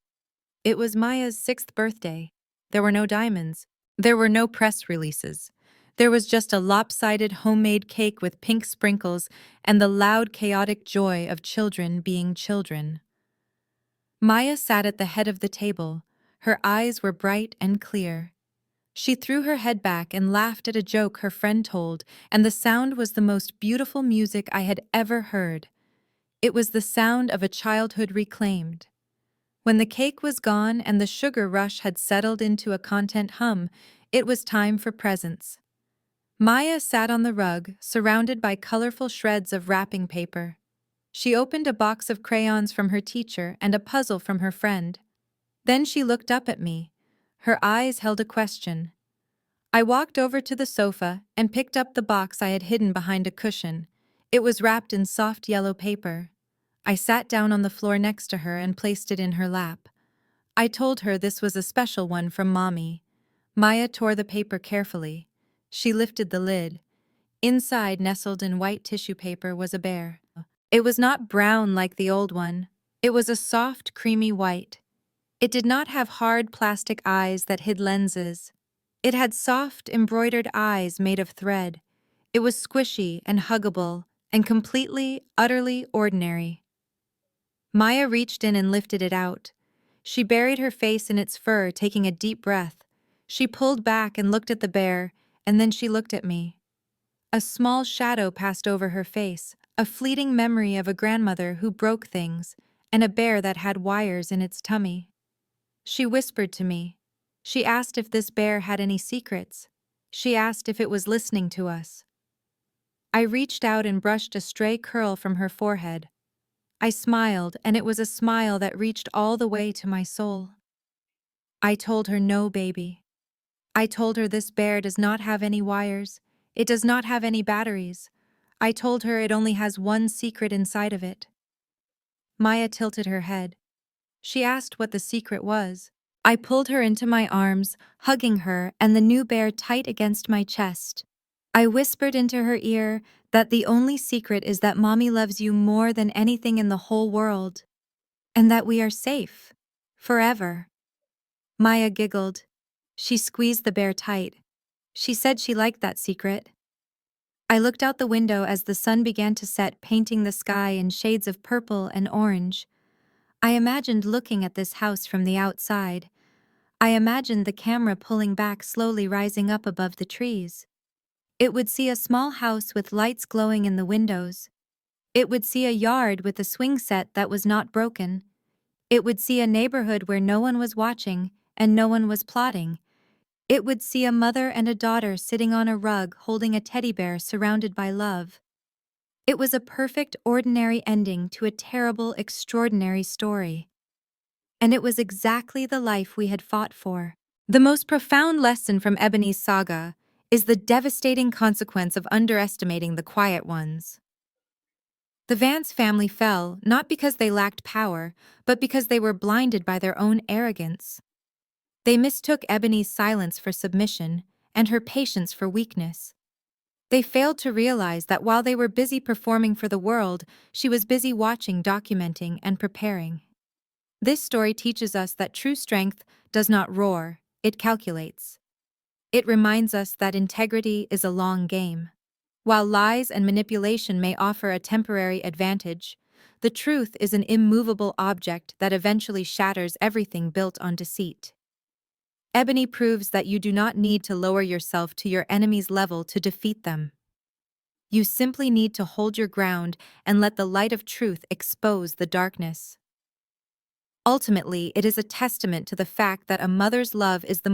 It was Maya's 6th birthday. There were no diamonds. There were no press releases. There was just a lopsided homemade cake with pink sprinkles and the loud, chaotic joy of children being children. Maya sat at the head of the table. Her eyes were bright and clear. She threw her head back and laughed at a joke her friend told, and the sound was the most beautiful music I had ever heard. It was the sound of a childhood reclaimed. When the cake was gone and the sugar rush had settled into a content hum, it was time for presents. Maya sat on the rug, surrounded by colorful shreds of wrapping paper. She opened a box of crayons from her teacher and a puzzle from her friend. Then she looked up at me. Her eyes held a question. I walked over to the sofa and picked up the box I had hidden behind a cushion. It was wrapped in soft yellow paper. I sat down on the floor next to her and placed it in her lap. I told her this was a special one from Mommy. Maya tore the paper carefully. She lifted the lid. Inside, nestled in white tissue paper, was a bear. It was not brown like the old one. It was a soft, creamy white. It did not have hard plastic eyes that hid lenses. It had soft, embroidered eyes made of thread. It was squishy and huggable and completely, utterly ordinary. Maya reached in and lifted it out. She buried her face in its fur, taking a deep breath. She pulled back and looked at the bear, and then she looked at me. A small shadow passed over her face, a fleeting memory of a grandmother who broke things, and a bear that had wires in its tummy. She whispered to me. She asked if this bear had any secrets. She asked if it was listening to us. I reached out and brushed a stray curl from her forehead. I smiled, and it was a smile that reached all the way to my soul. I told her no, baby. I told her this bear does not have any wires. It does not have any batteries. I told her it only has one secret inside of it. Maya tilted her head. She asked what the secret was. I pulled her into my arms, hugging her and the new bear tight against my chest. I whispered into her ear that the only secret is that Mommy loves you more than anything in the whole world, and that we are safe. Forever. Maya giggled. She squeezed the bear tight. She said she liked that secret. I looked out the window as the sun began to set, painting the sky in shades of purple and orange. I imagined looking at this house from the outside. I imagined the camera pulling back, slowly rising up above the trees. It would see a small house with lights glowing in the windows. It would see a yard with a swing set that was not broken. It would see a neighborhood where no one was watching and no one was plotting. It would see a mother and a daughter sitting on a rug holding a teddy bear surrounded by love. It was a perfect, ordinary ending to a terrible, extraordinary story. And it was exactly the life we had fought for. The most profound lesson from Ebony's saga is the devastating consequence of underestimating the quiet ones. The Vance family fell not because they lacked power, but because they were blinded by their own arrogance. They mistook Ebony's silence for submission and her patience for weakness. They failed to realize that while they were busy performing for the world, she was busy watching, documenting, and preparing. This story teaches us that true strength does not roar, it calculates. It reminds us that integrity is a long game. While lies and manipulation may offer a temporary advantage, the truth is an immovable object that eventually shatters everything built on deceit. Ebony proves that you do not need to lower yourself to your enemy's level to defeat them. You simply need to hold your ground and let the light of truth expose the darkness. Ultimately, it is a testament to the fact that a mother's love is the